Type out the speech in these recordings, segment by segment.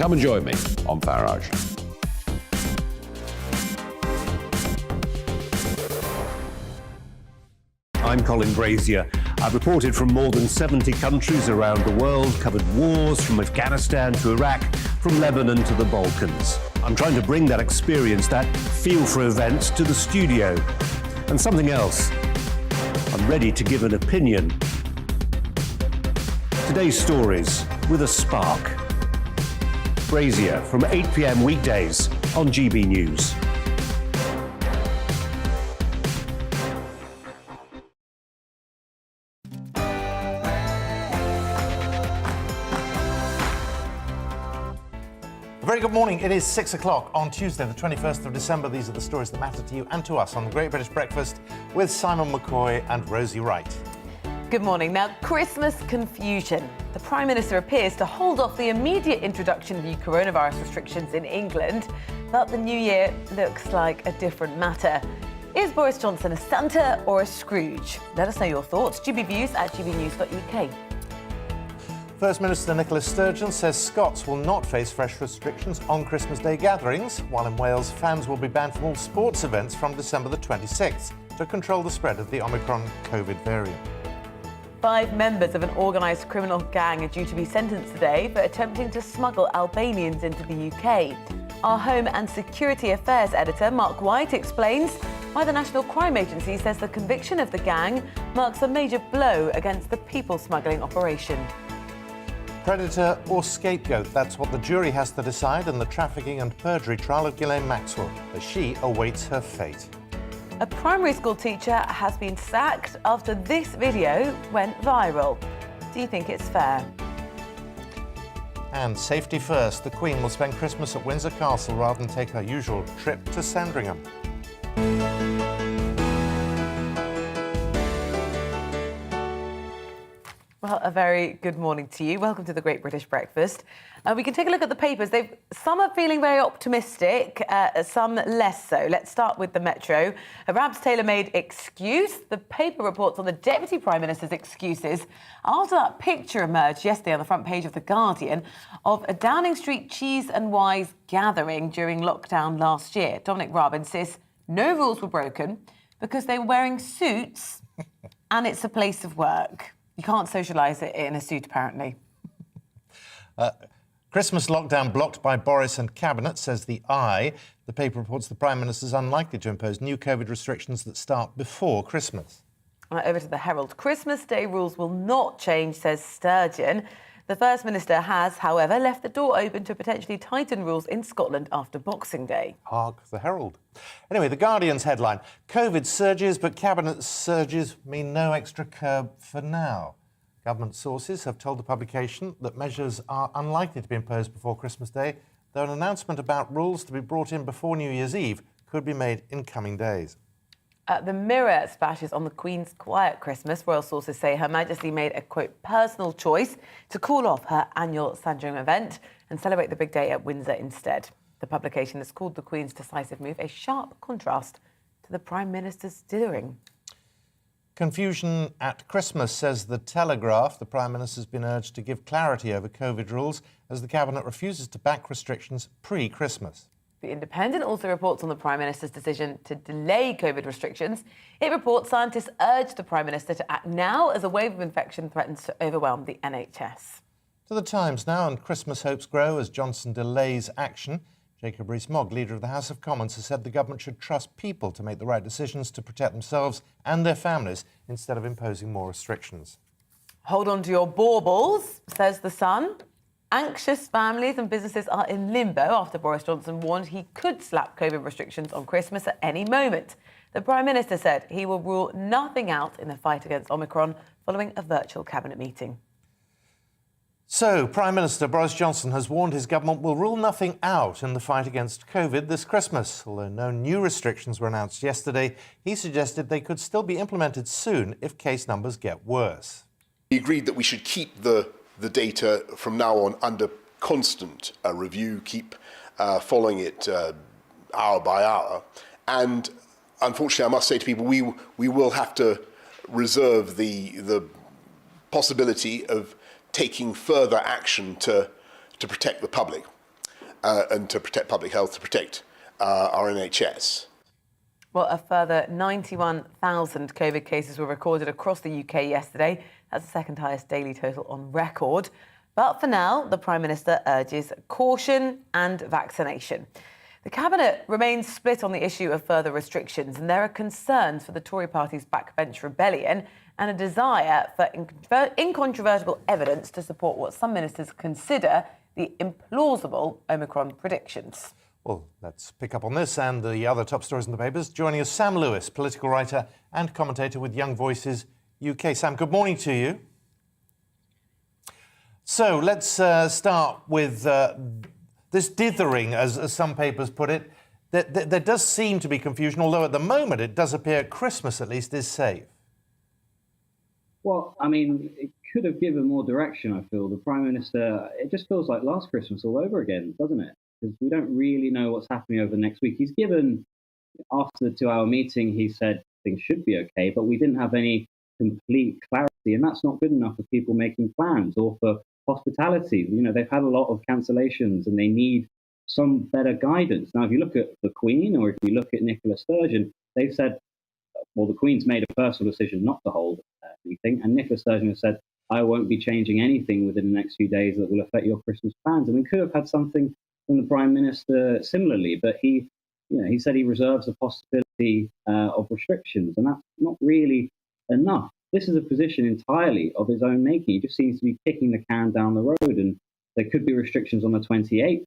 Come and join me on Farage. I'm Colin Brazier. I've reported from more than 70 countries around the world, covered wars from Afghanistan to Iraq, from Lebanon to the Balkans. I'm trying to bring that experience, that feel for events, to the studio. And something else. I'm ready to give an opinion. Today's stories with a spark. Brazier from 8 p.m. weekdays on GB News. Very good morning. It is 6 o'clock on Tuesday, the 21st of December. These are the stories that matter to you and to us on the Great British Breakfast with Simon McCoy and Rosie Wright. Good morning. Now, Christmas confusion. The Prime Minister appears to hold off the immediate introduction of new coronavirus restrictions in England, but the new year looks like a different matter. Is Boris Johnson a Santa or a Scrooge? Let us know your thoughts. GBViews at gbnews.uk. First Minister Nicola Sturgeon says Scots will not face fresh restrictions on Christmas Day gatherings, while in Wales, fans will be banned from all sports events from December the 26th to control the spread of the Omicron COVID variant. 5 members of an organised criminal gang are due to be sentenced today for attempting to smuggle Albanians into the UK. Our Home and Security Affairs editor, Mark White, explains why the National Crime Agency says the conviction of the gang marks a major blow against the people smuggling operation. Predator or scapegoat, that's what the jury has to decide in the trafficking and perjury trial of Ghislaine Maxwell, as she awaits her fate. A primary school teacher has been sacked after this video went viral. Do you think it's fair? And safety first, the Queen will spend Christmas at Windsor Castle rather than take her usual trip to Sandringham. Well, a very good morning to you. Welcome to the Great British Breakfast. We can take a look at the papers. Some are feeling very optimistic, some less so. Let's start with the Metro. A Rabs tailor-made excuse. The paper reports on the Deputy Prime Minister's excuses after that picture emerged yesterday on the front page of The Guardian of a Downing Street Cheese and Wise gathering during lockdown last year. Dominic Raab insists no rules were broken because they were wearing suits and it's a place of work. You can't socialise it in a suit, apparently. Christmas lockdown blocked by Boris and Cabinet, says the Eye. The paper reports the Prime Minister is unlikely to impose new COVID restrictions that start before Christmas. Over to the Herald. Christmas Day rules will not change, says Sturgeon. The First Minister has, however, left the door open to potentially tighten rules in Scotland after Boxing Day. Hark the Herald. Anyway, The Guardian's headline, COVID surges, but Cabinet surges mean no extra curb for now. Government sources have told the publication that measures are unlikely to be imposed before Christmas Day, though an announcement about rules to be brought in before New Year's Eve could be made in coming days. The Mirror splashes on the Queen's quiet Christmas. Royal sources say Her Majesty made a, quote, personal choice to call off her annual Sandringham event and celebrate the big day at Windsor instead. The publication has called the Queen's decisive move a sharp contrast to the Prime Minister's doing. Confusion at Christmas, says The Telegraph. The Prime Minister's been urged to give clarity over COVID rules as the Cabinet refuses to back restrictions pre-Christmas. The Independent also reports on the Prime Minister's decision to delay COVID restrictions. It reports scientists urge the Prime Minister to act now as a wave of infection threatens to overwhelm the NHS. To the Times now, and Christmas hopes grow as Johnson delays action. Jacob Rees-Mogg, Leader of the House of Commons, has said the government should trust people to make the right decisions to protect themselves and their families instead of imposing more restrictions. Hold on to your baubles, says The Sun. Anxious families and businesses are in limbo after Boris Johnson warned he could slap COVID restrictions on Christmas at any moment. The Prime Minister said he will rule nothing out in the fight against Omicron following a virtual cabinet meeting. So, Prime Minister Boris Johnson has warned his government will rule nothing out in the fight against COVID this Christmas. Although no new restrictions were announced yesterday, he suggested they could still be implemented soon if case numbers get worse. He agreed that we should keep the data from now on under constant review, keep following it hour by hour. And unfortunately, I must say to people, we will have to reserve the possibility of taking further action to protect the public. and to protect public health, to protect our NHS. Well, a further 91,000 COVID cases were recorded across the UK yesterday. That's the second highest daily total on record. But for now, the Prime Minister urges caution and vaccination. The Cabinet remains split on the issue of further restrictions, and there are concerns for the Tory party's backbench rebellion and a desire for incontrovertible evidence to support what some ministers consider the implausible Omicron predictions. Well, let's pick up on this and the other top stories in the papers. Joining us, Sam Lewis, political writer and commentator with Young Voices UK. Sam, good morning to you. So let's start with this dithering, as some papers put it. There does seem to be confusion, although at the moment it does appear Christmas at least is safe. Well, I mean, it could have given more direction, I feel. The Prime Minister, it just feels like last Christmas all over again, doesn't it? Because we don't really know what's happening over the next week. He's given, after the 2-hour meeting, he said things should be okay, but we didn't have any complete clarity, and that's not good enough for people making plans or for hospitality. You know, they've had a lot of cancellations and they need some better guidance. Now, if you look at the Queen or if you look at Nicola Sturgeon, they've said, well, the Queen's made a personal decision not to hold anything, and Nicola Sturgeon has said, I won't be changing anything within the next few days that will affect your Christmas plans. And we could have had something from the Prime Minister similarly, but he said he reserves the possibility of restrictions, and that's not really enough. This is a position entirely of his own making. He just seems to be kicking the can down the road, and there could be restrictions on the 28th,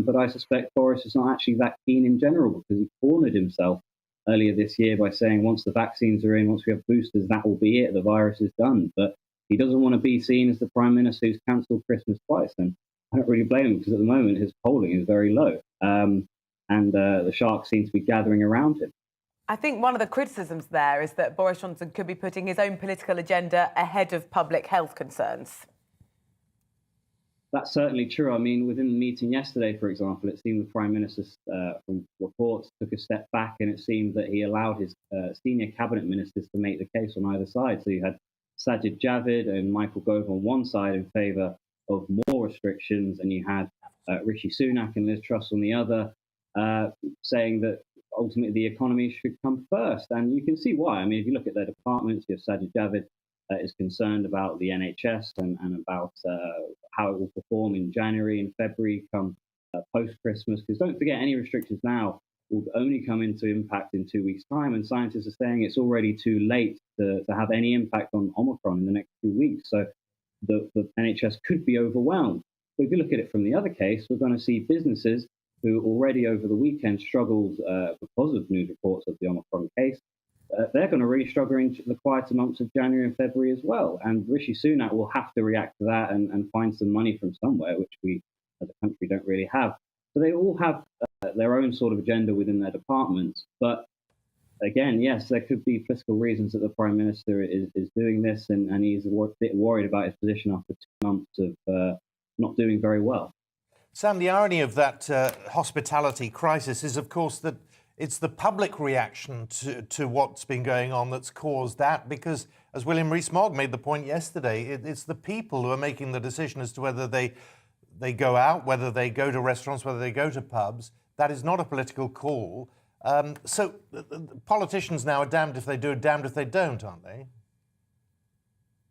but I suspect Boris is not actually that keen in general, because he cornered himself earlier this year by saying once the vaccines are in, once we have boosters, that will be it, the virus is done. But he doesn't want to be seen as the Prime Minister who's cancelled Christmas twice, and I don't really blame him, because at the moment his polling is very low, and the sharks seem to be gathering around him. I think one of the criticisms there is that Boris Johnson could be putting his own political agenda ahead of public health concerns. That's certainly true. I mean, within the meeting yesterday, for example, it seemed the Prime Minister, from reports, took a step back, and it seemed that he allowed his senior cabinet ministers to make the case on either side. So you had Sajid Javid and Michael Gove on one side in favour of more restrictions, and you had Rishi Sunak and Liz Truss on the other, saying that ultimately the economy should come first. And you can see why. I mean, if you look at their departments, you have Sajid Javid is concerned about the NHS and about how it will perform in January and February come post-Christmas. Because don't forget, any restrictions now will only come into impact in 2 weeks' time. And scientists are saying it's already too late to have any impact on Omicron in the next 2 weeks. So the NHS could be overwhelmed. But if you look at it from the other case, we're going to see businesses who already over the weekend struggled because of news reports of the Omicron case. They're going to really struggle in the quieter months of January and February as well. And Rishi Sunak will have to react to that and find some money from somewhere, which we as a country don't really have. So they all have their own sort of agenda within their departments. But again, yes, there could be political reasons that the Prime Minister is doing this, and he's a bit worried about his position after 2 months of not doing very well. Sam, the irony of that hospitality crisis is, of course, that it's the public reaction to what's been going on that's caused that, because, as William Rees-Mogg made the point yesterday, it's the people who are making the decision as to whether they go out, whether they go to restaurants, whether they go to pubs. That is not a political call. So politicians now are damned if they do, damned if they don't, aren't they?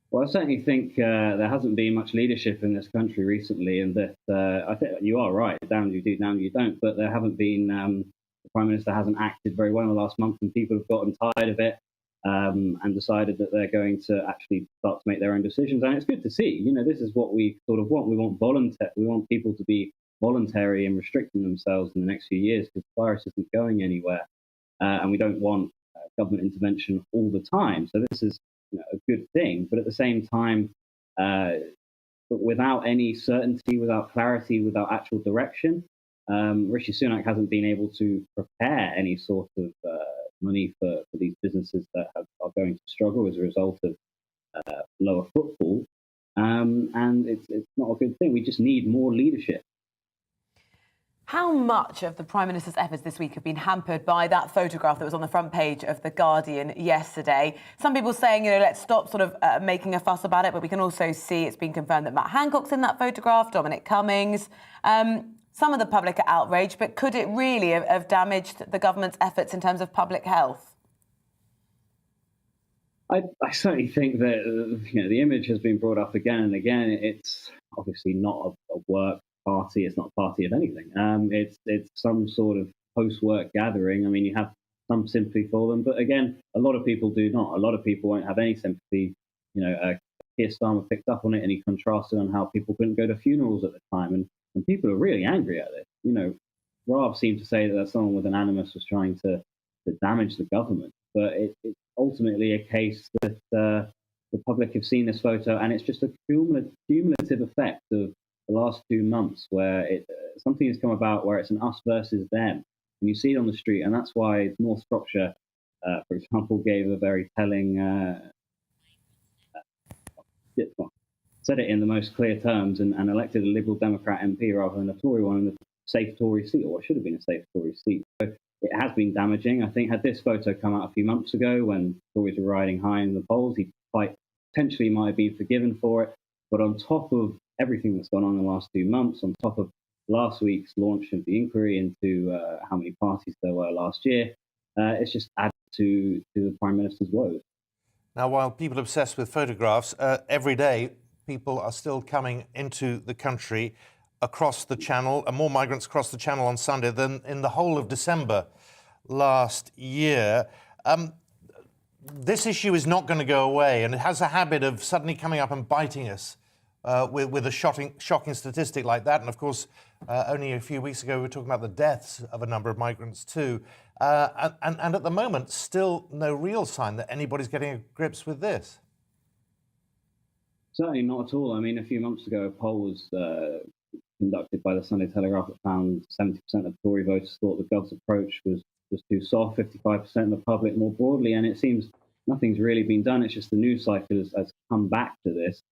Well, I certainly think there hasn't been much leadership in this country recently, and that I think you are right, damned you do, damned you don't, but there haven't been, the Prime Minister hasn't acted very well in the last month, and people have gotten tired of it and decided that they're going to actually start to make their own decisions. And it's good to see, you know, this is what we sort of want. We want people to be voluntary and restricting themselves in the next few years, because the virus isn't going anywhere, and we don't want government intervention all the time. So this is, you know, a good thing, but at the same time, but without any certainty, without clarity, without actual direction, Rishi Sunak hasn't been able to prepare any sort of money for these businesses that are going to struggle as a result of lower footfall, and it's not a good thing. We just need more leadership. How much of the Prime Minister's efforts this week have been hampered by that photograph that was on the front page of The Guardian yesterday? Some people saying, you know, let's stop sort of making a fuss about it, but we can also see it's been confirmed that Matt Hancock's in that photograph, Dominic Cummings. Some of the public are outraged, but could it really have damaged the government's efforts in terms of public health? I certainly think that the image has been brought up again and again. It's obviously not a work party. It's not a party of anything. It's some sort of post-work gathering. I mean, you have some sympathy for them, but again, a lot of people do not. A lot of people won't have any sympathy. Keir Starmer picked up on it, and he contrasted on how people couldn't go to funerals at the time, and people are really angry at this. Rav seemed to say that someone with an animus was trying to damage the government, but it's ultimately a case that the public have seen this photo, and it's just a cumulative effect of the last 2 months where something has come about where it's an us versus them, and you see it on the street, and that's why North Shropshire, for example, gave a very telling said it in the most clear terms and elected a Liberal Democrat MP rather than a Tory one in a safe Tory seat, or it should have been a safe Tory seat. So it has been damaging. I think had this photo come out a few months ago when Tories were riding high in the polls, he quite potentially might have been forgiven for it. But on top of everything that's gone on in the last 2 months, on top of last week's launch of the inquiry into how many parties there were last year, it's just added to the Prime Minister's woes. Now, while people are obsessed with photographs, every day people are still coming into the country across the Channel, and more migrants across the Channel on Sunday than in the whole of December last year. This issue is not going to go away, and it has a habit of suddenly coming up and biting us with a shocking statistic like that. And of course, only a few weeks ago, we were talking about the deaths of a number of migrants too. And at the moment, still no real sign that anybody's getting a grips with this. Certainly not at all. I mean, a few months ago, a poll was conducted by the Sunday Telegraph that found 70% of Tory voters thought the Gov's approach was too soft, 55% of the public more broadly, and it seems nothing's really been done. It's just the news cycle has come back to this.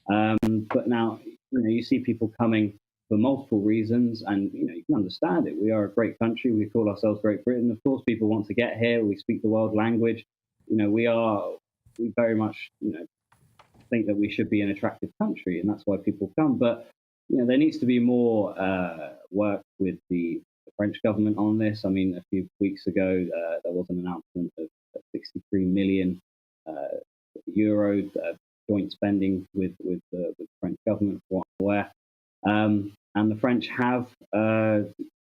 But now, you see people coming for multiple reasons, and you can understand it. We are a great country. We call ourselves Great Britain. Of course, people want to get here. We speak the world language. We very much think that we should be an attractive country, and that's why people come. But there needs to be more work with the French government on this. I mean, a few weeks ago, there was an announcement of 63 million euro joint spending with the French government, for what I'm aware. And the French have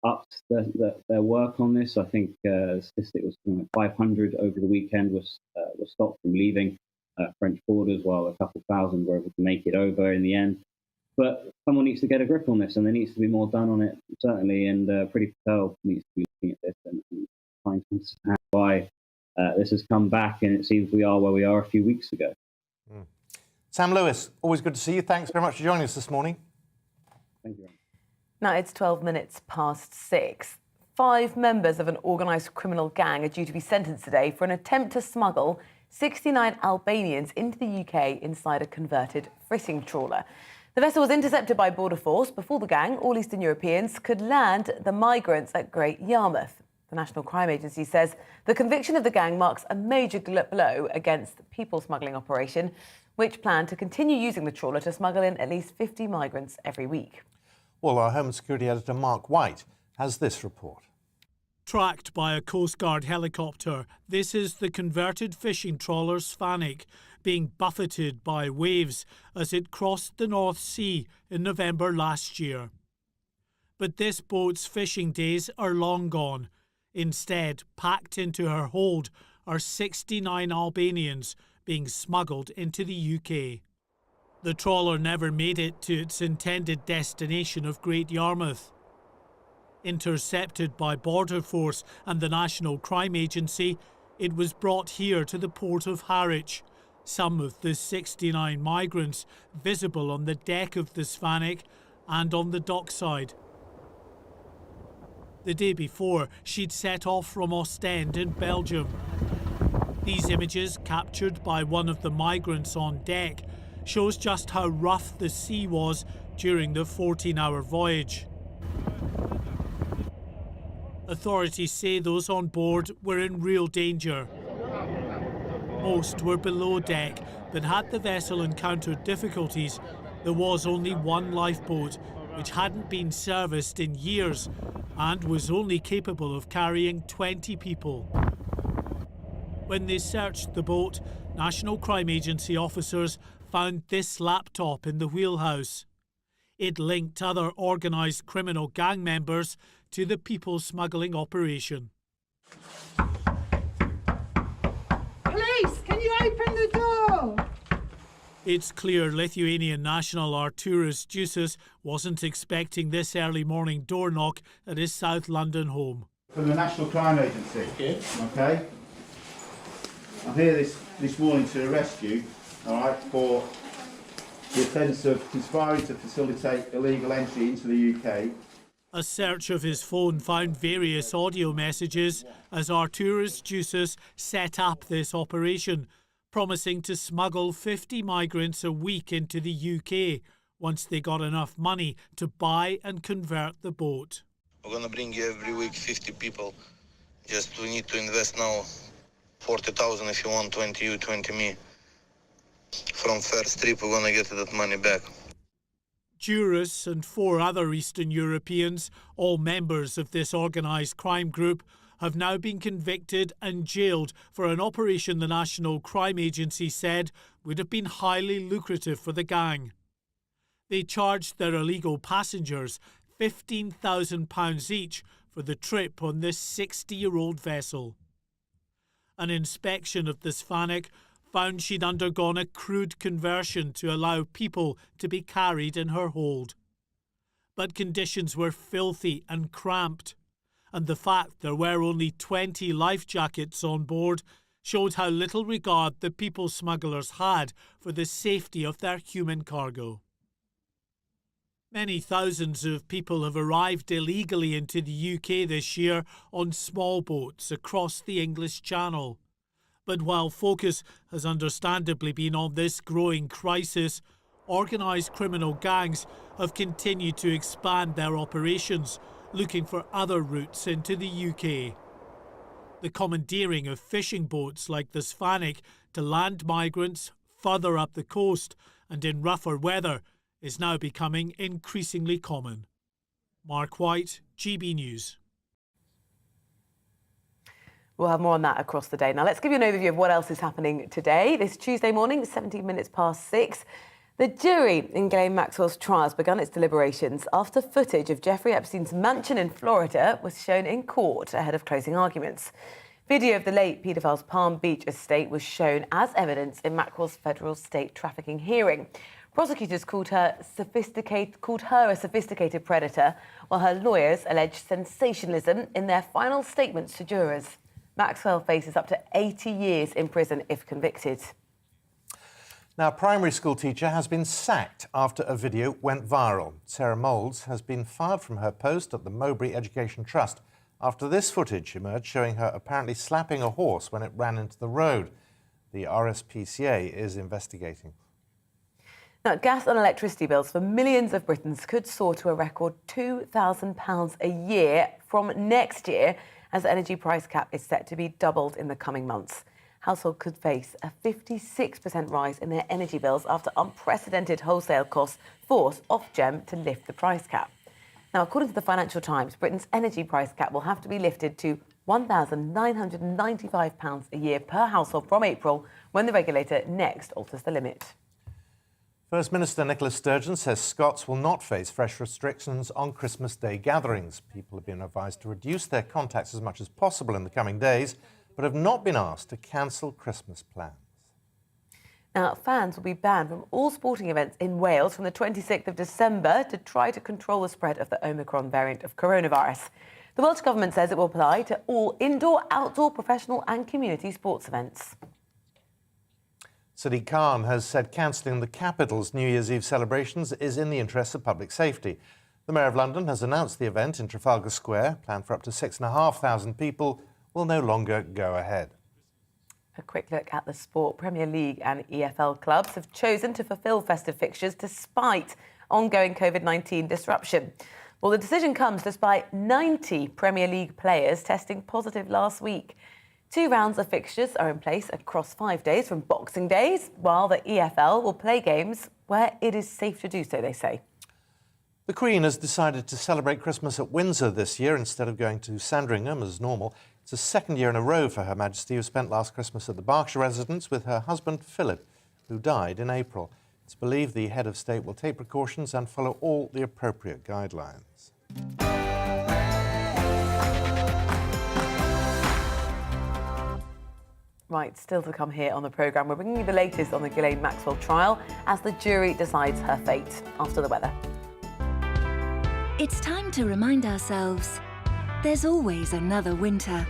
upped their work on this. I think the statistic was 500 over the weekend was stopped from leaving French borders, while a couple thousand were able to make it over in the end. But someone needs to get a grip on this, and there needs to be more done on it, certainly. And Priti Patel needs to be looking at this and trying to understand why this has come back, and it seems we are where we are a few weeks ago. Sam Lewis, always good to see you. Thanks very much for joining us this morning. Thank you. Now it's 12 minutes past 6. 5 members of an organised criminal gang are due to be sentenced today for an attempt to smuggle 69 Albanians into the UK inside a converted fishing trawler. The vessel was intercepted by Border Force before the gang, all Eastern Europeans, could land the migrants at Great Yarmouth. The National Crime Agency says the conviction of the gang marks a major blow against the people smuggling operation, which planned to continue using the trawler to smuggle in at least 50 migrants every week. Well, our Home Security Editor Mark White has this report. Tracked by a Coast Guard helicopter, this is the converted fishing trawler Svanik being buffeted by waves as it crossed the North Sea in November last year. But this boat's fishing days are long gone. Instead, packed into her hold are 69 Albanians being smuggled into the UK. The trawler never made it to its intended destination of Great Yarmouth. Intercepted by Border Force and the National Crime Agency, it was brought here to the port of Harwich. Some of the 69 migrants visible on the deck of the Svanik and on the dockside. The day before, she'd set off from Ostend in Belgium. These images, captured by one of the migrants on deck, shows just how rough the sea was during the 14-hour voyage. Authorities say those on board were in real danger. Most were below deck, but had the vessel encountered difficulties, there was only one lifeboat, which hadn't been serviced in years and was only capable of carrying 20 people. When they searched the boat, National Crime Agency officers found this laptop in the wheelhouse. It linked other organised criminal gang members to the people smuggling operation. Police, can you open the door? It's clear Lithuanian national Artūras Jusas wasn't expecting this early morning door knock at his South London home. From the National Crime Agency. Okay. I'm here this morning to arrest you, all right, for the offence of conspiring to facilitate illegal entry into the UK. A search of his phone found various audio messages as Artūras Jusas set up this operation, promising to smuggle 50 migrants a week into the UK once they got enough money to buy and convert the boat. We're going to bring you every week 50 people. Just we need to invest now 40,000 if you want, 20 you, 20 me. From first trip we're going to get that money back. Juras and 4 other Eastern Europeans, all members of this organised crime group, have now been convicted and jailed for an operation the National Crime Agency said would have been highly lucrative for the gang. They charged their illegal passengers £15,000 each for the trip on this 60-year-old vessel. An inspection of the Svanec found she'd undergone a crude conversion to allow people to be carried in her hold. But conditions were filthy and cramped, and the fact there were only 20 life jackets on board showed how little regard the people smugglers had for the safety of their human cargo. Many thousands of people have arrived illegally into the UK this year on small boats across the English Channel. But while focus has understandably been on this growing crisis, organised criminal gangs have continued to expand their operations, looking for other routes into the UK. The commandeering of fishing boats like the Svanec to land migrants further up the coast and in rougher weather is now becoming increasingly common. Mark White, GB News. We'll have more on that across the day. Now, let's give you an overview of what else is happening today. This Tuesday morning, 17 minutes past 6, the jury in Ghislaine Maxwell's trial has begun its deliberations after footage of Jeffrey Epstein's mansion in Florida was shown in court ahead of closing arguments. Video of the late paedophile's Palm Beach estate was shown as evidence in Maxwell's federal state trafficking hearing. Prosecutors called her a sophisticated predator, while her lawyers alleged sensationalism in their final statements to jurors. Maxwell faces up to 80 years in prison if convicted. Now, a primary school teacher has been sacked after a video went viral. Sarah Moulds has been fired from her post at the Mowbray Education Trust after this footage emerged showing her apparently slapping a horse when it ran into the road. The RSPCA is investigating. Now, gas and electricity bills for millions of Britons could soar to a record £2,000 a year from next year, as the energy price cap is set to be doubled in the coming months. Households could face a 56% rise in their energy bills after unprecedented wholesale costs forced Ofgem to lift the price cap. Now, according to the Financial Times, Britain's energy price cap will have to be lifted to £1,995 a year per household from April, when the regulator next alters the limit. First Minister Nicola Sturgeon says Scots will not face fresh restrictions on Christmas Day gatherings. People have been advised to reduce their contacts as much as possible in the coming days, but have not been asked to cancel Christmas plans. Now, fans will be banned from all sporting events in Wales from the 26th of December to try to control the spread of the Omicron variant of coronavirus. The Welsh Government says it will apply to all indoor, outdoor, professional and community sports events. Sadiq Khan has said cancelling the capital's New Year's Eve celebrations is in the interests of public safety. The Mayor of London has announced the event in Trafalgar Square, planned for up to 6,500 people, will no longer go ahead. A quick look at the sport. Premier League and EFL clubs have chosen to fulfil festive fixtures despite ongoing COVID-19 disruption. Well, the decision comes despite 90 Premier League players testing positive last week. 2 rounds of fixtures are in place across 5 days from Boxing Days, while the EFL will play games where it is safe to do so, they say. The Queen has decided to celebrate Christmas at Windsor this year instead of going to Sandringham as normal. It's the second year in a row for Her Majesty, who spent last Christmas at the Berkshire residence with her husband Philip, who died in April. It's believed the head of state will take precautions and follow all the appropriate guidelines. Right, still to come here on the programme. We're bringing you the latest on the Ghislaine Maxwell trial as the jury decides her fate. After the weather. It's time to remind ourselves there's always another winter.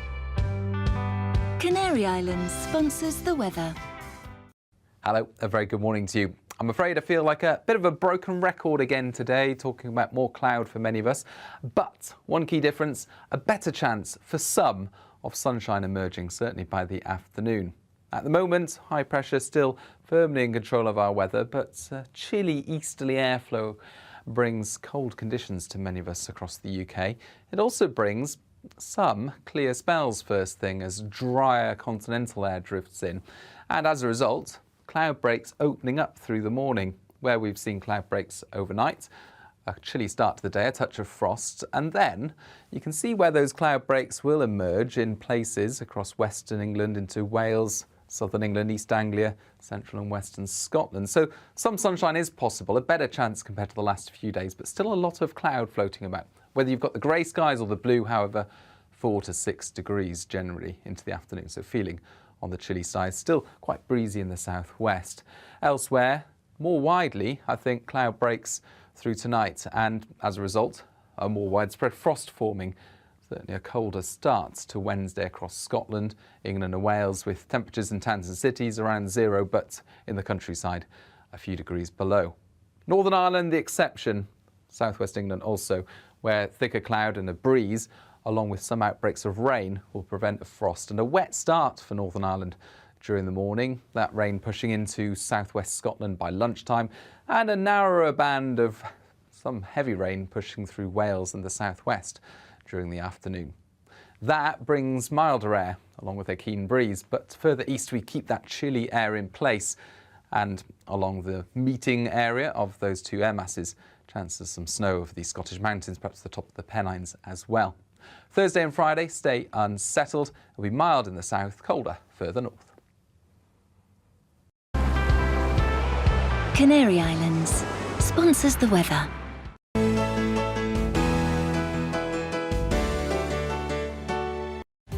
Canary Islands sponsors the weather. Hello, a very good morning to you. I'm afraid I feel like a bit of a broken record again today, talking about more cloud for many of us. But one key difference, a better chance for some of sunshine emerging, certainly by the afternoon. At the moment, high pressure still firmly in control of our weather, but chilly easterly airflow brings cold conditions to many of us across the UK. It also brings some clear spells first thing as drier continental air drifts in. And as a result, cloud breaks opening up through the morning, where we've seen cloud breaks overnight. A chilly start to the day, a touch of frost, and then you can see where those cloud breaks will emerge in places across western England into Wales, southern England, East Anglia, central and western Scotland. So some sunshine is possible, a better chance compared to the last few days, but still a lot of cloud floating about. Whether you've got the grey skies or the blue, however, 4 to 6 degrees generally into the afternoon, so feeling on the chilly side, still quite breezy in the southwest. Elsewhere, more widely, I think cloud breaks through tonight, and as a result, a more widespread frost forming. Certainly a colder start to Wednesday across Scotland, England and Wales, with temperatures in towns and cities around 0, but in the countryside a few degrees below. Northern Ireland the exception, southwest England also, where thicker cloud and a breeze, along with some outbreaks of rain, will prevent a frost and a wet start for Northern Ireland during the morning. That rain pushing into southwest Scotland by lunchtime, and a narrower band of some heavy rain pushing through Wales and the southwest during the afternoon. That brings milder air along with a keen breeze, but further east we keep that chilly air in place, and along the meeting area of those two air masses, chances of some snow over the Scottish mountains, perhaps the top of the Pennines as well. Thursday and Friday stay unsettled. It'll be mild in the south, colder further north. Canary Islands sponsors the weather.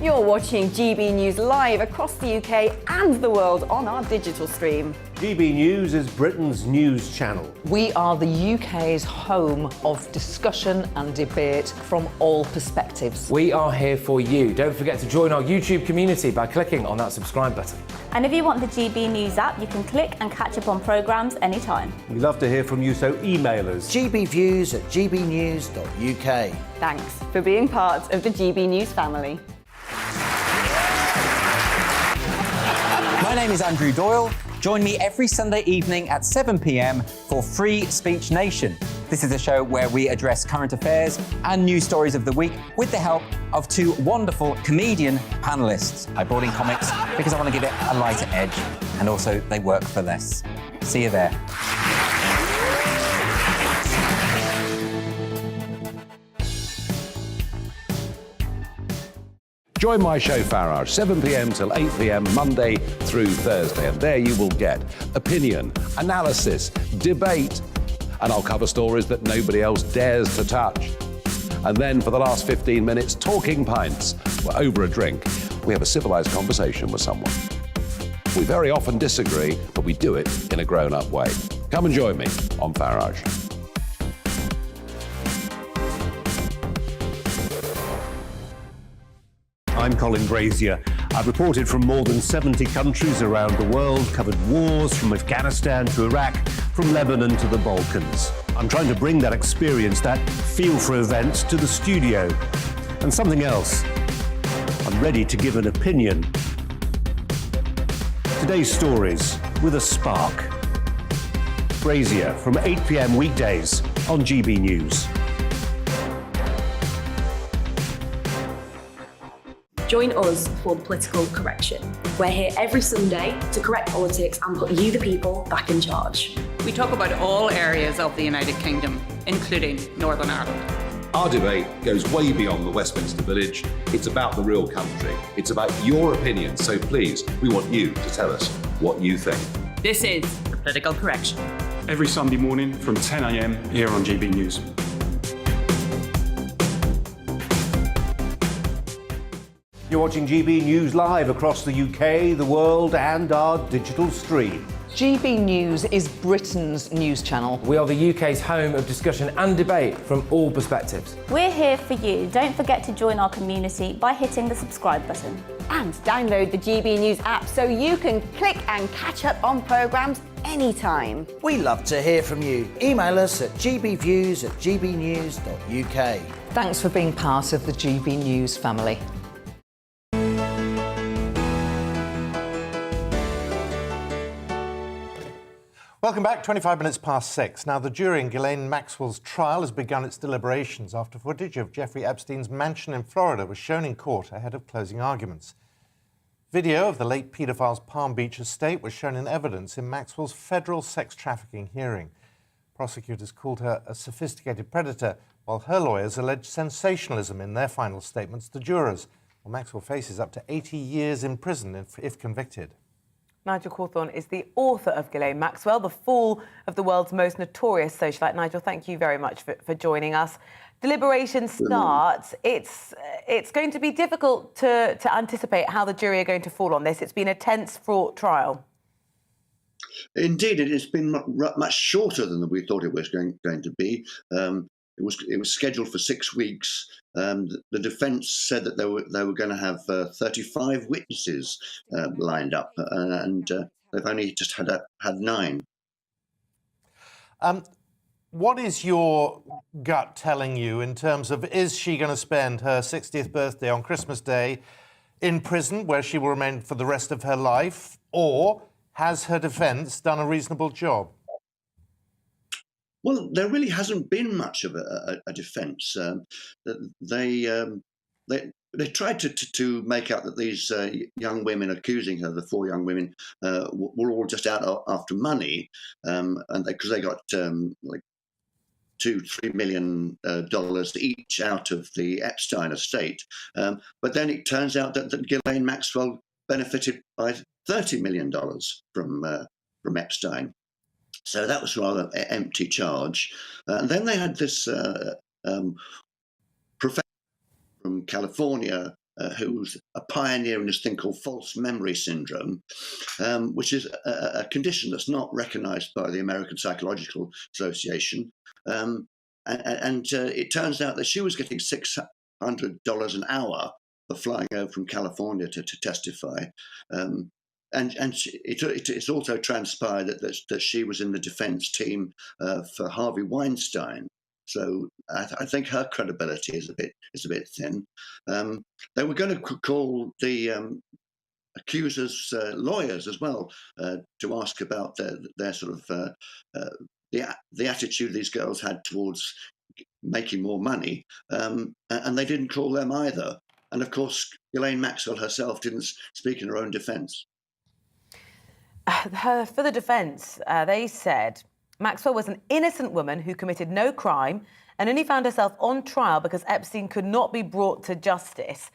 You're watching GB News live across the UK and the world on our digital stream. GB News is Britain's news channel. We are the UK's home of discussion and debate from all perspectives. We are here for you. Don't forget to join our YouTube community by clicking on that subscribe button. And if you want the GB News app, you can click and catch up on programmes anytime. We love to hear from you, so email us. gbviews@gbnews.uk. Thanks for being part of the GB News family. My name is Andrew Doyle. Join me every Sunday evening at 7 p.m. for Free Speech Nation. This is a show where we address current affairs and news stories of the week with the help of two wonderful comedian panellists. I brought in comics because I want to give it a lighter edge, and also they work for less. See you there. Join my show Farage, 7 p.m. till 8 p.m. Monday through Thursday, and there you will get opinion, analysis, debate, and I'll cover stories that nobody else dares to touch. And then for the last 15 minutes, talking pints. We're over a drink. We have a civilised conversation with someone. We very often disagree, but we do it in a grown-up way. Come and join me on Farage. I'm Colin Brazier. I've reported from more than 70 countries around the world, covered wars from Afghanistan to Iraq, from Lebanon to the Balkans. I'm trying to bring that experience, that feel for events, to the studio. And something else, I'm ready to give an opinion. Today's stories with a spark. Brazier from 8 p.m. weekdays on GB News. Join us for the Political Correction. We're here every Sunday to correct politics and put you, the people, back in charge. We talk about all areas of the United Kingdom, including Northern Ireland. Our debate goes way beyond the Westminster Village. It's about the real country. It's about your opinion. So please, we want you to tell us what you think. This is The Political Correction. Every Sunday morning from 10 a.m. here on GB News. You're watching GB News live across the UK, the world, and our digital stream. GB News is Britain's news channel. We are the UK's home of discussion and debate from all perspectives. We're here for you. Don't forget to join our community by hitting the subscribe button. And download the GB News app so you can click and catch up on programmes anytime. We love to hear from you. Email us at gbviews@gbnews.uk. Thanks for being part of the GB News family. Welcome back, 25 minutes past 6. Now, the jury in Ghislaine Maxwell's trial has begun its deliberations after footage of Jeffrey Epstein's mansion in Florida was shown in court ahead of closing arguments. Video of the late paedophile's Palm Beach estate was shown in evidence in Maxwell's federal sex trafficking hearing. Prosecutors called her a sophisticated predator, while her lawyers alleged sensationalism in their final statements to jurors. Well, Maxwell faces up to 80 years in prison if convicted. Nigel Cawthorne is the author of Ghislaine Maxwell, the fall of the world's most notorious socialite. Nigel, thank you very much for joining us. Deliberation starts. It's going to be difficult to anticipate how the jury are going to fall on this. It's been a tense, fraught trial. Indeed, it has been much shorter than we thought it was going to be. It was scheduled for 6 weeks. The defence said that they were going to have 35 witnesses lined up, and they've only just had 9. What is your gut telling you in terms of, is she going to spend her 60th birthday on Christmas Day in prison where she will remain for the rest of her life, or has her defence done a reasonable job? Well, there really hasn't been much of a defence. They tried to make out that these young women accusing her, the 4 young women, were all just out after money, and because they got like $2-3 million each out of the Epstein estate. But then it turns out that Ghislaine Maxwell benefited by $30 million from Epstein. So that was rather an empty charge. And then they had this professor from California who's a pioneer in this thing called false memory syndrome, which is a condition that's not recognised by the American Psychological Association. And it turns out that she was getting $600 an hour for flying over from California to testify. It's also transpired that she was in the defence team for Harvey Weinstein. So I think her credibility is a bit thin. They were going to call the accusers' lawyers as well to ask about their sort of the attitude these girls had towards making more money, and they didn't call them either. And of course, Ghislaine Maxwell herself didn't speak in her own defence. For the defence, they said Maxwell was an innocent woman who committed no crime and only found herself on trial because Epstein could not be brought to justice.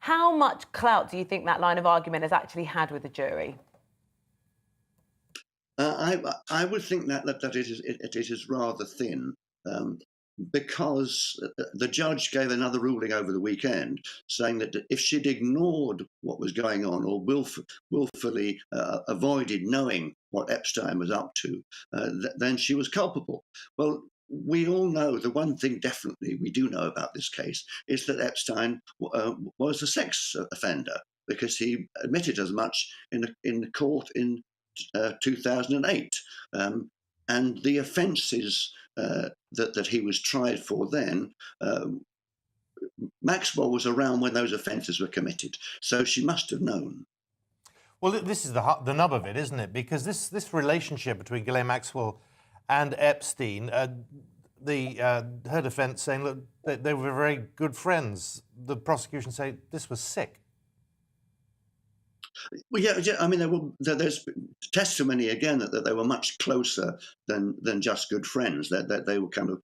How much clout do you think that line of argument has actually had with the jury? I would think that it is rather thin. Because the judge gave another ruling over the weekend saying that if she'd ignored what was going on or willfully avoided knowing what Epstein was up to, then she was culpable. Well, we all know the one thing definitely we do know about this case is that Epstein was a sex offender, because he admitted as much in the court in 2008. And the offences that he was tried for then, Maxwell was around when those offences were committed, so she must have known. Well, this is the nub of it, isn't it? Because this relationship between Ghislaine Maxwell and Epstein, her defence saying, look, they were very good friends. The prosecution say this was sick. Well, yeah. I mean, there's testimony again that they were much closer than just good friends. That they were kind of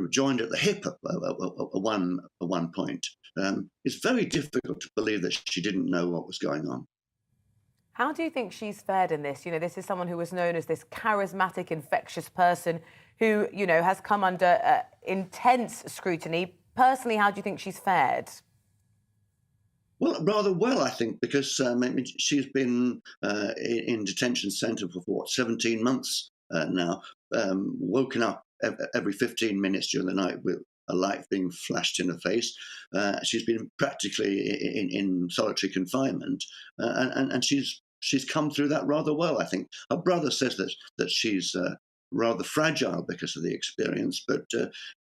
joined at the hip at one point. It's very difficult to believe that she didn't know what was going on. How do you think she's fared in this? You know, this is someone who was known as this charismatic, infectious person who, you know, has come under intense scrutiny. Personally, how do you think she's fared? Well, rather well, I think, because she's been in detention centre for 17 months now, woken up every 15 minutes during the night with a light being flashed in her face. She's been practically in solitary confinement, and she's come through that rather well, I think. Her brother says that she's rather fragile because of the experience, but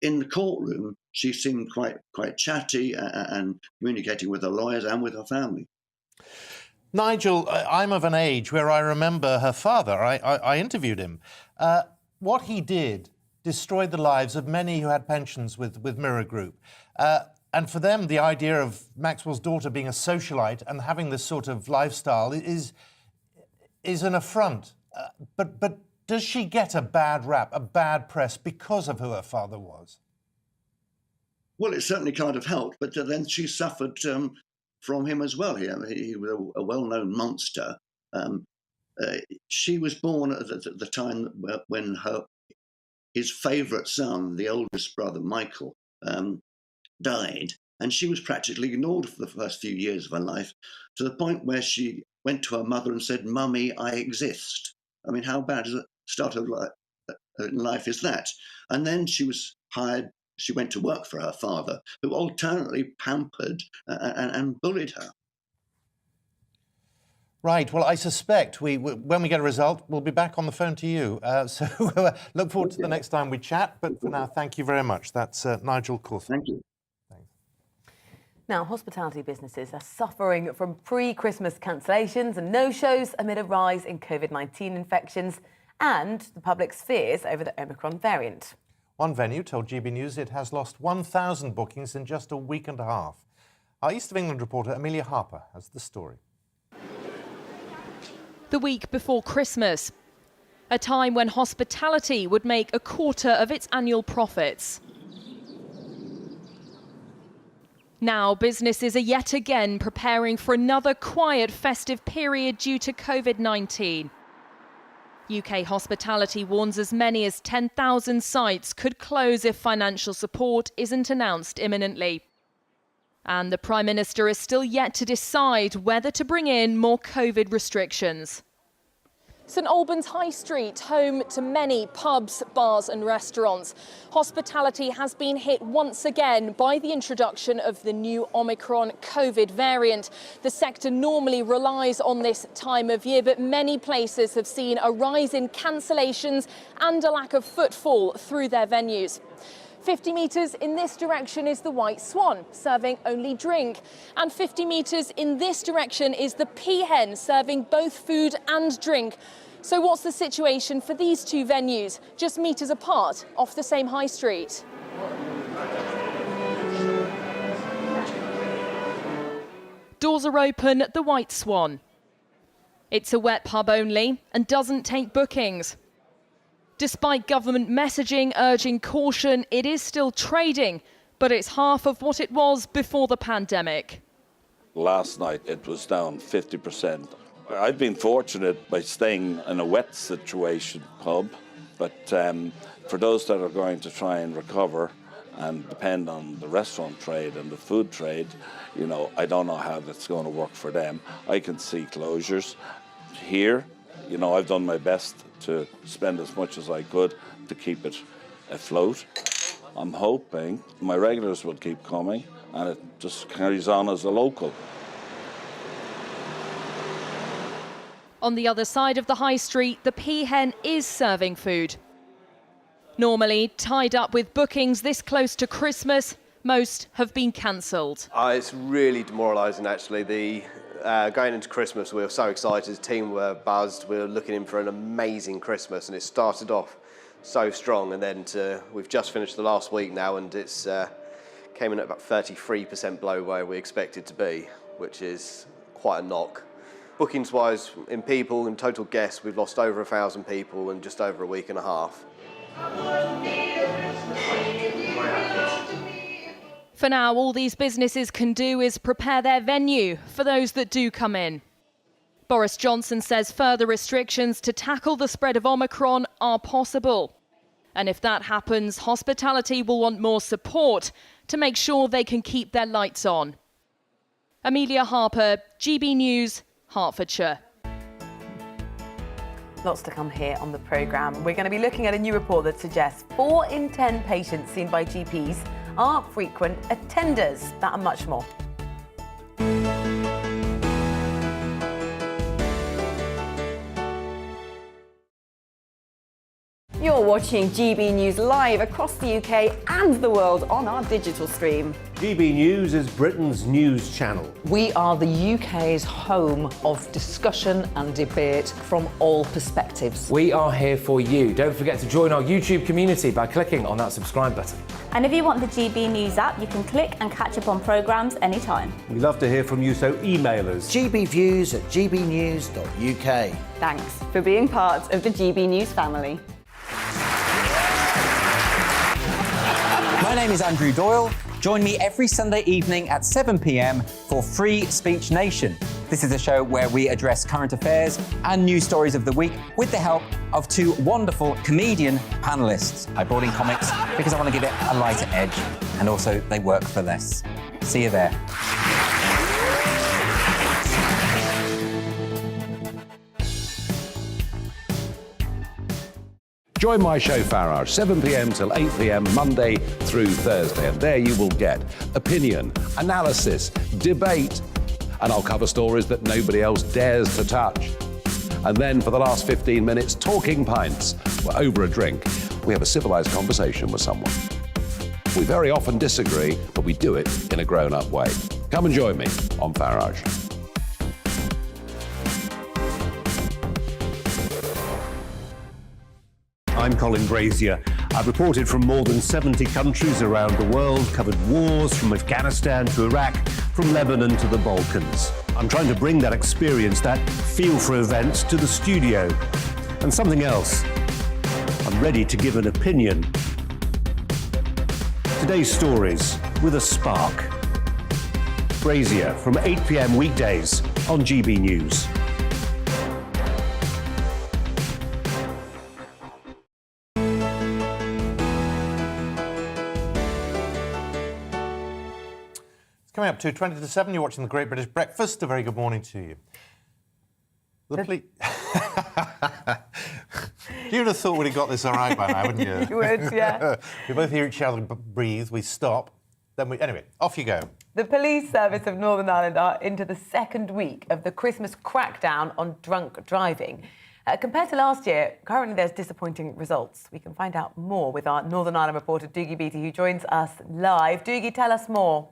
in the courtroom she seemed quite chatty and communicating with her lawyers and with her family. Nigel, I'm of an age where I remember her father. I interviewed him. What he did destroyed the lives of many who had pensions with Mirror Group. And for them, the idea of Maxwell's daughter being a socialite and having this sort of lifestyle is an affront. But does she get a bad rap, a bad press because of who her father was? Well, it certainly can't have helped, but then she suffered from him as well. He was a well-known monster. She was born at the time when his favourite son, the oldest brother, Michael, died, and she was practically ignored for the first few years of her life, to the point where she went to her mother and said, "Mummy, I exist." I mean, how bad a start of life is that? And then she was hired. She went to work for her father, who alternately pampered and bullied her. Right. Well, I suspect when we get a result, we'll be back on the phone to you. So look forward to the next time we chat. But for now, thank you very much. That's Nigel Cawthorne. Thank you. Thanks. Now, hospitality businesses are suffering from pre-Christmas cancellations and no-shows amid a rise in COVID-19 infections and the public's fears over the Omicron variant. One venue told GB News it has lost 1,000 bookings in just a week and a half. Our East of England reporter Amelia Harper has the story. The week before Christmas, a time when hospitality would make a quarter of its annual profits. Now businesses are yet again preparing for another quiet festive period due to COVID-19. UK hospitality warns as many as 10,000 sites could close if financial support isn't announced imminently. And the Prime Minister is still yet to decide whether to bring in more COVID restrictions. St Albans High Street, home to many pubs, bars and restaurants. Hospitality has been hit once again by the introduction of the new Omicron COVID variant. The sector normally relies on this time of year, but many places have seen a rise in cancellations and a lack of footfall through their venues. 50 metres in this direction is the White Swan, serving only drink. And 50 metres in this direction is the Peahen, serving both food and drink. So what's the situation for these two venues, just metres apart, off the same high street? Doors are open at the White Swan. It's a wet pub only and doesn't take bookings. Despite government messaging urging caution, it is still trading, but it's half of what it was before the pandemic. Last night it was down 50%. I've been fortunate by staying in a wet situation pub, but for those that are going to try and recover and depend on the restaurant trade and the food trade, you know, I don't know how that's going to work for them. I can see closures here. You know, I've done my best to spend as much as I could to keep it afloat. I'm hoping my regulars will keep coming and it just carries on as a local. On the other side of the high street, the Peahen is serving food. Normally tied up with bookings this close to Christmas, most have been cancelled. It's really demoralising, actually. Going into Christmas, we were so excited, the team were buzzed, we were looking in for an amazing Christmas, and it started off so strong, and then we've just finished the last week now, and it's came in at about 33% below where we expected to be, which is quite a knock. Bookings-wise, in people, in total guests, we've lost over 1,000 people in just over a week and a half. For now, all these businesses can do is prepare their venue for those that do come in. Boris Johnson says further restrictions to tackle the spread of Omicron are possible. And if that happens, hospitality will want more support to make sure they can keep their lights on. Amelia Harper, GB News, Hertfordshire. Lots to come here on the programme. We're going to be looking at a new report that suggests 4 in 10 patients seen by GPs are frequent attenders. That and much more. You're watching GB News live across the UK and the world on our digital stream. GB News is Britain's news channel. We are the UK's home of discussion and debate from all perspectives. We are here for you. Don't forget to join our YouTube community by clicking on that subscribe button. And if you want the GB News app, you can click and catch up on programmes anytime. We love to hear from you, so email us. gbviews@gbnews.uk. Thanks for being part of the GB News family. My name is Andrew Doyle. Join me every Sunday evening at 7 p.m. for Free Speech Nation. This is a show where we address current affairs and news stories of the week with the help of 2 wonderful comedian panellists. I brought in comics because I want to give it a lighter edge, and also they work for less. See you there. Join my show Farage, 7 p.m. till 8 p.m. Monday through Thursday. And there you will get opinion, analysis, debate, and I'll cover stories that nobody else dares to touch. And then for the last 15 minutes, talking pints. We're over a drink. We have a civilised conversation with someone. We very often disagree, but we do it in a grown-up way. Come and join me on Farage. I'm Colin Brazier. I've reported from more than 70 countries around the world, covered wars from Afghanistan to Iraq, from Lebanon to the Balkans. I'm trying to bring that experience, that feel for events, to the studio. And something else. I'm ready to give an opinion. Today's stories with a spark. Brazier from 8 p.m. weekdays on GB News. Coming up to 20 to 7, you're watching The Great British Breakfast. A very good morning to you. You'd have thought we'd have got this all right by now, wouldn't you? You would, yeah. We both hear each other breathe, we stop, then we... Anyway, off you go. The police service of Northern Ireland are into the 2nd week of the Christmas crackdown on drunk driving. Compared to last year, currently there's disappointing results. We can find out more with our Northern Ireland reporter, Doogie Beattie, who joins us live. Doogie, tell us more.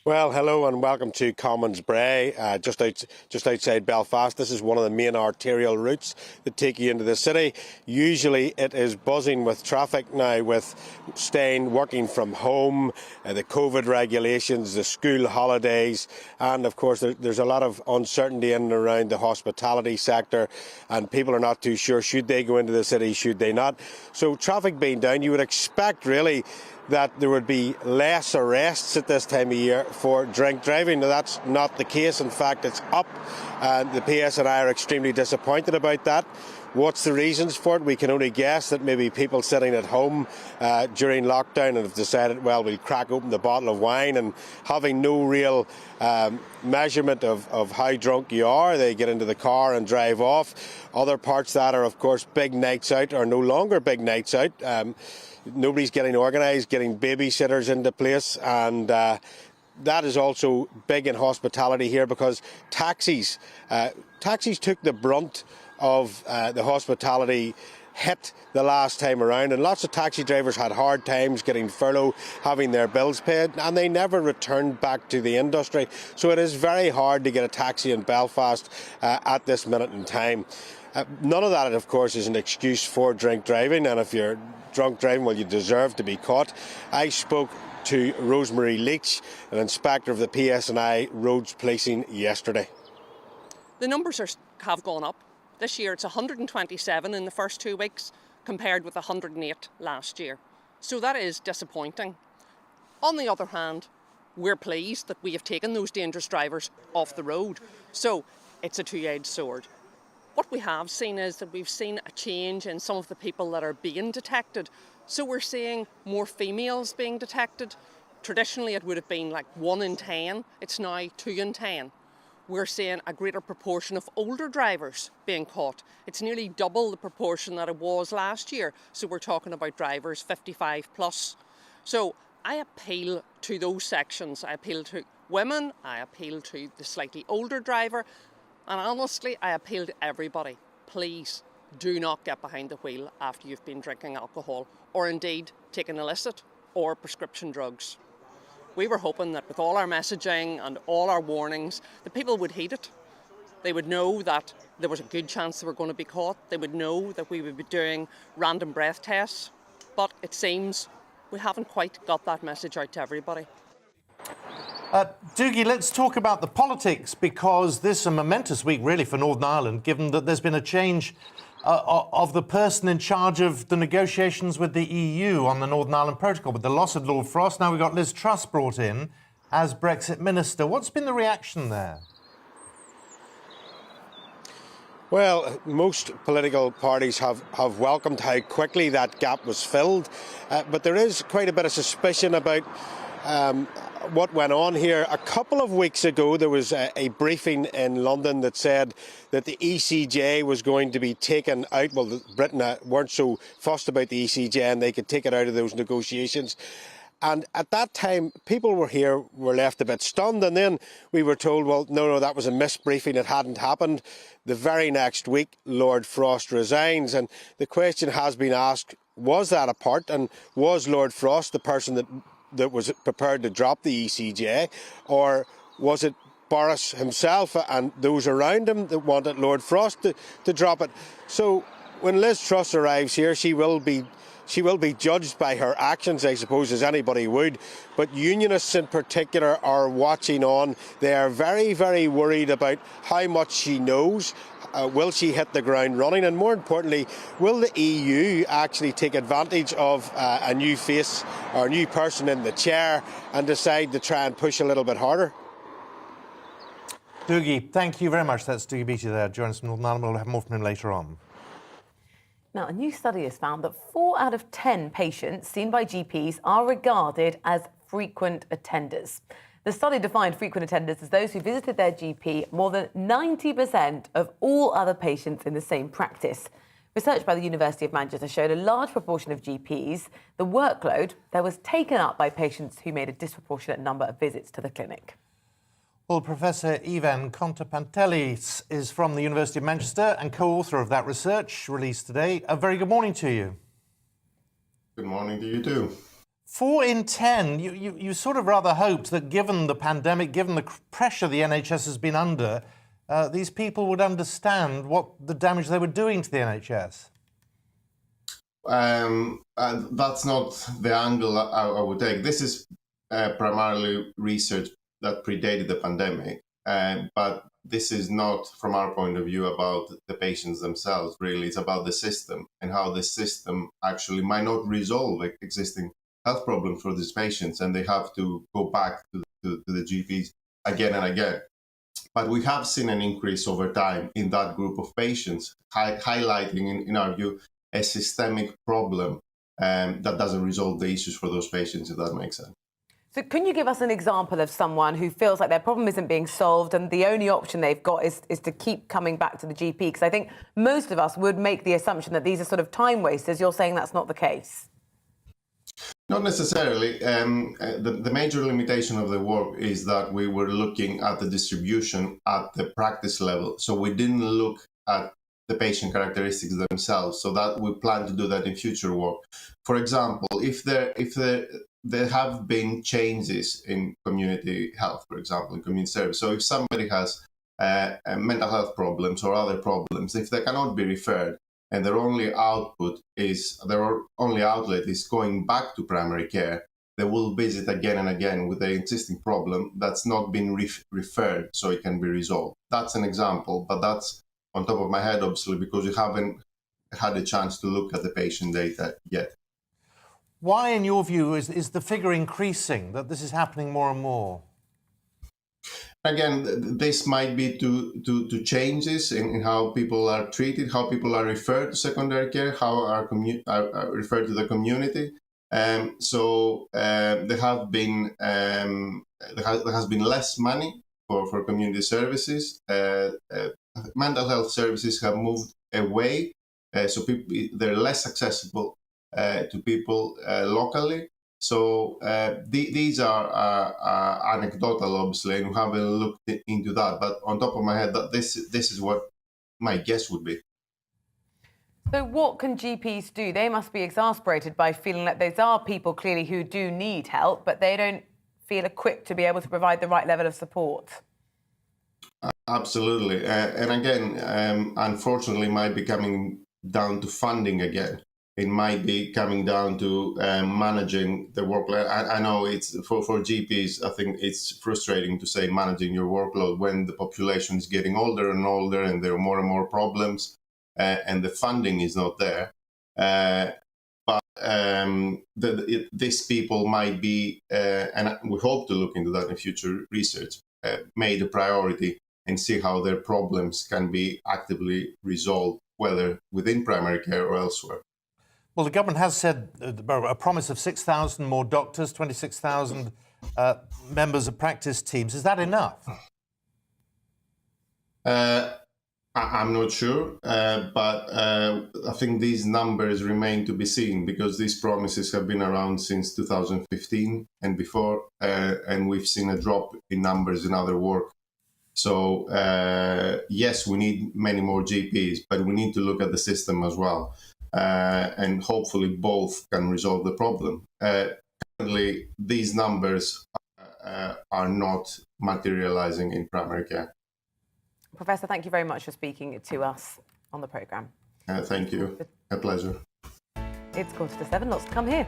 Well, hello and welcome to Commons Bray, just outside Belfast. This is one of the main arterial routes that take you into the city. Usually it is buzzing with traffic now, with working from home, the COVID regulations, the school holidays, and of course there's a lot of uncertainty in and around the hospitality sector, and people are not too sure, should they go into the city, should they not. So traffic being down, you would expect really that there would be less arrests at this time of year for drink driving. Now, that's not the case. In fact, it's up, and the PSNI are extremely disappointed about that. What's the reasons for it? We can only guess that maybe people sitting at home during lockdown and have decided, well, we'll crack open the bottle of wine, and having no real measurement of how drunk you are, they get into the car and drive off. Other parts that are, of course, big nights out are no longer big nights out. Nobody's getting organised, getting babysitters into place, and that is also big in hospitality here, because taxis took the brunt of the hospitality hit the last time around, and lots of taxi drivers had hard times getting furlough, having their bills paid, and they never returned back to the industry. So it is very hard to get a taxi in Belfast at this minute in time. None of that, of course, is an excuse for drink driving, and if you're drunk driving, well, you deserve to be caught. I spoke to Rosemary Leach, an inspector of the PSNI roads policing yesterday. The numbers have gone up. This year it's 127 in the first 2 weeks compared with 108 last year. So that is disappointing. On the other hand, we're pleased that we have taken those dangerous drivers off the road. So it's a two-edged sword. What we have seen is that we've seen a change in some of the people that are being detected. So we're seeing more females being detected. Traditionally it would have been like 1 in 10, it's now 2 in 10. We're seeing a greater proportion of older drivers being caught. It's nearly double the proportion that it was last year. So we're talking about drivers 55 plus. So I appeal to those sections. I appeal to women, I appeal to the slightly older driver, and honestly, I appeal to everybody. Please do not get behind the wheel after you've been drinking alcohol, or indeed taking illicit or prescription drugs. We were hoping that with all our messaging and all our warnings, the people would heed it. They would know that there was a good chance they were going to be caught. They would know that we would be doing random breath tests. But it seems we haven't quite got that message out to everybody. Doogie, let's talk about the politics, because this is a momentous week really for Northern Ireland, given that there's been a change of the person in charge of the negotiations with the EU on the Northern Ireland Protocol. With the loss of Lord Frost, now we've got Liz Truss brought in as Brexit Minister. What's been the reaction there? Well, most political parties have welcomed how quickly that gap was filled, but there is quite a bit of suspicion about what went on here. A couple of weeks ago, there was a briefing in London that said that the ECJ was going to be taken out. Well, Britain weren't so fussed about the ECJ and they could take it out of those negotiations. And at that time, people were left a bit stunned. And then we were told, well, no, that was a misbriefing. It hadn't happened. The very next week, Lord Frost resigns. And the question has been asked, was that a part? And was Lord Frost the person that was prepared to drop the ECJ? Or was it Boris himself and those around him that wanted Lord Frost to drop it? So when Liz Truss arrives here, she will be judged by her actions, I suppose, as anybody would. But unionists in particular are watching on. They are very, very worried about how much she knows. Will she hit the ground running? And more importantly, will the EU actually take advantage of a new face or a new person in the chair and decide to try and push a little bit harder? Doogie, thank you very much. That's Doogie Beattie there. Join us from Northern Ireland. We'll have more from him later on. Now, a new study has found that 4 out of 10 patients seen by GPs are regarded as frequent attenders. The study defined frequent attenders as those who visited their GP more than 90% of all other patients in the same practice. Research by the University of Manchester showed a large proportion of GPs, the workload that was taken up by patients who made a disproportionate number of visits to the clinic. Well, Professor Ivan Contepantelis is from the University of Manchester and co-author of that research released today. A very good morning to you. Good morning to you too. 4 in 10, you sort of rather hoped that given the pandemic, given the pressure the NHS has been under, these people would understand what the damage they were doing to the NHS. That's not the angle I would take. This is primarily research that predated the pandemic, but this is not, from our point of view, about the patients themselves, really. It's about the system and how the system actually might not resolve existing health problems for these patients, and they have to go back to the GPs again and again. But we have seen an increase over time in that group of patients, highlighting, in our view, a systemic problem that doesn't resolve the issues for those patients, if that makes sense. So can you give us an example of someone who feels like their problem isn't being solved and the only option they've got is to keep coming back to the GP? Because I think most of us would make the assumption that these are sort of time wasters. You're saying that's not the case. Not necessarily. The major limitation of the work is that we were looking at the distribution at the practice level. So we didn't look at the patient characteristics themselves. So that we plan to do that in future work. For example, if there have been changes in community health, for example, in community service. So if somebody has mental health problems or other problems, if they cannot be referred and their only outlet is going back to primary care, they will visit again and again with an existing problem that's not been referred so it can be resolved. That's an example, but that's on top of my head, obviously, because you haven't had a chance to look at the patient data yet. Why, in your view, is the figure increasing, that this is happening more and more? Again, this might be to changes in how people are treated, how people are referred to secondary care, how are referred to the community. So there has been less money for community services. Mental health services have moved away, so they're less accessible to people locally. So these are anecdotal, obviously, and we haven't looked into that. But on top of my head, this is what my guess would be. So what can GPs do? They must be exasperated by feeling that those are people clearly who do need help, but they don't feel equipped to be able to provide the right level of support. Absolutely. And again, unfortunately, it might be coming down to funding again. It might be coming down to managing the workload. I know it's for GPs, I think it's frustrating to say managing your workload when the population is getting older and older and there are more and more problems and the funding is not there. But these people might be, and we hope to look into that in future research, made a priority and see how their problems can be actively resolved, whether within primary care or elsewhere. Well, the government has said a promise of 6,000 more doctors, 26,000 members of practice teams. Is that enough? I'm not sure, but I think these numbers remain to be seen because these promises have been around since 2015 and before, and we've seen a drop in numbers in other work. So yes, we need many more GPs, but we need to look at the system as well. And hopefully both can resolve the problem. Currently, these numbers are not materializing in primary care. Professor, thank you very much for speaking to us on the programme. Thank you. A pleasure. It's 7:15. Lots to come here.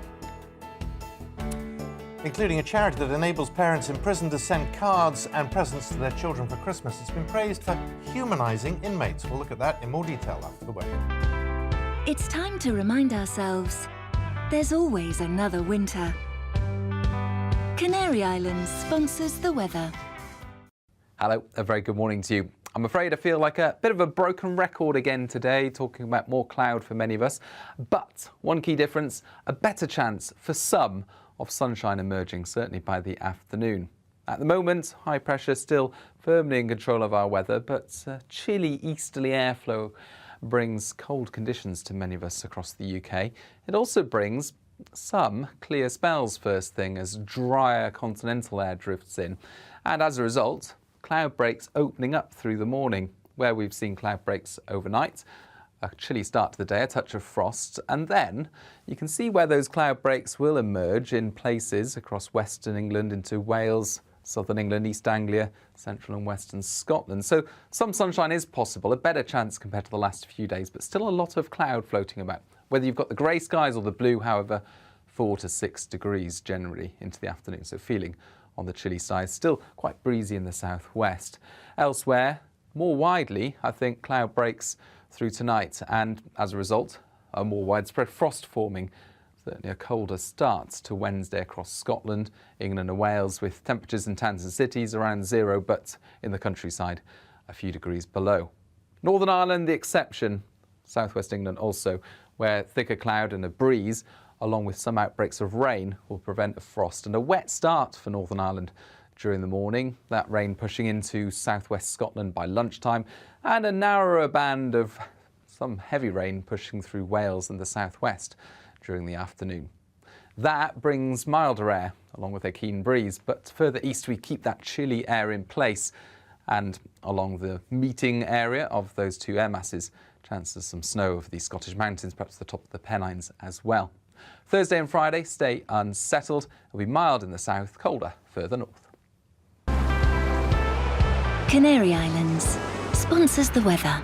Including a charity that enables parents in prison to send cards and presents to their children for Christmas. It's been praised for humanising inmates. We'll look at that in more detail after the weather. It's time to remind ourselves there's always another winter. Canary Islands sponsors the weather. Hello, a very good morning to you. I'm afraid I feel like a bit of a broken record again today, talking about more cloud for many of us. But one key difference, a better chance for some of sunshine emerging, certainly by the afternoon. At the moment, high pressure still firmly in control of our weather, but chilly easterly airflow brings cold conditions to many of us across the UK. It also brings some clear spells first thing as drier continental air drifts in. And as a result, cloud breaks opening up through the morning, where we've seen cloud breaks overnight. A chilly start to the day, a touch of frost, and then you can see where those cloud breaks will emerge in places across western England into Wales, southern England, East Anglia, central and western Scotland. So some sunshine is possible, a better chance compared to the last few days, but still a lot of cloud floating about. Whether you've got the grey skies or the blue, however, 4 to 6 degrees generally into the afternoon. So feeling on the chilly side, still quite breezy in the southwest. Elsewhere, more widely, I think cloud breaks through tonight, and as a result, a more widespread frost forming. Certainly a colder start to Wednesday across Scotland, England and Wales, with temperatures in towns and cities around 0, but in the countryside a few degrees below. Northern Ireland the exception, southwest England also, where thicker cloud and a breeze, along with some outbreaks of rain, will prevent a frost and a wet start for Northern Ireland during the morning. That rain pushing into southwest Scotland by lunchtime, and a narrower band of some heavy rain pushing through Wales and the southwest during the afternoon. That brings milder air along with a keen breeze, but further east we keep that chilly air in place, and along the meeting area of those two air masses, chances of some snow over the Scottish mountains, perhaps the top of the Pennines as well. Thursday and Friday stay unsettled. It'll be mild in the south, colder further north. Canary Islands sponsors the weather.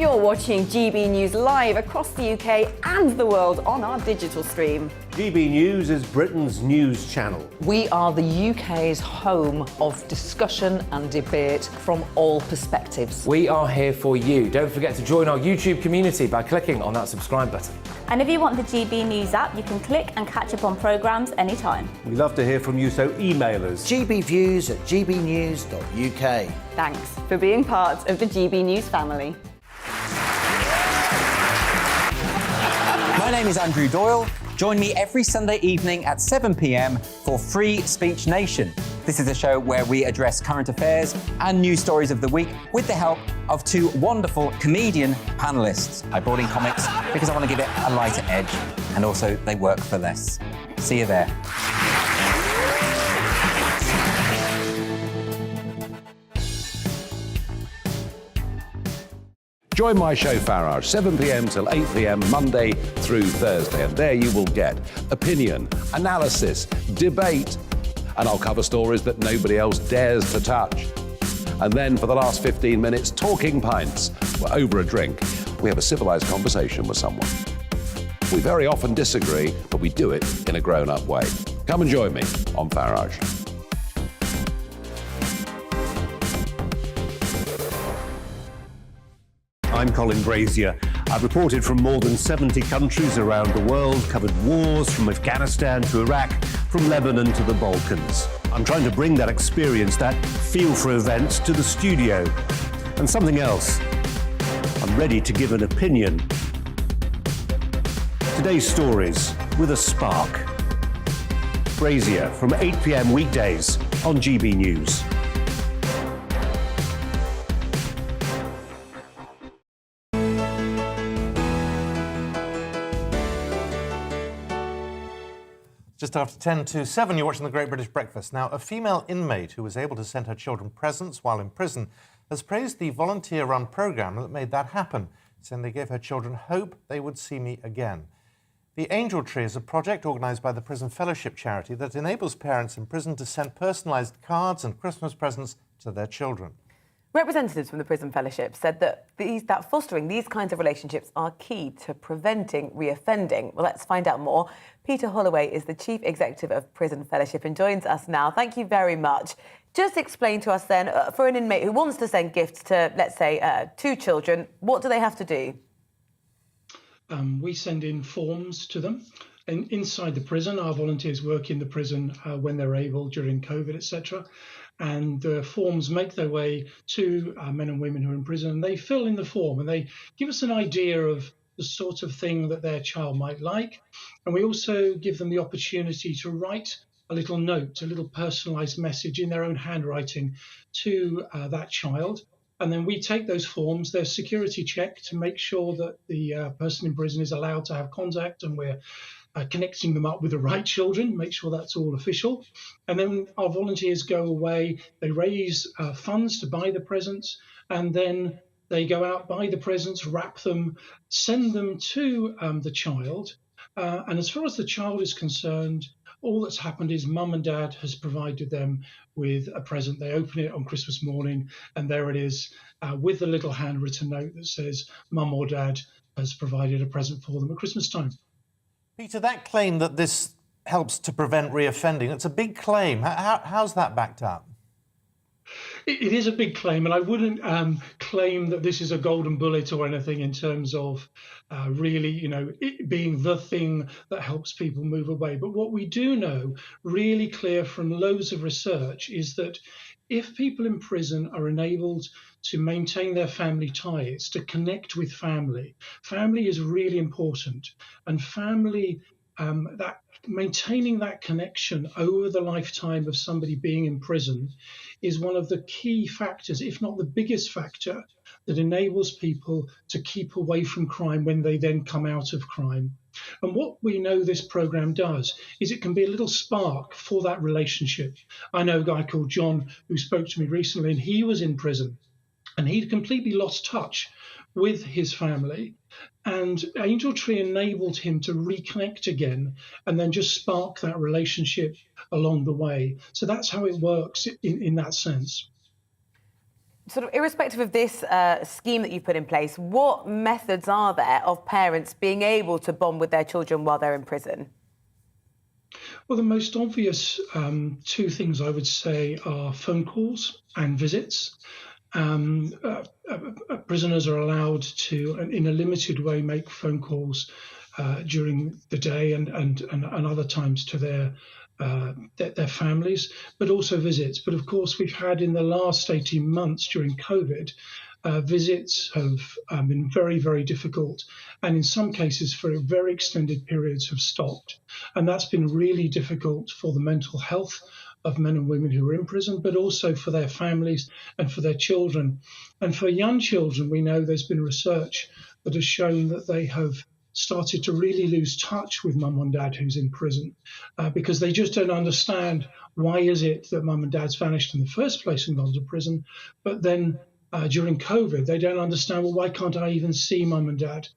You're watching GB News live across the UK and the world on our digital stream. GB News is Britain's news channel. We are the UK's home of discussion and debate from all perspectives. We are here for you. Don't forget to join our YouTube community by clicking on that subscribe button. And if you want the GB News app, you can click and catch up on programmes anytime. We love to hear from you, so email us. gbviews@gbnews.uk. Thanks for being part of the GB News family. My name is Andrew Doyle. Join me every Sunday evening at 7 p.m. for Free Speech Nation. This is a show where we address current affairs and news stories of the week with the help of two wonderful comedian panellists. I brought in comics because I want to give it a lighter edge, and also they work for less. See you there. Join my show Farage, 7 p.m. till 8 p.m. Monday through Thursday, and there you will get opinion, analysis, debate, and I'll cover stories that nobody else dares to touch. And then for the last 15 minutes, talking pints. We're over a drink. We have a civilized conversation with someone. We very often disagree, but we do it in a grown-up way. Come and join me on Farage. I'm Colin Brazier. I've reported from more than 70 countries around the world, covered wars from Afghanistan to Iraq, from Lebanon to the Balkans. I'm trying to bring that experience, that feel for events, to the studio. And something else. I'm ready to give an opinion. Today's stories with a spark. Brazier from 8 p.m. weekdays on GB News. Just after 10 to 7, you're watching The Great British Breakfast. Now, a female inmate who was able to send her children presents while in prison has praised the volunteer-run programme that made that happen, saying they gave her children hope they would see me again. The Angel Tree is a project organised by the Prison Fellowship charity that enables parents in prison to send personalised cards and Christmas presents to their children. Representatives from the Prison Fellowship said that fostering these kinds of relationships are key to preventing reoffending. Well, let's find out more. Peter Holloway is the Chief Executive of Prison Fellowship and joins us now. Thank you very much. Just explain to us then, for an inmate who wants to send gifts to, let's say, 2 children, what do they have to do? We send in forms to them. And inside the prison, our volunteers work in the prison when they're able during COVID, etc. And the forms make their way to men and women who are in prison. And they fill in the form and they give us an idea of the sort of thing that their child might like. And we also give them the opportunity to write a little note, a little personalised message in their own handwriting to that child. And then we take those forms, they're security checked to make sure that the person in prison is allowed to have contact, and we're connecting them up with the right children, make sure that's all official. And then our volunteers go away, they raise funds to buy the presents, and then they go out, buy the presents, wrap them, send them to the child. And as far as the child is concerned, all that's happened is mum and dad has provided them with a present. They open it on Christmas morning, and there it is with the little handwritten note that says mum or dad has provided a present for them at Christmas time. Peter, that claim that this helps to prevent reoffending, it's a big claim. How's that backed up? It is a big claim, and I wouldn't claim that this is a golden bullet or anything in terms of really, it being the thing that helps people move away. But what we do know, really clear from loads of research, is that if people in prison are enabled to maintain their family ties, to connect with family, family is really important. And family, that maintaining that connection over the lifetime of somebody being in prison is one of the key factors, if not the biggest factor, that enables people to keep away from crime when they then come out of crime. And what we know this programme does is it can be a little spark for that relationship. I know a guy called John who spoke to me recently, and he was in prison and he'd completely lost touch with his family. And Angel Tree enabled him to reconnect again and then just spark that relationship along the way. So that's how it works in that sense. Sort of irrespective of this scheme that you've put in place, what methods are there of parents being able to bond with their children while they're in prison? Well, the most obvious two things I would say are phone calls and visits. Prisoners are allowed to, in a limited way, make phone calls during the day and other times to their families, but also visits. But of course, we've had in the last 18 months during COVID, visits have been very, very difficult, and in some cases for very extended periods have stopped. And that's been really difficult for the mental health of men and women who are in prison, but also for their families and for their children. And for young children, we know there's been research that has shown that they have started to really lose touch with mum and dad who's in prison because they just don't understand why is it that mum and dad's vanished in the first place and gone to prison. But then during COVID, they don't understand, well, why can't I even see mum and dad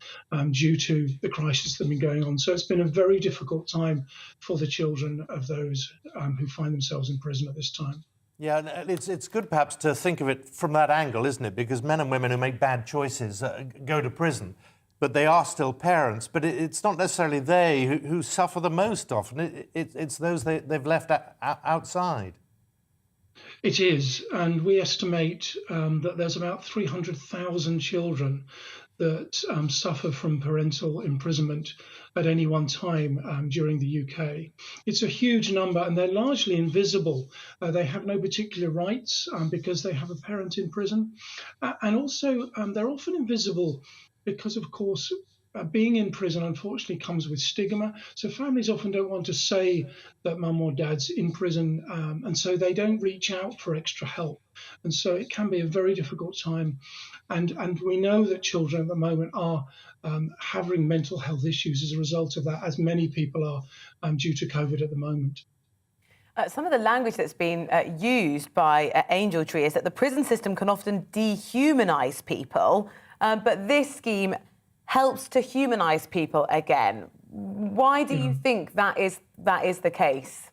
due to the crisis that's been going on? So it's been a very difficult time for the children of those who find themselves in prison at this time. Yeah, and it's good perhaps to think of it from that angle, isn't it? Because men and women who make bad choices go to prison, but they are still parents. But it's not necessarily they who suffer the most often. It's those they've left outside. It is, and we estimate that there's about 300,000 children that suffer from parental imprisonment at any one time during the UK. It's a huge number, and they're largely invisible. They have no particular rights because they have a parent in prison. And also, they're often invisible because, of course, being in prison, unfortunately, comes with stigma. So families often don't want to say that mum or dad's in prison, and so they don't reach out for extra help. And so it can be a very difficult time. And we know that children at the moment are having mental health issues as a result of that, as many people are due to COVID at the moment. Some of the language that's been used by Angel Tree is that the prison system can often dehumanise people, but this scheme helps to humanise people again. Why do you think that is the case?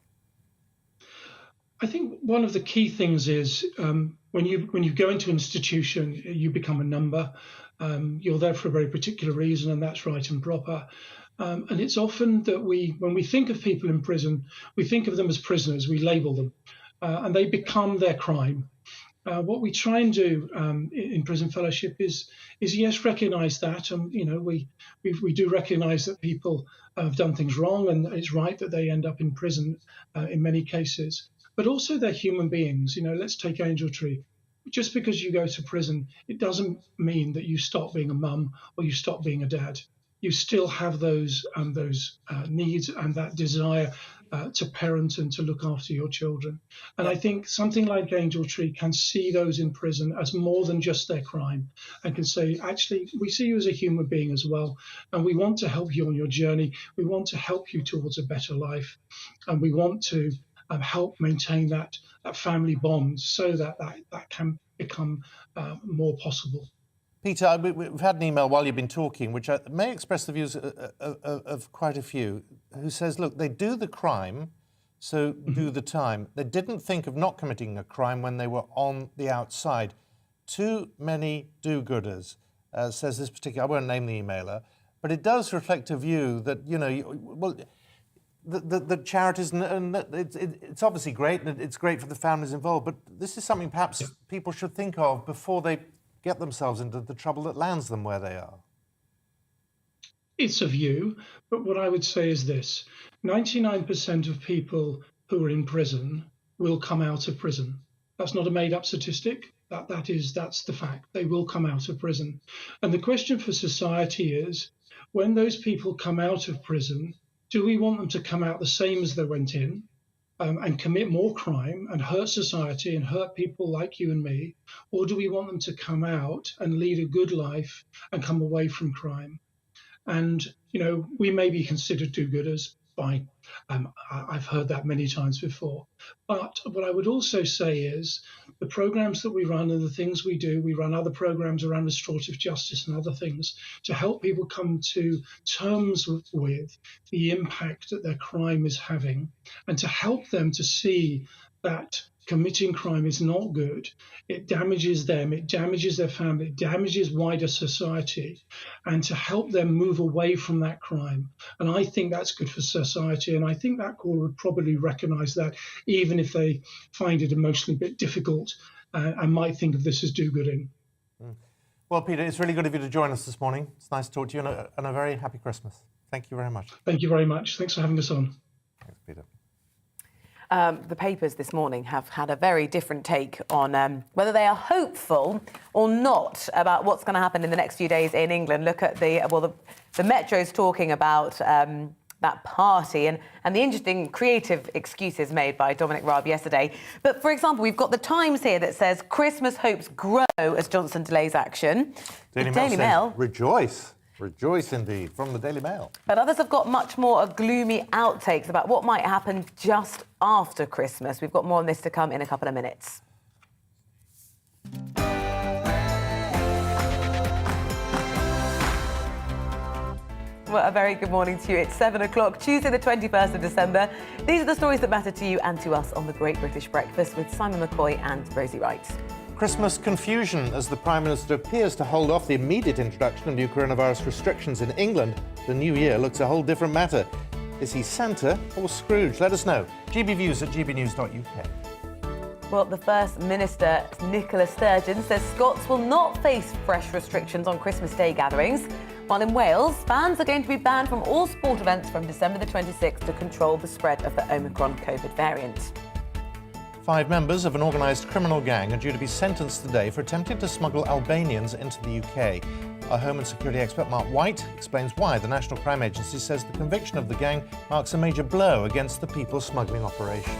I think one of the key things is when you go into an institution, you become a number. You're there for a very particular reason, and that's right and proper. And it's often that when we think of people in prison, we think of them as prisoners. We label them, and they become their crime. What we try and do in prison fellowship is yes, recognise that, and we do recognise that people have done things wrong, and it's right that they end up in prison in many cases. But also they're human beings. Let's take Angel Tree. Just because you go to prison, it doesn't mean that you stop being a mum or you stop being a dad. You still have those needs and that desire to parent and to look after your children. And I think something like Angel Tree can see those in prison as more than just their crime and can say, actually, we see you as a human being as well, and we want to help you on your journey. We want to help you towards a better life, and we want to help maintain that family bond so that can become more possible. Peter, we've had an email while you've been talking, which may express the views of quite a few, who says, look, they do the crime, so do the time. They didn't think of not committing a crime when they were on the outside. Too many do-gooders, says this particular, I won't name the emailer, but it does reflect a view that, the charities, and it's obviously great, and it's great for the families involved, but this is something perhaps people should think of before they get themselves into the trouble that lands them where they are. It's a view, but what I would say is this: 99% of people who are in prison will come out of prison. That's not a made-up statistic. That's the fact. They will come out of prison. And the question for society is, when those people come out of prison, do we want them to come out the same as they went in and commit more crime and hurt society and hurt people like you and me? Or do we want them to come out and lead a good life and come away from crime? And, we may be considered do-gooders. Fine. I've heard that many times before. But what I would also say is the programs that we run and the things we do, we run other programs around restorative justice and other things to help people come to terms with the impact that their crime is having and to help them to see that committing crime is not good. It damages them, it damages their family, it damages wider society, and to help them move away from that crime. And I think that's good for society, and I think that court would probably recognise that, even if they find it emotionally a bit difficult and might think of this as do-gooding. Well, Peter, it's really good of you to join us this morning. It's nice to talk to you, and a very happy Christmas. Thank you very much. Thank you very much. Thanks for having us on. Thanks, Peter. The papers this morning have had a very different take on whether they are hopeful or not about what's going to happen in the next few days in England. Look at the Metro's talking about that party and the interesting creative excuses made by Dominic Raab yesterday. But, for example, we've got the Times here that says Christmas hopes grow as Johnson delays action. Daily Mail. Rejoice. Rejoice indeed, from the Daily Mail. But others have got much more gloomy outtakes about what might happen just after Christmas. We've got more on this to come in a couple of minutes. Well, a very good morning to you. It's 7 o'clock, Tuesday the 21st of December. These are the stories that matter to you and to us on the Great British Breakfast with Simon McCoy and Rosie Wright. Christmas confusion as the Prime Minister appears to hold off the immediate introduction of new coronavirus restrictions in England. The new year looks a whole different matter. Is he Santa or Scrooge? Let us know. GBViews at gbnews.uk. Well, the First Minister, Nicola Sturgeon, says Scots will not face fresh restrictions on Christmas Day gatherings. While in Wales, fans are going to be banned from all sport events from December the 26th to control the spread of the Omicron COVID variant. 5 members of an organised criminal gang are due to be sentenced today for attempting to smuggle Albanians into the UK. Our Home and Security expert Mark White explains why the National Crime Agency says the conviction of the gang marks a major blow against the people smuggling operation.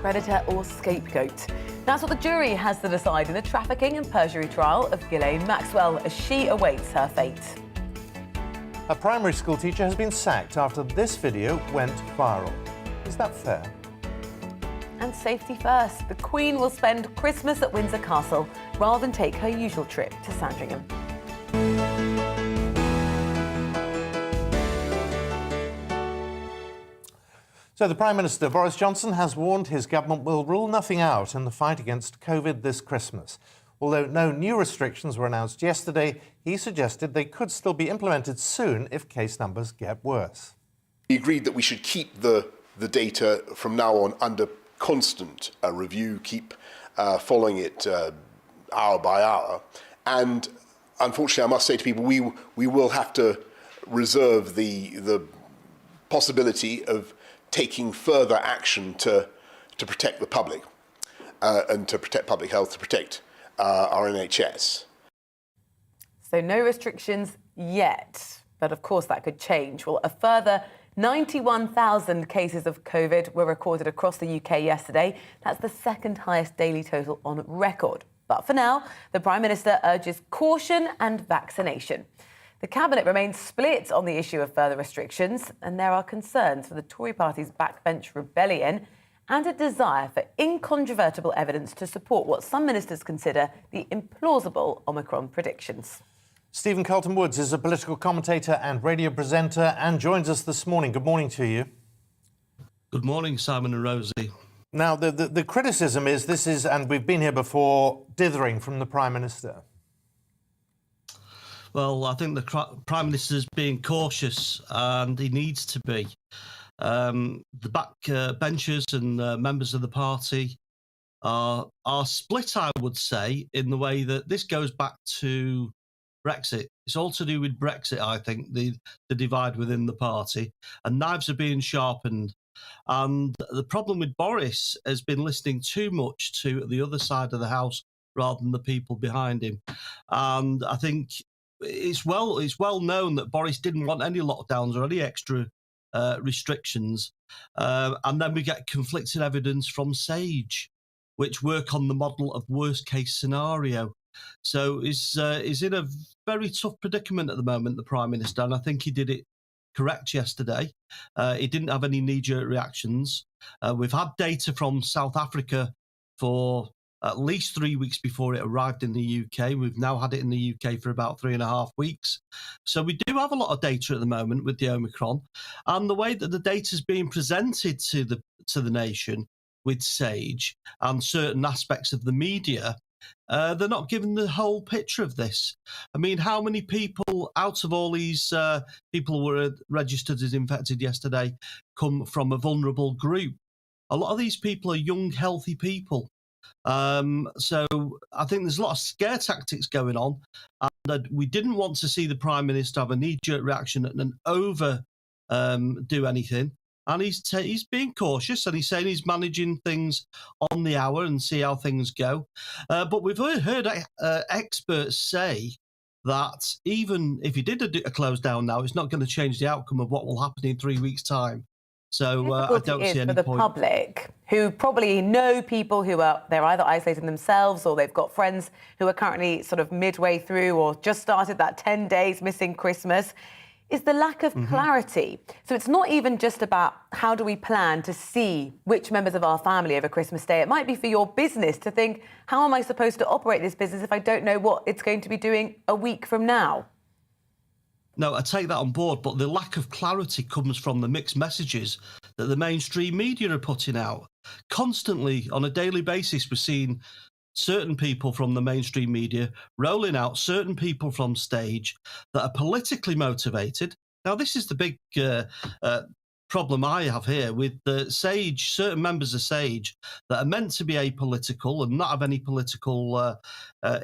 Predator or scapegoat? That's what the jury has to decide in the trafficking and perjury trial of Ghislaine Maxwell as she awaits her fate. A primary school teacher has been sacked after this video went viral. Is that fair? And safety first. The Queen will spend Christmas at Windsor Castle rather than take her usual trip to Sandringham. So the Prime Minister, Boris Johnson, has warned his government will rule nothing out in the fight against COVID this Christmas. Although no new restrictions were announced yesterday, he suggested they could still be implemented soon if case numbers get worse. He agreed that we should keep the data from now on under constant review, keep following it hour by hour. And unfortunately, I must say to people, we will have to reserve the possibility of taking further action to protect the public and to protect public health, to protect our NHS. So no restrictions yet, but of course that could change. Well, a further 91,000 cases of COVID were recorded across the UK yesterday. That's the second highest daily total on record. But for now, the Prime Minister urges caution and vaccination. The Cabinet remains split on the issue of further restrictions, and there are concerns for the Tory party's backbench rebellion and a desire for incontrovertible evidence to support what some ministers consider the implausible Omicron predictions. Stephen Carlton-Woods is a political commentator and radio presenter and joins us this morning. Good morning to you. Good morning, Simon and Rosie. Now, the criticism is this is, and we've been here before, dithering from the Prime Minister. Well, I think the Prime Minister is being cautious, and he needs to be. The backbenchers and members of the party are split, I would say, in the way that this goes back to Brexit. It's all to do with Brexit, I think, the divide within the party, and knives are being sharpened. And the problem with Boris has been listening too much to the other side of the house rather than the people behind him. And I think it's well known that Boris didn't want any lockdowns or any extra restrictions. And then we get conflicting evidence from SAGE, which work on the model of worst case scenario. So he's in a very tough predicament at the moment, the Prime Minister, and I think he did it correct yesterday. He didn't have any knee-jerk reactions. We've had data from South Africa for at least 3 weeks before it arrived in the UK. We've now had it in the UK for about 3.5 weeks. So we do have a lot of data at the moment with the Omicron. And the way that the data is being presented to the nation with Sage and certain aspects of the media, they're not given the whole picture of this. I mean, how many people out of all these people who were registered as infected yesterday come from a vulnerable group? A lot of these people are young, healthy people. So I think there's a lot of scare tactics going on, and we didn't want to see the Prime Minister have a knee-jerk reaction and do anything. And he's being cautious, and he's saying he's managing things on the hour and see how things go. But we've heard experts say that even if he did a close down now, it's not going to change the outcome of what will happen in 3 weeks' time. So I don't see any for the point. public who probably know people who they're either isolating themselves or they've got friends who are currently sort of midway through or just started that 10 days missing Christmas, is the lack of clarity. So it's not even just about how do we plan to see which members of our family over Christmas Day. It might be for your business to think, how am I supposed to operate this business if I don't know what it's going to be doing a week from now? No, I take that on board, but the lack of clarity comes from the mixed messages that the mainstream media are putting out. Constantly, on a daily basis, we're seeing certain people from the mainstream media rolling out certain people from Stage that are politically motivated. Now, this is the big problem I have here with Sage, certain members of Sage that are meant to be apolitical and not have any political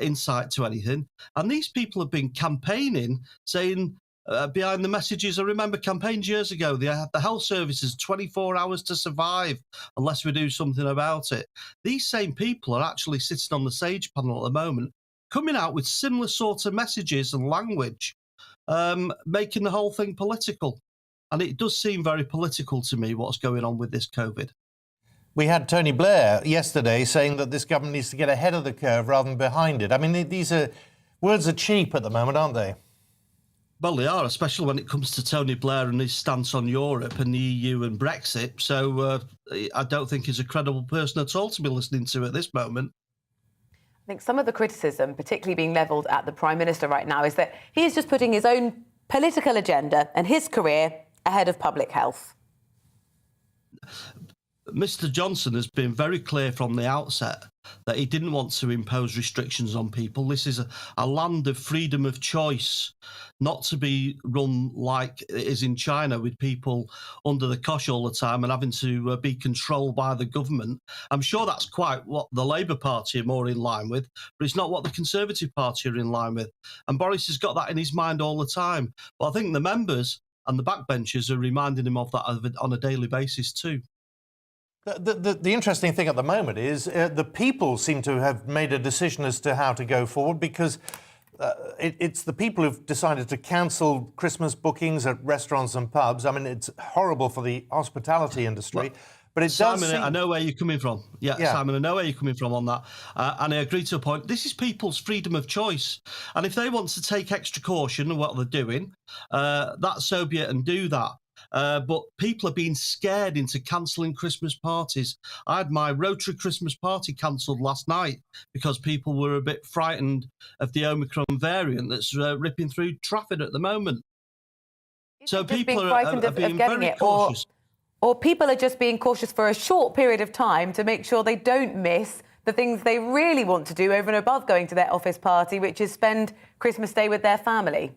insight to anything. And these people have been campaigning, saying behind the messages. I remember campaigns years ago, the health service is 24 hours to survive unless we do something about it. These same people are actually sitting on the Sage panel at the moment, coming out with similar sorts of messages and language, making the whole thing political. And it does seem very political to me what's going on with this COVID. We had Tony Blair yesterday saying that this government needs to get ahead of the curve rather than behind it. I mean, words are cheap at the moment, aren't they? Well, they are, especially when it comes to Tony Blair and his stance on Europe and the EU and Brexit. So I don't think he's a credible person at all to be listening to at this moment. I think some of the criticism, particularly being levelled at the Prime Minister right now, is that he is just putting his own political agenda and his career ahead of public health. Mr. Johnson has been very clear from the outset that he didn't want to impose restrictions on people. This is a land of freedom of choice, not to be run like it is in China with people under the cosh all the time and having to be controlled by the government. I'm sure that's quite what the Labour Party are more in line with, but it's not what the Conservative Party are in line with. And Boris has got that in his mind all the time. But I think the members and the backbenchers are reminding him of that on a daily basis too. The interesting thing at the moment is the people seem to have made a decision as to how to go forward, because it's the people who've decided to cancel Christmas bookings at restaurants and pubs. I mean, it's horrible for the hospitality industry. But it Simon, does seem... I know where you're coming from. Yeah, Simon, I know where you're coming from on that. And I agree to a point. This is people's freedom of choice. And if they want to take extra caution in what they're doing, that's so be it and do that. But people are being scared into cancelling Christmas parties. I had my Rotary Christmas party cancelled last night because people were a bit frightened of the Omicron variant that's ripping through traffic at the moment. So people are being very cautious. Or people are just being cautious for a short period of time to make sure they don't miss the things they really want to do over and above going to their office party, which is spend Christmas Day with their family.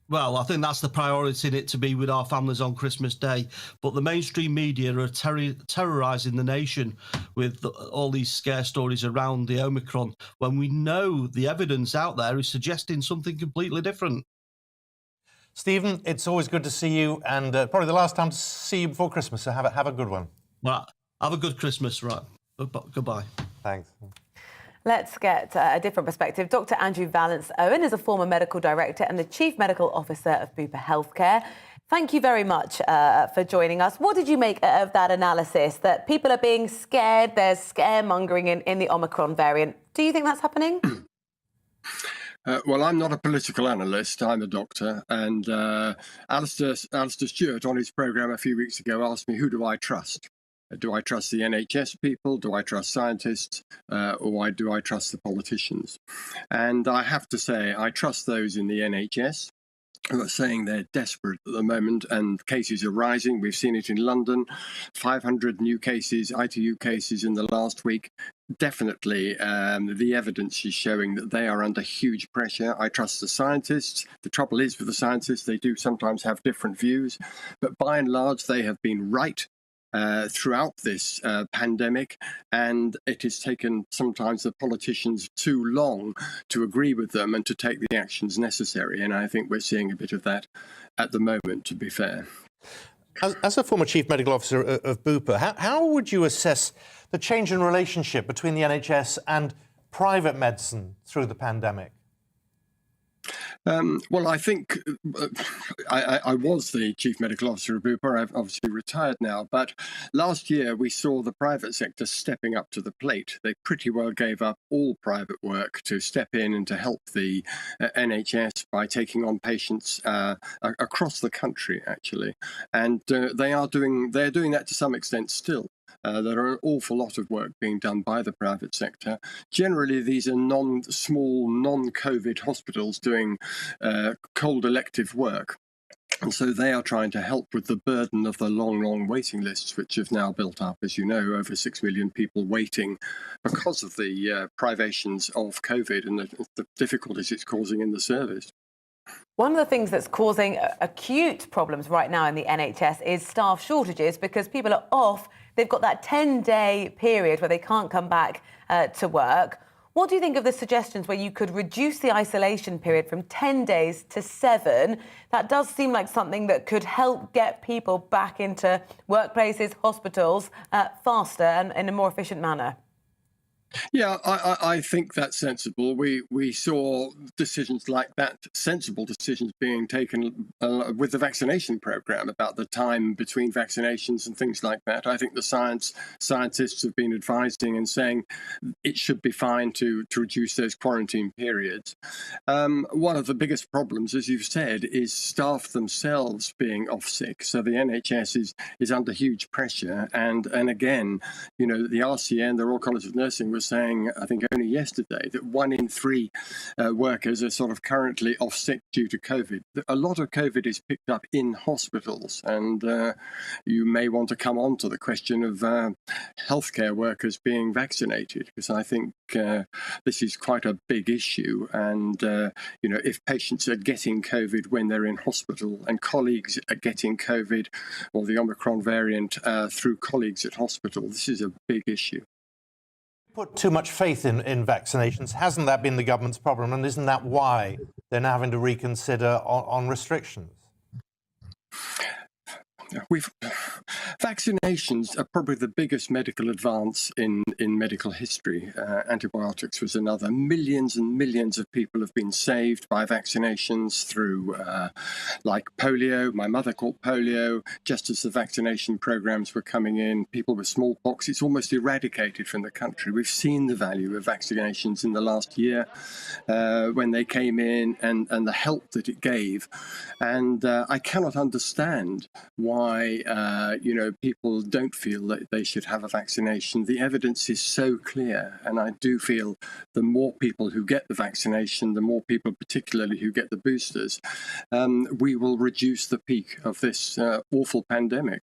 Well, I think that's the priority in it, to be with our families on Christmas Day. But the mainstream media are terrorising the nation with all these scare stories around the Omicron, when we know the evidence out there is suggesting something completely different. Stephen, it's always good to see you, and probably the last time to see you before Christmas, so have a good one. Well, have a good Christmas, right? Goodbye. Thanks. Let's get a different perspective. Dr. Andrew Vallance-Owen is a former medical director and the Chief Medical Officer of Bupa Healthcare. Thank you very much for joining us. What did you make of that analysis, that people are being scared, there's scaremongering in the Omicron variant? Do you think that's happening? Well, I'm not a political analyst, I'm a doctor, and Alistair Stewart on his programme a few weeks ago asked me, who do I trust? Do I trust the NHS people? Do I trust scientists? Or do I trust the politicians? And I have to say, I trust those in the NHS. who are saying they're desperate at the moment, and cases are rising. We've seen it in London, 500 new cases, ITU cases in the last week. Definitely, the evidence is showing that they are under huge pressure. I trust the scientists. The trouble is with the scientists, they do sometimes have different views, but by and large, they have been right throughout this pandemic, and it has taken sometimes the politicians too long to agree with them and to take the actions necessary. And I think we're seeing a bit of that at the moment, to be fair. As a former Chief Medical Officer of Bupa, how would you assess the change in relationship between the NHS and private medicine through the pandemic? Well, I think I was the Chief Medical Officer of Bupa. I've obviously retired now, but last year we saw the private sector stepping up to the plate. They pretty well gave up all private work to step in and to help the NHS by taking on patients across the country, actually. And they're doing that to some extent still. There are an awful lot of work being done by the private sector. Generally, these are small, non-COVID hospitals doing cold elective work. And so they are trying to help with the burden of the long waiting lists, which have now built up, as you know, over 6 million people waiting because of the privations of COVID and the difficulties it's causing in the service. One of the things that's causing acute problems right now in the NHS is staff shortages, because people are off. They've got that 10-day period where they can't come back to work. What do you think of the suggestions where you could reduce the isolation period from 10 days to 7? That does seem like something that could help get people back into workplaces, hospitals, faster and in a more efficient manner. Yeah, I think that's sensible. We saw decisions like that, sensible decisions being taken with the vaccination program about the time between vaccinations and things like that. I think the scientists have been advising and saying it should be fine to reduce those quarantine periods. One of the biggest problems, as you've said, is staff themselves being off sick. So the NHS is under huge pressure. And again, you know, the RCN, the Royal College of Nursing, was saying, I think only yesterday, that 1 in 3 workers are sort of currently off sick due to COVID. A lot of COVID is picked up in hospitals, and you may want to come on to the question of healthcare workers being vaccinated, because I think this is quite a big issue. And, you know, if patients are getting COVID when they're in hospital and colleagues are getting COVID or the Omicron variant through colleagues at hospital, this is a big issue. Put too much faith in vaccinations. Hasn't that been the government's problem? And isn't that why they're now having to reconsider on restrictions? Vaccinations are probably the biggest medical advance in medical history. Antibiotics was another. Millions and millions of people have been saved by vaccinations through, like polio. My mother caught polio just as the vaccination programs were coming in. People with smallpox, it's almost eradicated from the country. We've seen the value of vaccinations in the last year when they came in, and the help that it gave. And I cannot understand why you know, people don't feel that they should have a vaccination. The evidence is so clear, and I do feel the more people who get the vaccination, the more people particularly who get the boosters, we will reduce the peak of this awful pandemic.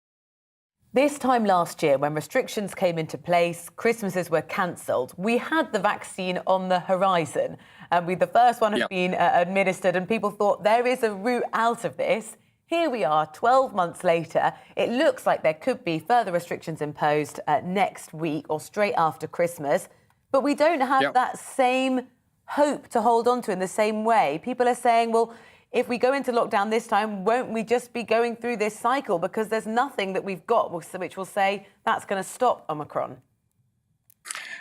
This time last year, when restrictions came into place, Christmases were cancelled, we had the vaccine on the horizon. The first one had been administered, and people thought there is a route out of this. Here we are, 12 months later. It looks like there could be further restrictions imposed next week or straight after Christmas. But we don't have that same hope to hold on to in the same way. People are saying, well, if we go into lockdown this time, won't we just be going through this cycle? Because there's nothing that we've got which will say that's going to stop Omicron.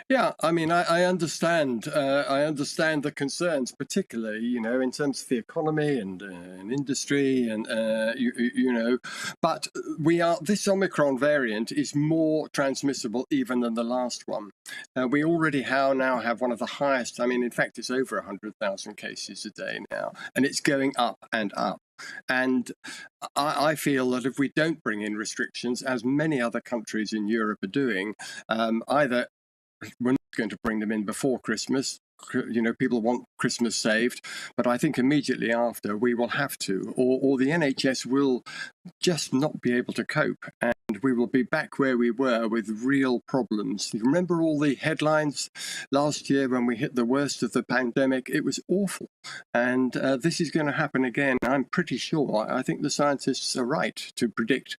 Yeah, I mean, I understand. I understand the concerns, particularly, you know, in terms of the economy and industry, and you know. But this Omicron variant is more transmissible even than the last one. We already now have one of the highest. I mean, in fact, it's over 100,000 cases a day now, and it's going up and up. And I feel that if we don't bring in restrictions, as many other countries in Europe are doing, either we're not going to bring them in before Christmas, people want Christmas saved, but I think immediately after we will have to, or the NHS will just not be able to cope, and we will be back where we were with real problems. You remember all the headlines last year when we hit the worst of the pandemic? It was awful, and this is going to happen again. I'm pretty sure. I think the scientists are right to predict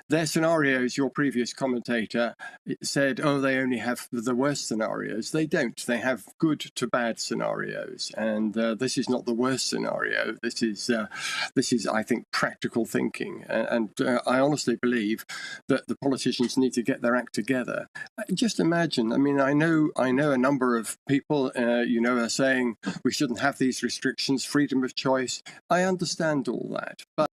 their scenarios. Your previous commentator said, oh, they only have the worst scenarios. They don't. They have good to bad scenarios, and this is not the worst scenario. This is, I think, practical thinking, and I honestly believe that the politicians need to get their act together. Just imagine. I mean, I know a number of people, are saying we shouldn't have these restrictions, freedom of choice. I understand all that, but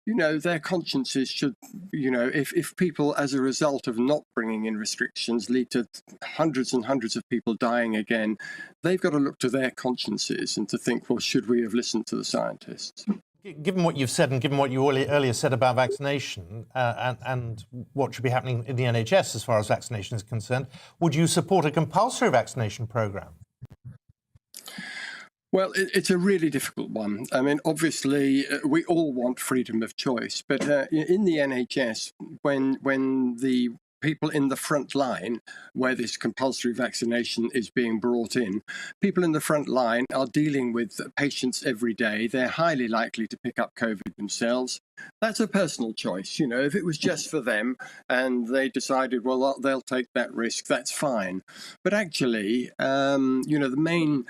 their consciences should, if people, as a result of not bringing in restrictions, lead to hundreds and hundreds of people dying again, they've got to look to their consciences and to think, well, should we have listened to the scientists? Given what you've said and given what you earlier said about vaccination and what should be happening in the NHS as far as vaccination is concerned, would you support a compulsory vaccination programme? Well, it's a really difficult one. I mean, obviously, we all want freedom of choice, but in the NHS, when the people in the front line, where this compulsory vaccination is being brought in, people in the front line are dealing with patients every day. They're highly likely to pick up COVID themselves. That's a personal choice. If it was just for them and they decided, well, they'll take that risk, that's fine. But actually, the main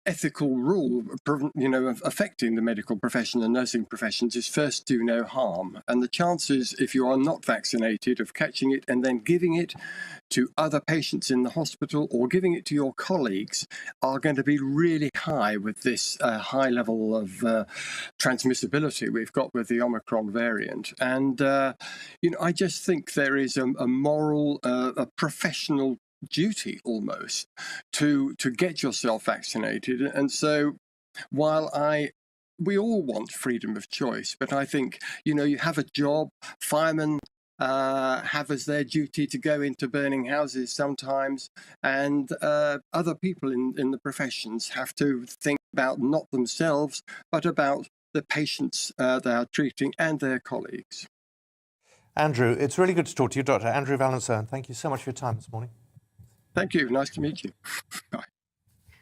ethical rule, affecting the medical profession and nursing professions is first do no harm. And the chances, if you are not vaccinated, of catching it and then giving it to other patients in the hospital or giving it to your colleagues are going to be really high with this high level of transmissibility we've got with the Omicron variant. And, I just think there is a moral, a professional duty almost to get yourself vaccinated. And so while we all want freedom of choice, but I think you have a job. Firemen have as their duty to go into burning houses sometimes, and other people in the professions have to think about not themselves but about the patients they are treating and their colleagues. Andrew, it's really good to talk to you, Dr. Andrew Valentin. Thank you so much for your time this morning. Thank you. Nice to meet you. Bye.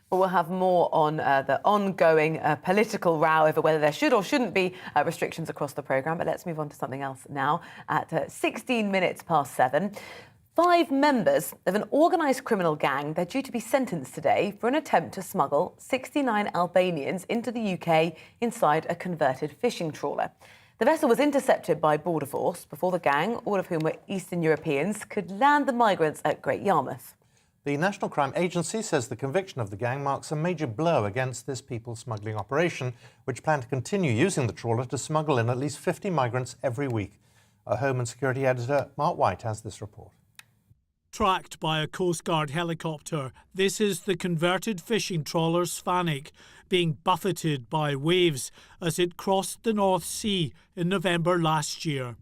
Well, we'll have more on the ongoing political row over whether there should or shouldn't be restrictions across the programme. But let's move on to something else now. At 16 minutes past 7, 5 members of an organised criminal gang, they're due to be sentenced today for an attempt to smuggle 69 Albanians into the UK inside a converted fishing trawler. The vessel was intercepted by Border Force before the gang, all of whom were Eastern Europeans, could land the migrants at Great Yarmouth. The National Crime Agency says the conviction of the gang marks a major blow against this people smuggling operation, which planned to continue using the trawler to smuggle in at least 50 migrants every week. Our Home and Security editor, Mark White, has this report. Tracked by a Coast Guard helicopter, this is the converted fishing trawler Svanik being buffeted by waves as it crossed the North Sea in November last year.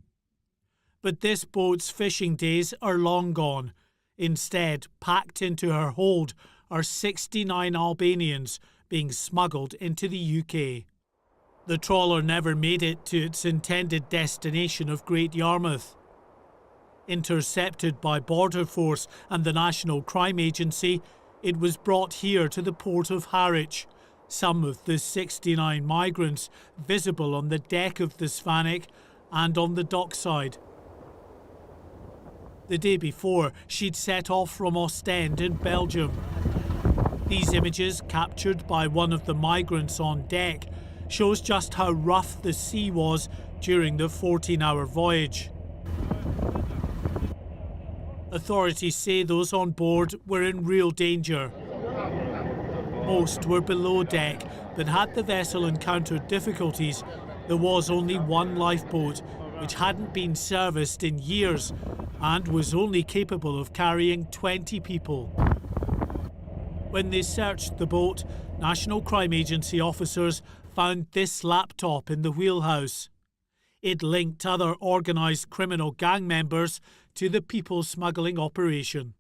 But this boat's fishing days are long gone. Instead, packed into her hold are 69 Albanians being smuggled into the UK. The trawler never made it to its intended destination of Great Yarmouth. Intercepted by Border Force and the National Crime Agency, it was brought here to the port of Harwich. Some of the 69 migrants visible on the deck of the Svanik and on the dockside. The day before, she'd set off from Ostend in Belgium. These images, captured by one of the migrants on deck, shows just how rough the sea was during the 14-hour voyage. Authorities say those on board were in real danger. Most were below deck, but had the vessel encountered difficulties, there was only one lifeboat, which hadn't been serviced in years and was only capable of carrying 20 people. When they searched the boat, National Crime Agency officers found this laptop in the wheelhouse. It linked other organised criminal gang members to the people smuggling operation.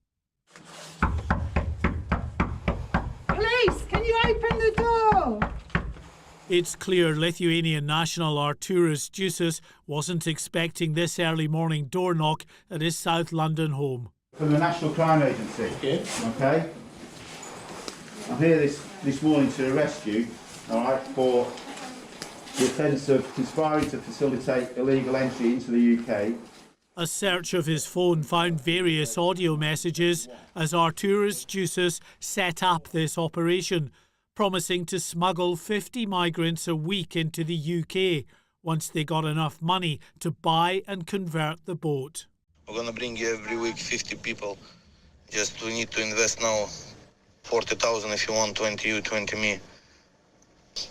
Open the door! It's clear Lithuanian national Artūras Jusas wasn't expecting this early morning door knock at his South London home. From the National Crime Agency. Okay? I'm here this morning to arrest you, all right, for the offence of conspiring to facilitate illegal entry into the UK. A search of his phone found various audio messages as Artūras Jusas set up this operation, promising to smuggle 50 migrants a week into the UK once they got enough money to buy and convert the boat. We're gonna bring you every week 50 people. Just we need to invest now 40,000 if you want, 20 you, 20 me.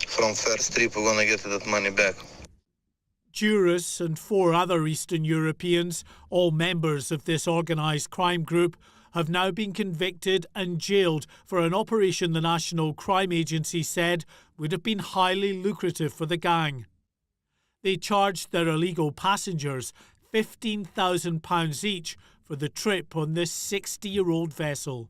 From first trip we're gonna get that money back. Juras and 4 other Eastern Europeans, all members of this organised crime group, have now been convicted and jailed for an operation the National Crime Agency said would have been highly lucrative for the gang. They charged their illegal passengers £15,000 each for the trip on this 60-year-old vessel.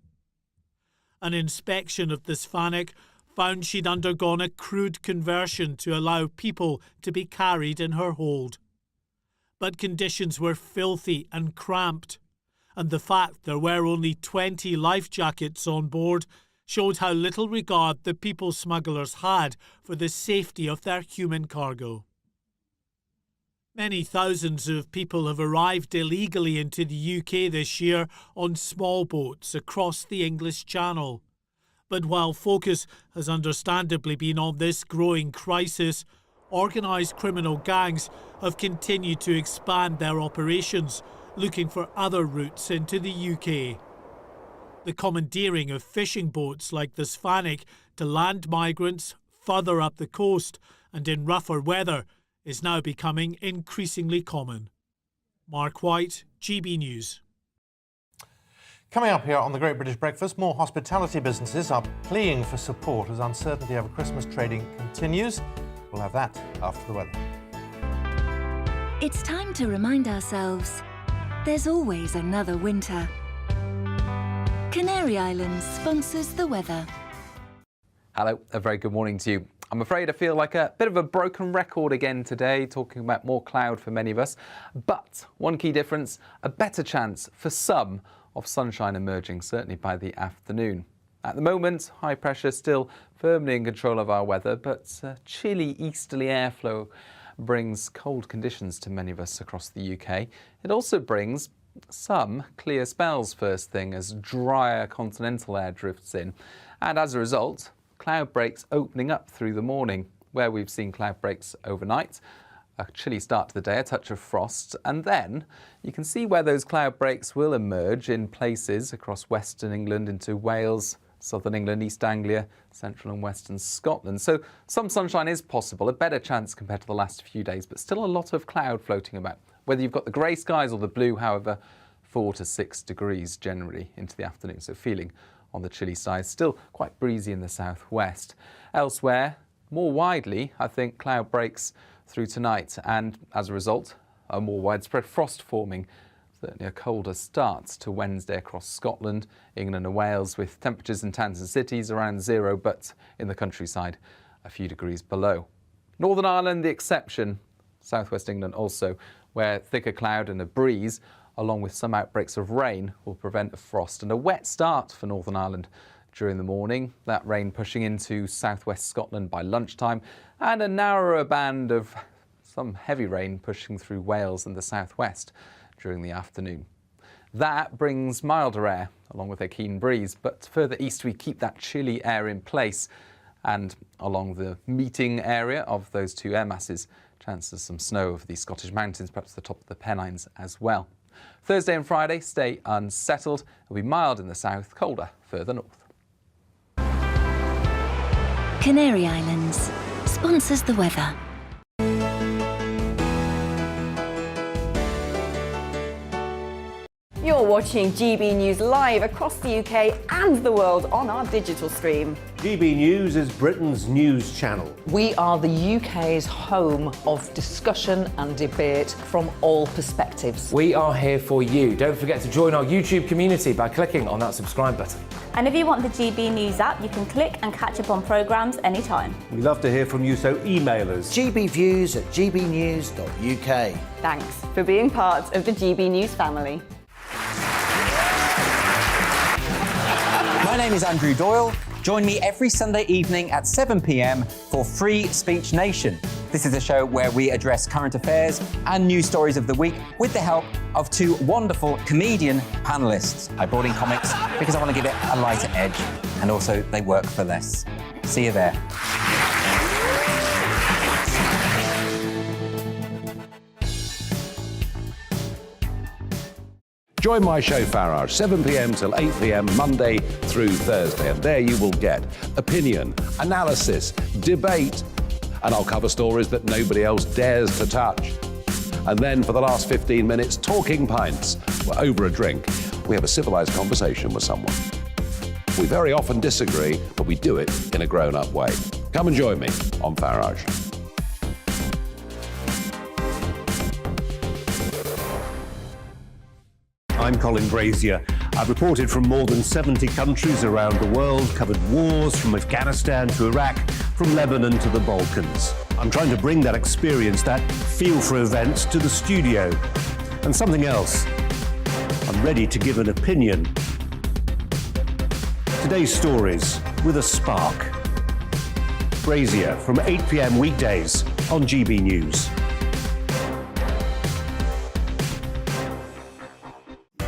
An inspection of the Svannik found she'd undergone a crude conversion to allow people to be carried in her hold. But conditions were filthy and cramped, and the fact there were only 20 life jackets on board showed how little regard the people smugglers had for the safety of their human cargo. Many thousands of people have arrived illegally into the UK this year on small boats across the English Channel. But while focus has understandably been on this growing crisis, organised criminal gangs have continued to expand their operations, looking for other routes into the UK. The commandeering of fishing boats like the Svannik to land migrants further up the coast and in rougher weather is now becoming increasingly common. Mark White, GB News. Coming up here on the Great British Breakfast, more hospitality businesses are pleading for support as uncertainty over Christmas trading continues. We'll have that after the weather. It's time to remind ourselves there's always another winter. Canary Islands sponsors the weather. Hello, a very good morning to you. I'm afraid I feel like a bit of a broken record again today, talking about more cloud for many of us. But one key difference, a better chance for some of sunshine emerging, certainly by the afternoon. At the moment, high pressure still firmly in control of our weather, but chilly easterly airflow brings cold conditions to many of us across the UK. It also brings some clear spells first thing as drier continental air drifts in. And as a result, cloud breaks opening up through the morning, where we've seen cloud breaks overnight. A chilly start to the day, a touch of frost, and then you can see where those cloud breaks will emerge in places across western England into Wales, southern England, East Anglia, central and western Scotland. So some sunshine is possible, a better chance compared to the last few days, but still a lot of cloud floating about. Whether you've got the grey skies or the blue, however, 4 to 6 degrees generally into the afternoon, so feeling on the chilly side, still quite breezy in the southwest. Elsewhere, more widely, I think cloud breaks through tonight, and as a result, a more widespread frost forming. Certainly a colder start to Wednesday across Scotland, England and Wales, with temperatures in towns and cities around 0, but in the countryside a few degrees below. Northern Ireland the exception, southwest England also, where thicker cloud and a breeze, along with some outbreaks of rain, will prevent a frost and a wet start for Northern Ireland during the morning. That rain pushing into southwest Scotland by lunchtime, and a narrower band of some heavy rain pushing through Wales and the southwest during the afternoon. That brings milder air along with a keen breeze, but further east we keep that chilly air in place, and along the meeting area of those two air masses, chances of some snow over the Scottish mountains, perhaps the top of the Pennines as well. Thursday and Friday stay unsettled. It'll be mild in the south, colder further north. Canary Islands sponsors the weather. You're watching GB News live across the UK and the world on our digital stream. GB News is Britain's news channel. We are the UK's home of discussion and debate from all perspectives. We are here for you. Don't forget to join our YouTube community by clicking on that subscribe button. And if you want the GB News app, you can click and catch up on programmes anytime. We love to hear from you, so email us. gbviews@gbnews.uk. Thanks for being part of the GB News family. My name is Andrew Doyle. Join me every Sunday evening at 7 p.m. for Free Speech Nation. This is a show where we address current affairs and news stories of the week with the help of two wonderful comedian panellists. I brought in comics because I want to give it a lighter edge, and also they work for less. See you there. Join my show Farage, 7 p.m. till 8 p.m. Monday through Thursday. And there you will get opinion, analysis, debate, and I'll cover stories that nobody else dares to touch. And then for the last 15 minutes, talking pints. Well, over a drink, we have a civilized conversation with someone. We very often disagree, but we do it in a grown-up way. Come and join me on Farage. I'm Colin Brazier. I've reported from more than 70 countries around the world, covered wars from Afghanistan to Iraq, from Lebanon to the Balkans. I'm trying to bring that experience, that feel for events, to the studio. And something else, I'm ready to give an opinion. Today's stories with a spark. Brazier from 8 p.m. weekdays on GB News.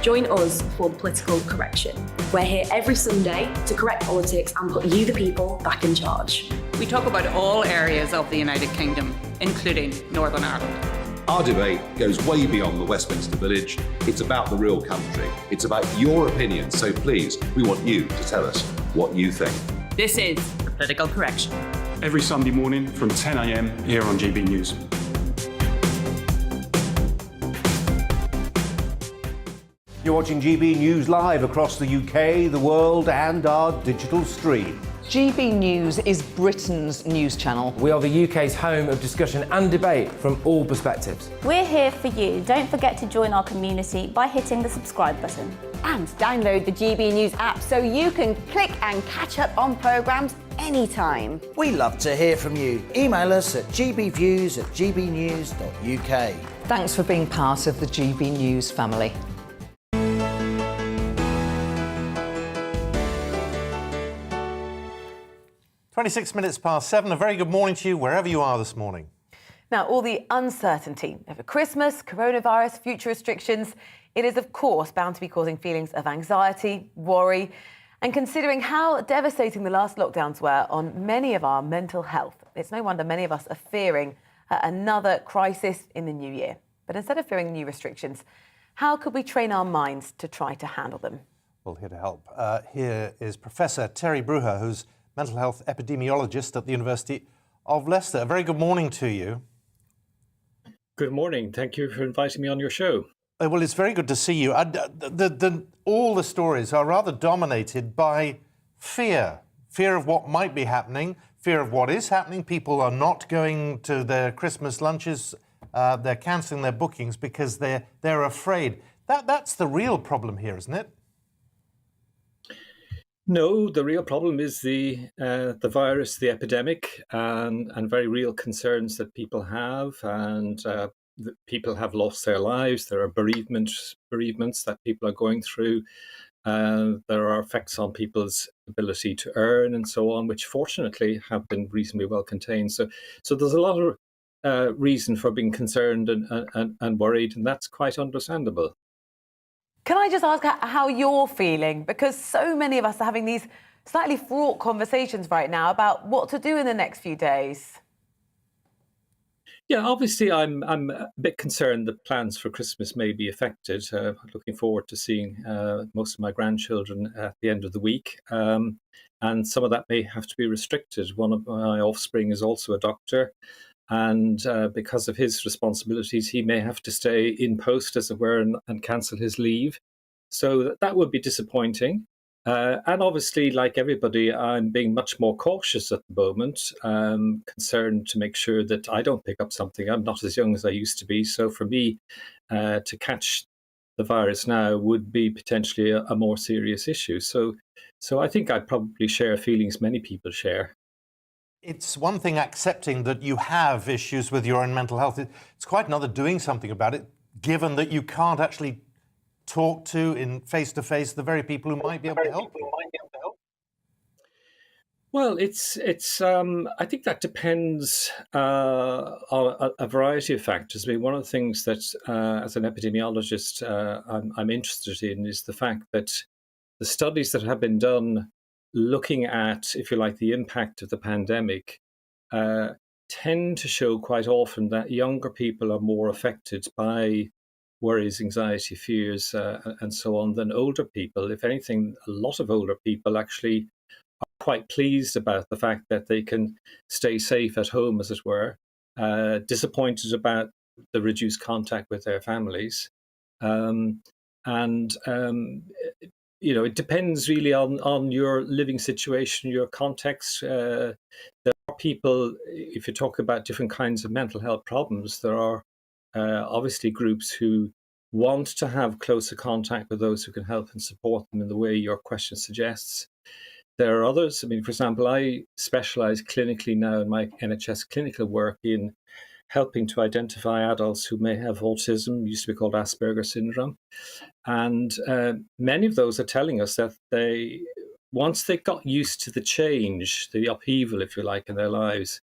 Join us for the Political Correction. We're here every Sunday to correct politics and put you, the people, back in charge. We talk about all areas of the United Kingdom, including Northern Ireland. Our debate goes way beyond the Westminster Village. It's about the real country. It's about your opinion. So please, we want you to tell us what you think. This is the Political Correction. Every Sunday morning from 10 a.m. here on GB News. You're watching GB News live across the UK, the world, and our digital stream. GB News is Britain's news channel. We are the UK's home of discussion and debate from all perspectives. We're here for you. Don't forget to join our community by hitting the subscribe button. And download the GB News app so you can click and catch up on programmes anytime. We love to hear from you. Email us at gbviews@gbnews.uk. Thanks for being part of the GB News family. 26 minutes past 7. A very good morning to you wherever you are this morning. Now, all the uncertainty over Christmas, coronavirus, future restrictions, it is of course bound to be causing feelings of anxiety, worry, and considering how devastating the last lockdowns were on many of our mental health, it's no wonder many of us are fearing another crisis in the new year. But instead of fearing new restrictions, how could we train our minds to try to handle them? Well, here to help. Here is Professor Terry Bruher, who's mental health epidemiologist at the University of Leicester. A very good morning to you. Good morning. Thank you for inviting me on your show. Well, it's very good to see you. All the stories are rather dominated by fear. Fear of what might be happening, fear of what is happening. People are not going to their Christmas lunches. They're cancelling their bookings because they're afraid. That's the real problem here, isn't it? No, the real problem is the virus, the epidemic, and very real concerns that people have, and that people have lost their lives. There are bereavements that people are going through. There are effects on people's ability to earn and so on, which fortunately have been reasonably well contained. So there's a lot of reason for being concerned and worried, and that's quite understandable. Can I just ask how you're feeling? Because so many of us are having these slightly fraught conversations right now about what to do in the next few days. Yeah, obviously I'm a bit concerned that plans for Christmas may be affected. Looking forward to seeing most of my grandchildren at the end of the week. And some of that may have to be restricted. One of my offspring is also a doctor. And because of his responsibilities, he may have to stay in post, as it were, and cancel his leave. So that would be disappointing. And obviously, like everybody, I'm being much more cautious at the moment, concerned to make sure that I don't pick up something. I'm not as young as I used to be. So for me, to catch the virus now would be potentially a more serious issue. So I think I probably share feelings many people share. It's one thing accepting that you have issues with your own mental health. It's quite another doing something about it, given that you can't actually talk to in face-to-face the very people who might be able to help you. Well, it's. I think that depends on a variety of factors. I mean, one of the things that, as an epidemiologist, I'm interested in is the fact that the studies that have been done looking at, if you like, the impact of the pandemic tend to show quite often that younger people are more affected by worries, anxiety, fears, and so on than older people. If anything, a lot of older people actually are quite pleased about the fact that they can stay safe at home, as it were, disappointed about the reduced contact with their families. And it depends really on your living situation, your context. There are people, if you talk about different kinds of mental health problems, there are obviously groups who want to have closer contact with those who can help and support them in the way your question suggests. There are others. I mean, for example, I specialize clinically now in my NHS clinical work in helping to identify adults who may have autism, used to be called Asperger's syndrome. And many of those are telling us that once they got used to the change, the upheaval, if you like, in their lives,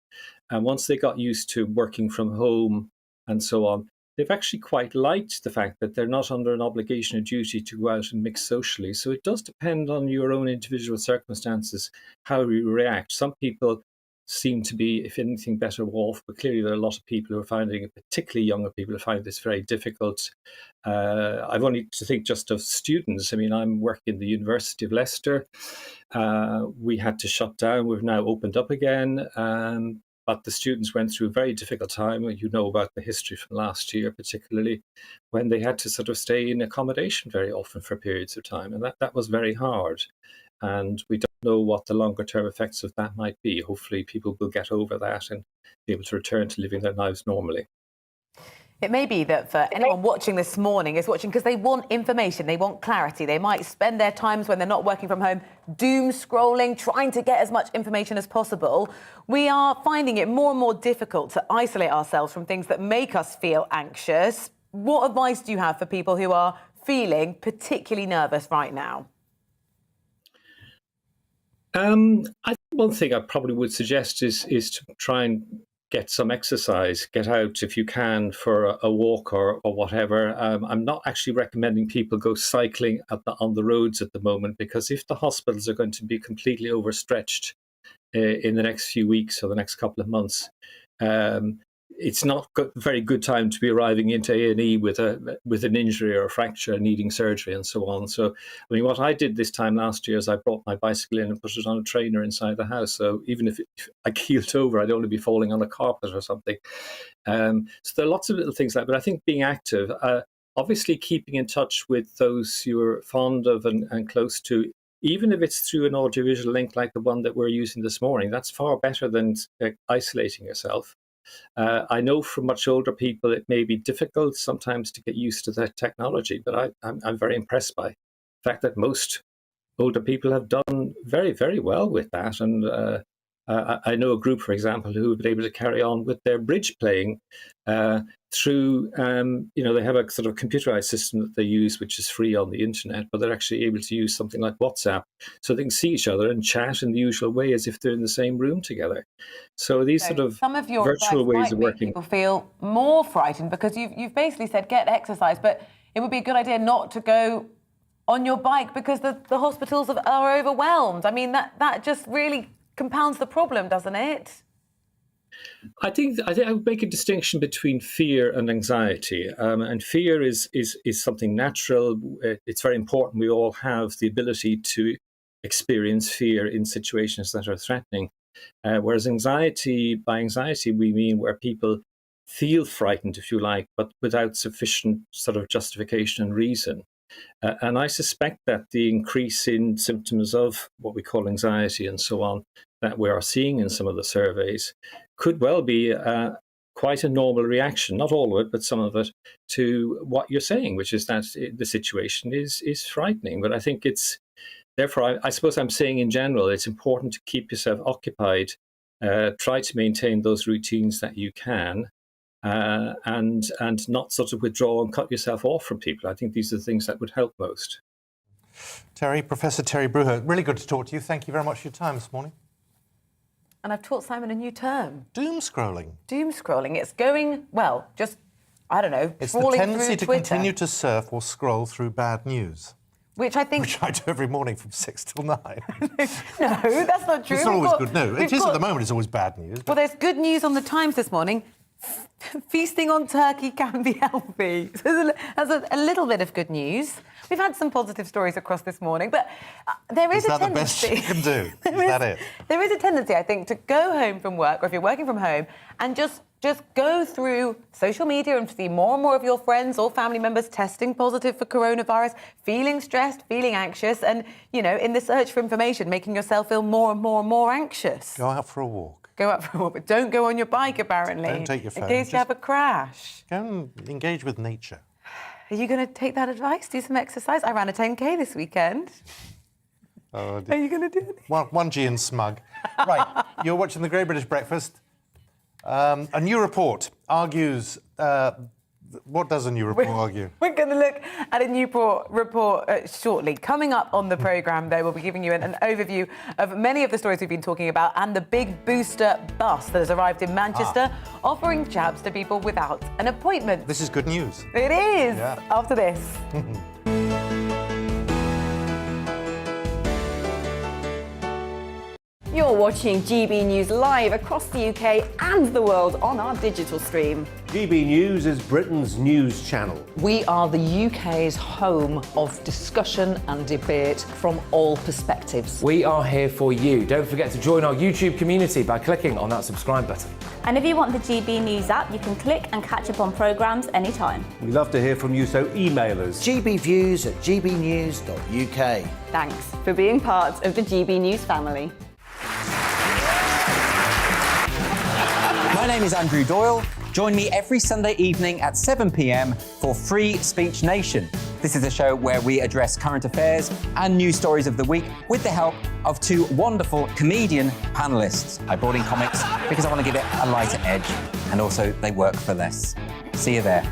and once they got used to working from home and so on, they've actually quite liked the fact that they're not under an obligation or duty to go out and mix socially. So it does depend on your own individual circumstances, how you react. Some people seem to be, if anything, better off, but clearly there are a lot of people who are finding it, particularly younger people, who find this very difficult. I've only to think just of students. I mean, I'm working in the University of Leicester. We had to shut down. We've now opened up again. But the students went through a very difficult time. You know about the history from last year, particularly when they had to sort of stay in accommodation very often for periods of time. And that was very hard. And we don't know what the longer term effects of that might be. Hopefully people will get over that and be able to return to living their lives normally. It may be that for anyone watching this morning is watching because they want information, they want clarity. They might spend their times when they're not working from home doom scrolling, trying to get as much information as possible. We are finding it more and more difficult to isolate ourselves from things that make us feel anxious. What advice do you have for people who are feeling particularly nervous right now? I think one thing I probably would suggest is to try and get some exercise, get out if you can for a walk or whatever. I'm not actually recommending people go cycling on the roads at the moment, because if the hospitals are going to be completely overstretched in the next few weeks or the next couple of months, it's not a very good time to be arriving into A&E with an injury or a fracture needing surgery and so on. So, I mean, what I did this time last year is I brought my bicycle in and put it on a trainer inside the house. So even if I keeled over, I'd only be falling on a carpet or something. So there are lots of little things like that. But I think being active, obviously keeping in touch with those you're fond of and close to, even if it's through an audiovisual link like the one that we're using this morning, that's far better than isolating yourself. I know for much older people it may be difficult sometimes to get used to that technology, but I'm very impressed by the fact that most older people have done very, very well with that. And I know a group, for example, who have been able to carry on with their bridge playing through, they have a sort of computerized system that they use, which is free on the internet, but they're actually able to use something like WhatsApp so they can see each other and chat in the usual way as if they're in the same room together. So these sort of some of your virtual ways of working. People feel more frightened because you've basically said get exercise, but it would be a good idea not to go on your bike because the hospitals are overwhelmed. I mean, that just really compounds the problem, doesn't it? I think I would make a distinction between fear and anxiety. And fear is something natural. It's very important. We all have the ability to experience fear in situations that are threatening. Whereas by anxiety, we mean where people feel frightened, if you like, but without sufficient sort of justification and reason. And I suspect that the increase in symptoms of what we call anxiety and so on that we are seeing in some of the surveys could well be quite a normal reaction, not all of it, but some of it, to what you're saying, which is that the situation is frightening. But I think it's, therefore, I suppose I'm saying in general, it's important to keep yourself occupied, try to maintain those routines that you can, and not sort of withdraw and cut yourself off from people. I think these are the things that would help most. Professor Terry Bruher, really good to talk to you. Thank you very much for your time this morning. And I've taught Simon a new term. Doom scrolling. Doom scrolling. It's going, well, just, I don't know, it's the falling tendency to through Twitter. continue to surf or scroll through bad news. Which I do every morning from 6 till 9. No, that's not true. It's not always good. No, it is at the moment. It's always bad news. Well, there's good news on the Times this morning. Feasting on turkey can be healthy. So there's a little bit of good news. We've had some positive stories across this morning, but there is a tendency... Is that the best you can do? Is that it? There is a tendency, I think, to go home from work, or if you're working from home, and just go through social media and see more and more of your friends or family members testing positive for coronavirus, feeling stressed, feeling anxious, and, you know, in the search for information, making yourself feel more and more and more anxious. Go out for a walk. Go out for a walk, but don't go on your bike, apparently. Don't take your phone. In case you have a crash. Go and engage with nature. Are you going to take that advice? Do some exercise? I ran a 10K this weekend. Are you going to do it? 1G and smug. Right, you're watching The Great British Breakfast. A new report argues... what does a new report argue? We're going to look at a new report shortly. Coming up on the programme, though, we'll be giving you an overview of many of the stories we've been talking about and the big booster bus that has arrived in Manchester, offering jabs to people without an appointment. This is good news. It is, after this. You're watching GB News live across the UK and the world on our digital stream. GB News is Britain's news channel. We are the UK's home of discussion and debate from all perspectives. We are here for you. Don't forget to join our YouTube community by clicking on that subscribe button. And if you want the GB News app, you can click and catch up on programmes anytime. We love to hear from you, so email us. gbviews@gbnews.uk. Thanks for being part of the GB News family. My name is Andrew Doyle. Join me every Sunday evening at 7 p.m. for Free Speech Nation. This is a show where we address current affairs and news stories of the week with the help of two wonderful comedian panellists. I brought in comics because I want to give it a lighter edge, and also they work for less. See you there.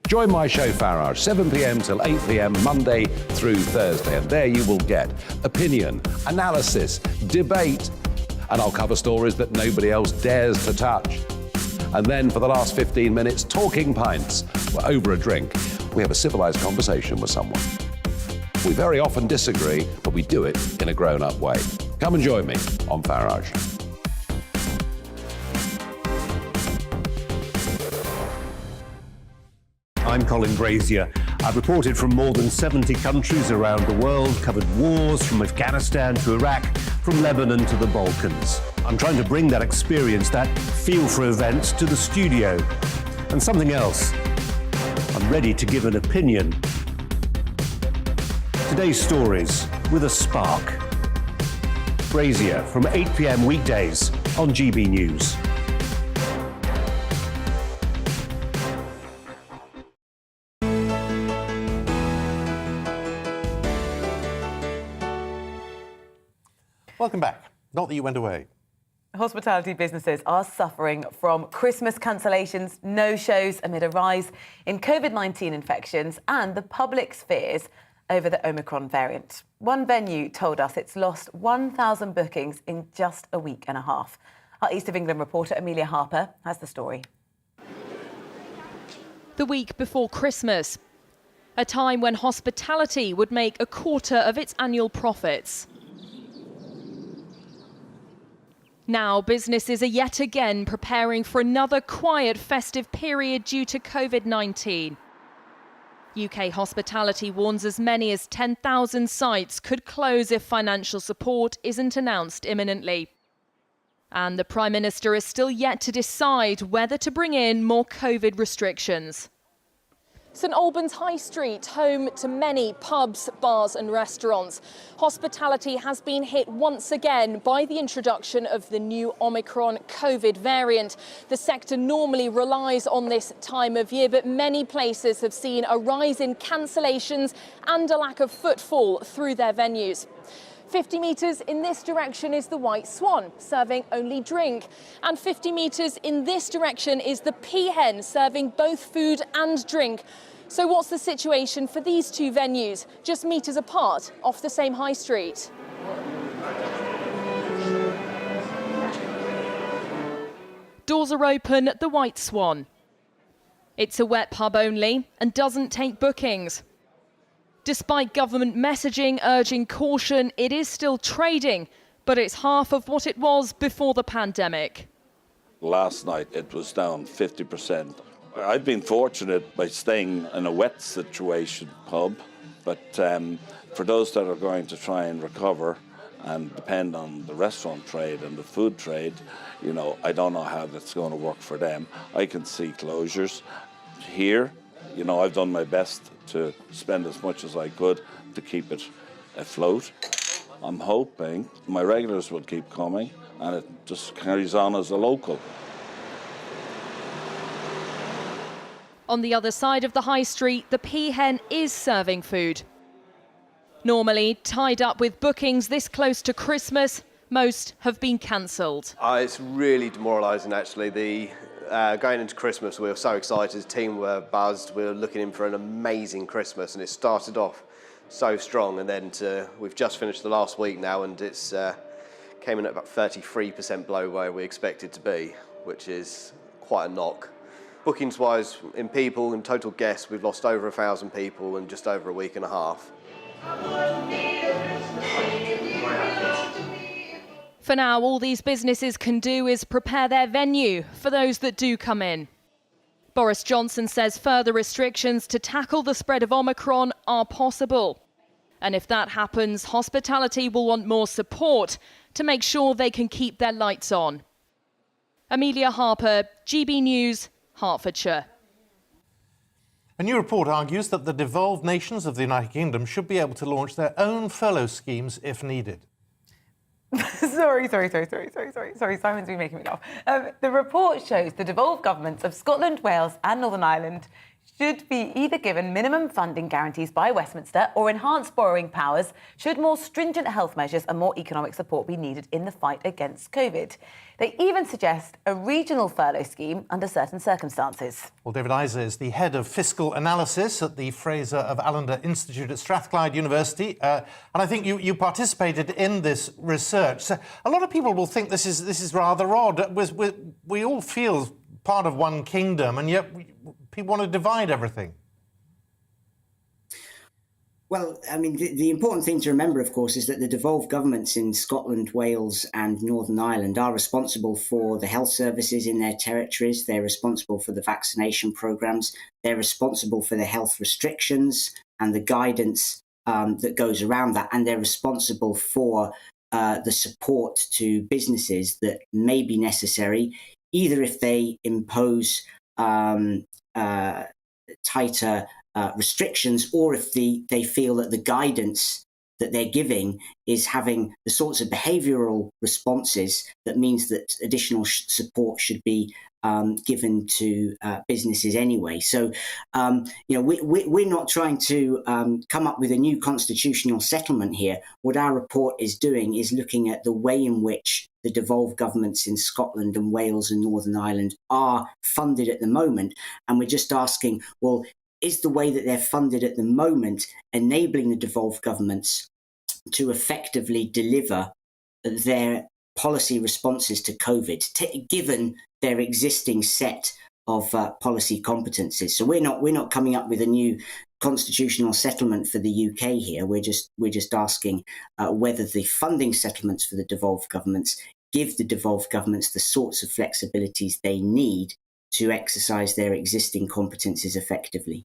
Join my show Farage, 7 p.m. till 8 p.m. Monday through Thursday. And there you will get opinion, analysis, debate, and I'll cover stories that nobody else dares to touch. And then for the last 15 minutes, talking pints. We're over a drink. We have a civilised conversation with someone. We very often disagree, but we do it in a grown-up way. Come and join me on Farage. I'm Colin Brazier. I've reported from more than 70 countries around the world, covered wars from Afghanistan to Iraq, from Lebanon to the Balkans. I'm trying to bring that experience, that feel for events, to the studio. And something else. I'm ready to give an opinion. Today's stories with a spark. Brazier from 8 p.m. weekdays on GB News. Welcome back. Not that you went away. Hospitality businesses are suffering from Christmas cancellations, no-shows amid a rise in COVID-19 infections and the public's fears over the Omicron variant. One venue told us it's lost 1,000 bookings in just a week and a half. Our East of England reporter Amelia Harper has the story. The week before Christmas, a time when hospitality would make a quarter of its annual profits. Now, businesses are yet again preparing for another quiet festive period due to COVID-19. UK Hospitality warns as many as 10,000 sites could close if financial support isn't announced imminently. And the Prime Minister is still yet to decide whether to bring in more COVID restrictions. St Albans High Street, home to many pubs, bars and restaurants. Hospitality has been hit once again by the introduction of the new Omicron COVID variant. The sector normally relies on this time of year, but many places have seen a rise in cancellations and a lack of footfall through their venues. 50 metres in this direction is the White Swan, serving only drink. And 50 metres in this direction is the Peahen, serving both food and drink. So what's the situation for these two venues, just metres apart, off the same high street? Doors are open at the White Swan. It's a wet pub only and doesn't take bookings. Despite government messaging urging caution, it is still trading, but it's half of what it was before the pandemic. Last night it was down 50%. I've been fortunate by staying in a wet situation pub, but for those that are going to try and recover and depend on the restaurant trade and the food trade, you know, I don't know how that's going to work for them. I can see closures here. You know, I've done my best to spend as much as I could to keep it afloat. I'm hoping my regulars will keep coming and it just carries on as a local. On the other side of the high street, the Peahen is serving food. Normally tied up with bookings this close to Christmas, most have been cancelled. It's really demoralising, actually. Going into Christmas, we were so excited. The team were buzzed. We were looking in for an amazing Christmas, and it started off so strong. And then we've just finished the last week now, and it's came in at about 33% below where we expected to be, which is quite a knock. Bookings-wise, in people, in total guests, we've lost over 1,000 people in just over a week and a half. For now, all these businesses can do is prepare their venue for those that do come in. Boris Johnson says further restrictions to tackle the spread of Omicron are possible. And if that happens, hospitality will want more support to make sure they can keep their lights on. Amelia Harper, GB News, Hertfordshire. A new report argues that the devolved nations of the United Kingdom should be able to launch their own furlough schemes if needed. Sorry, Simon's been making me laugh. The report shows the devolved governments of Scotland, Wales and Northern Ireland should be either given minimum funding guarantees by Westminster or enhanced borrowing powers should more stringent health measures and more economic support be needed in the fight against COVID. They even suggest a regional furlough scheme under certain circumstances. Well, David Isa is the head of fiscal analysis at the Fraser of Allender Institute at Strathclyde University. And I think you participated in this research. So a lot of people will think this is rather odd. We all feel part of one kingdom, and yet people want to divide everything. Well, I mean, the important thing to remember, of course, is that the devolved governments in Scotland, Wales and Northern Ireland are responsible for the health services in their territories. They're responsible for the vaccination programmes. They're responsible for the health restrictions and the guidance that goes around that. And they're responsible for the support to businesses that may be necessary, either if they impose tighter restrictions, or if they feel that the guidance that they're giving is having the sorts of behavioural responses that means that additional support should be given to businesses anyway. So, we're not trying to come up with a new constitutional settlement here. What our report is doing is looking at the way in which the devolved governments in Scotland and Wales and Northern Ireland are funded at the moment. And we're just asking, well, is the way that they're funded at the moment enabling the devolved governments to effectively deliver their policy responses to COVID, given their existing set of policy competencies? So we're not coming up with a new constitutional settlement for the UK here. We're just asking whether the funding settlements for the devolved governments give the devolved governments the sorts of flexibilities they need to exercise their existing competencies effectively.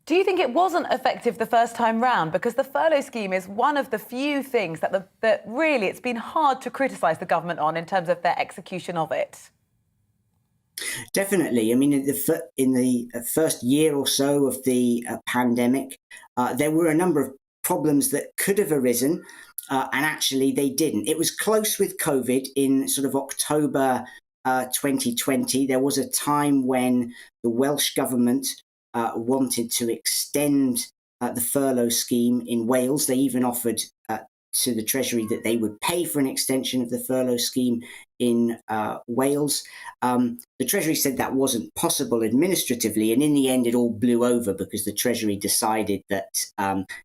Do you think it wasn't effective the first time round? Because the furlough scheme is one of the few things that really it's been hard to criticise the government on in terms of their execution of it. Definitely. I mean, in the first year or so of the pandemic, there were a number of problems that could have arisen, and actually they didn't. It was close with COVID in sort of October 2020. There was a time when the Welsh government wanted to extend the furlough scheme in Wales. They even offered to the Treasury that they would pay for an extension of the furlough scheme in Wales. The Treasury said that wasn't possible administratively, and in the end it all blew over because the Treasury decided that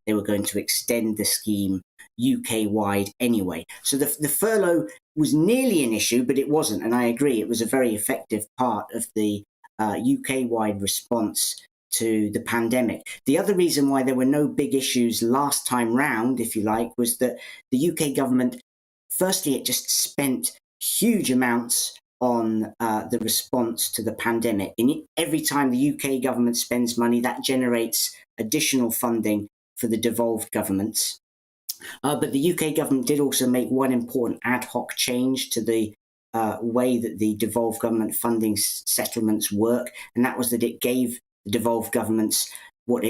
they were going to extend the scheme UK-wide anyway. So the furlough was nearly an issue, but it wasn't, and I agree, it was a very effective part of the UK-wide response to the pandemic. The other reason why there were no big issues last time round, if you like, was that the UK government, firstly, it just spent huge amounts on the response to the pandemic. And every time the UK government spends money, that generates additional funding for the devolved governments. But the UK government did also make one important ad hoc change to the way that the devolved government funding settlements work, and that was that it gave the devolved governments what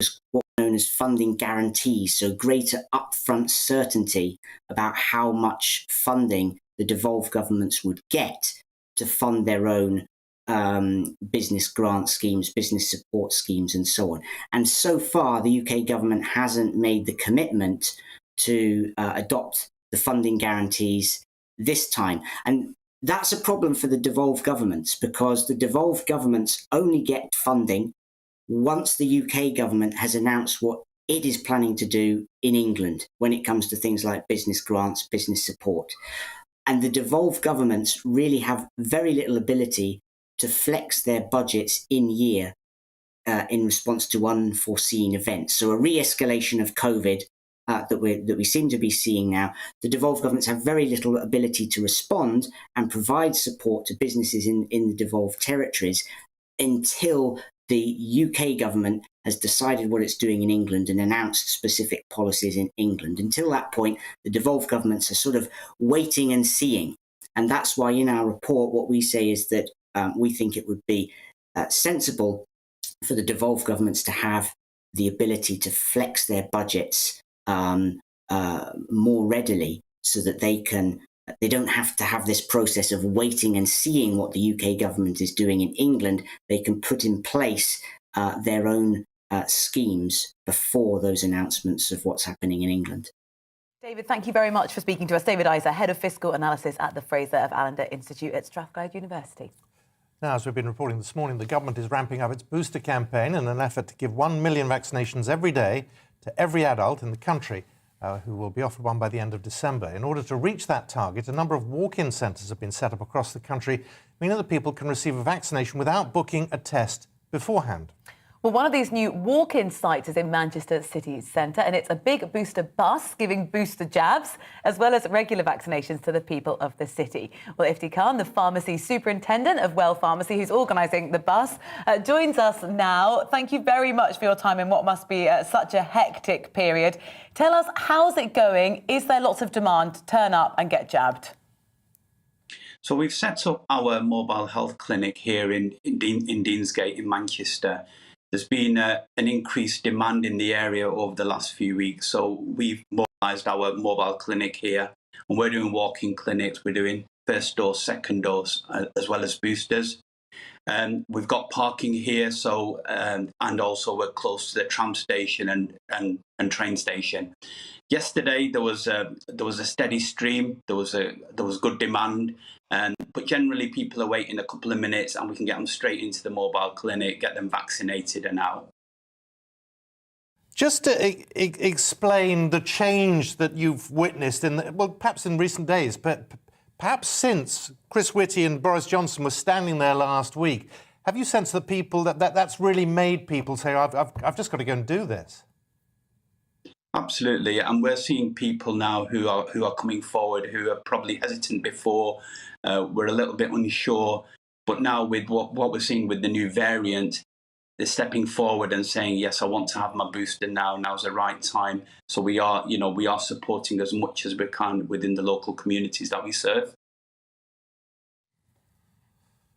was known as funding guarantees, so greater upfront certainty about how much funding the devolved governments would get to fund their own business grant schemes, business support schemes, and so on. And so far, the UK government hasn't made the commitment to adopt the funding guarantees this time. And that's a problem for the devolved governments, because the devolved governments only get funding once the UK government has announced what it is planning to do in England when it comes to things like business grants, business support. And the devolved governments really have very little ability to flex their budgets in year in response to unforeseen events. So a re-escalation of COVID that we seem to be seeing now, the devolved governments have very little ability to respond and provide support to businesses in the devolved territories until the UK government has decided what it's doing in England and announced specific policies in England. Until that point, the devolved governments are sort of waiting and seeing. And that's why in our report, what we say is that we think it would be sensible for the devolved governments to have the ability to flex their budgets more readily, so that they don't have to have this process of waiting and seeing what the UK government is doing in England. They can put in place their own schemes before those announcements of what's happening in England. David, thank you very much for speaking to us. David Isa, Head of Fiscal Analysis at the Fraser of Allender Institute at Strathclyde University. Now, as we've been reporting this morning, the government is ramping up its booster campaign in an effort to give 1 million vaccinations every day to every adult in the country who will be offered one by the end of December. In order to reach that target, a number of walk-in centres have been set up across the country, meaning that people can receive a vaccination without booking a test beforehand. Well, one of these new walk-in sites is in Manchester City Centre, and it's a big booster bus giving booster jabs, as well as regular vaccinations to the people of the city. Well, Ifti Khan, the pharmacy superintendent of Well Pharmacy, who's organising the bus, joins us now. Thank you very much for your time in what must be such a hectic period. Tell us, how's it going? Is there lots of demand to turn up and get jabbed? So we've set up our mobile health clinic here in Deansgate in Manchester. There's been an increased demand in the area over the last few weeks, so we've mobilised our mobile clinic here, and we're doing walk-in clinics. We're doing first dose, second dose, as well as boosters. We've got parking here, so and also we're close to the tram station and train station. Yesterday there was a steady stream. There was good demand. But generally people are waiting a couple of minutes and we can get them straight into the mobile clinic, get them vaccinated and out. Just to explain the change that you've witnessed perhaps in recent days, but perhaps since Chris Whitty and Boris Johnson were standing there last week, have you sensed that people that's really made people say, I've just got to go and do this? Absolutely, and we're seeing people now who are coming forward who are probably hesitant before. We're a little bit unsure, but now with what we're seeing with the new variant, stepping forward and saying, yes, I want to have my booster now. Now's the right time. So we are supporting as much as we can within the local communities that we serve.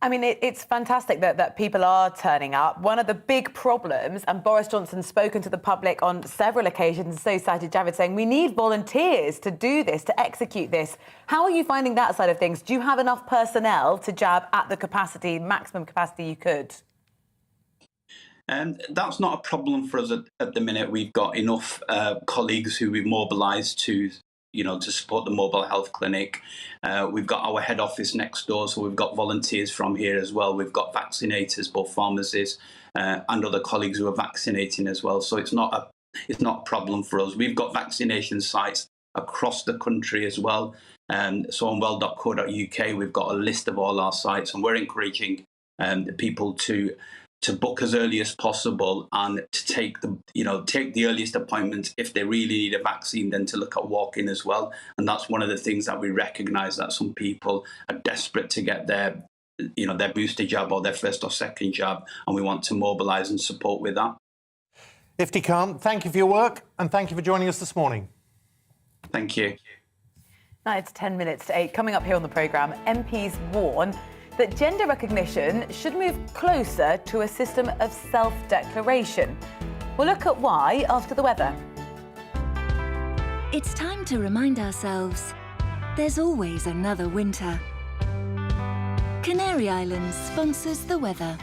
I mean, it's fantastic that people are turning up. One of the big problems, and Boris Johnson's spoken to the public on several occasions, so cited Javid saying, we need volunteers to do this, to execute this. How are you finding that side of things? Do you have enough personnel to jab at the capacity, maximum capacity you could? That's not a problem for us at the minute. We've got enough colleagues who we've mobilised to support the mobile health clinic. We've got our head office next door, so we've got volunteers from here as well. We've got vaccinators, both pharmacists and other colleagues who are vaccinating as well. So it's not a problem for us. We've got vaccination sites across the country as well. So on well.co.uk, we've got a list of all our sites, and we're encouraging people to book as early as possible and to take the earliest appointment. If they really need a vaccine, then to look at walk-in as well. And that's one of the things that we recognise, that some people are desperate to get their booster jab or their first or second jab, and we want to mobilise and support with that. Ifti Khan, thank you for your work and thank you for joining us this morning. Thank you. Now it's 10 minutes to 8. Coming up here on the programme, MPs warn that gender recognition should move closer to a system of self-declaration. We'll look at why after the weather. It's time to remind ourselves there's always another winter. Canary Islands sponsors the weather.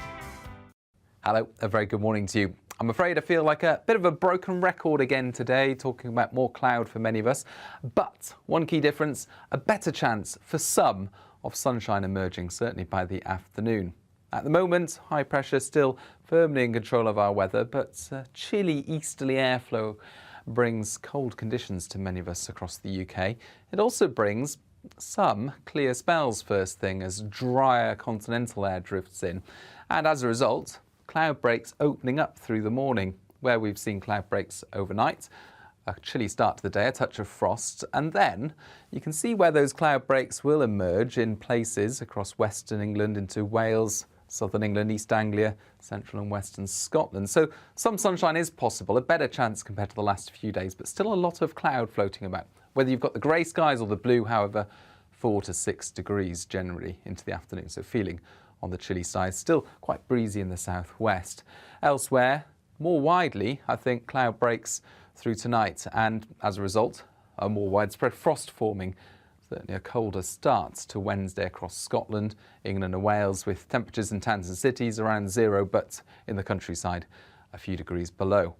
Hello, a very good morning to you. I'm afraid I feel like a bit of a broken record again today, talking about more cloud for many of us. But one key difference, a better chance for some of sunshine emerging, certainly by the afternoon. At the moment, high pressure still firmly in control of our weather, but chilly easterly airflow brings cold conditions to many of us across the UK. It also brings some clear spells first thing as drier continental air drifts in. And as a result, cloud breaks opening up through the morning, where we've seen cloud breaks overnight. A chilly start to the day, a touch of frost, and then you can see where those cloud breaks will emerge in places across western England into Wales, southern England, East Anglia, central and western Scotland. So some sunshine is possible, a better chance compared to the last few days, but still a lot of cloud floating about. Whether you've got the grey skies or the blue, however, 4 to 6 degrees generally into the afternoon, so feeling on the chilly side, still quite breezy in the southwest. Elsewhere, more widely, I think cloud breaks through tonight, and as a result, a more widespread frost forming. Certainly a colder start to Wednesday across Scotland, England and Wales, with temperatures in towns and cities around 0, but in the countryside a few degrees below.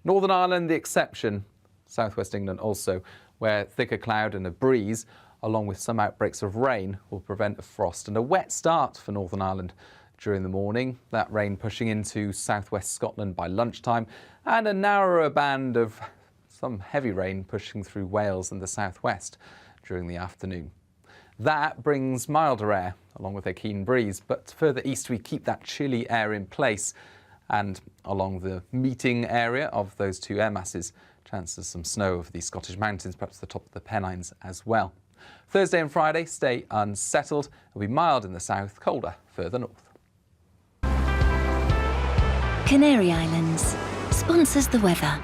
Northern Ireland the exception, southwest England also, where thicker cloud and a breeze, along with some outbreaks of rain, will prevent a frost and a wet start for Northern Ireland during the morning. That rain pushing into southwest Scotland by lunchtime, and a narrower band of some heavy rain pushing through Wales and the southwest during the afternoon. That brings milder air along with a keen breeze, but further east we keep that chilly air in place, and along the meeting area of those two air masses, chances of some snow over the Scottish mountains, perhaps the top of the Pennines as well. Thursday and Friday stay unsettled. It'll be mild in the south, colder further north. Canary Islands sponsors the weather.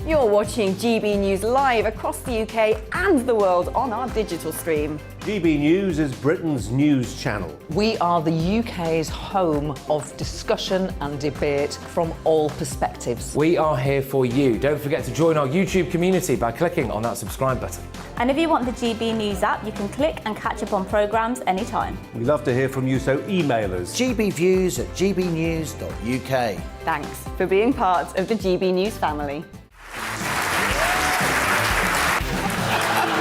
You're watching GB News live across the UK and the world on our digital stream. GB News is Britain's news channel. We are the UK's home of discussion and debate from all perspectives. We are here for you. Don't forget to join our YouTube community by clicking on that subscribe button. And if you want the GB News app, you can click and catch up on programmes anytime. We love to hear from you, so email us. gbviews@gbnews.uk. Thanks for being part of the GB News family.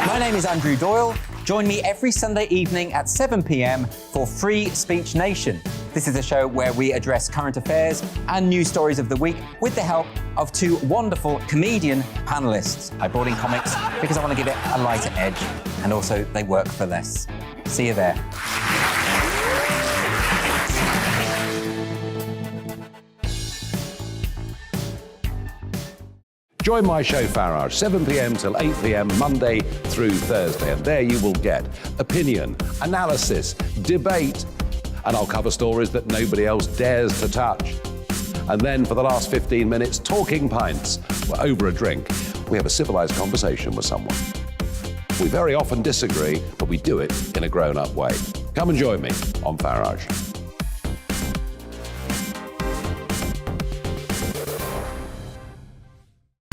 My name is Andrew Doyle. Join me every Sunday evening at 7 p.m. for Free Speech Nation. This is a show where we address current affairs and news stories of the week with the help of two wonderful comedian panellists. I brought in comics because I want to give it a lighter edge, and also they work for less. See you there. Join my show Farage, 7 p.m. till 8 p.m. Monday through Thursday, and there you will get opinion, analysis, debate, and I'll cover stories that nobody else dares to touch. And then for the last 15 minutes, talking pints. We're over a drink. We have a civilised conversation with someone. We very often disagree, but we do it in a grown-up way. Come and join me on Farage.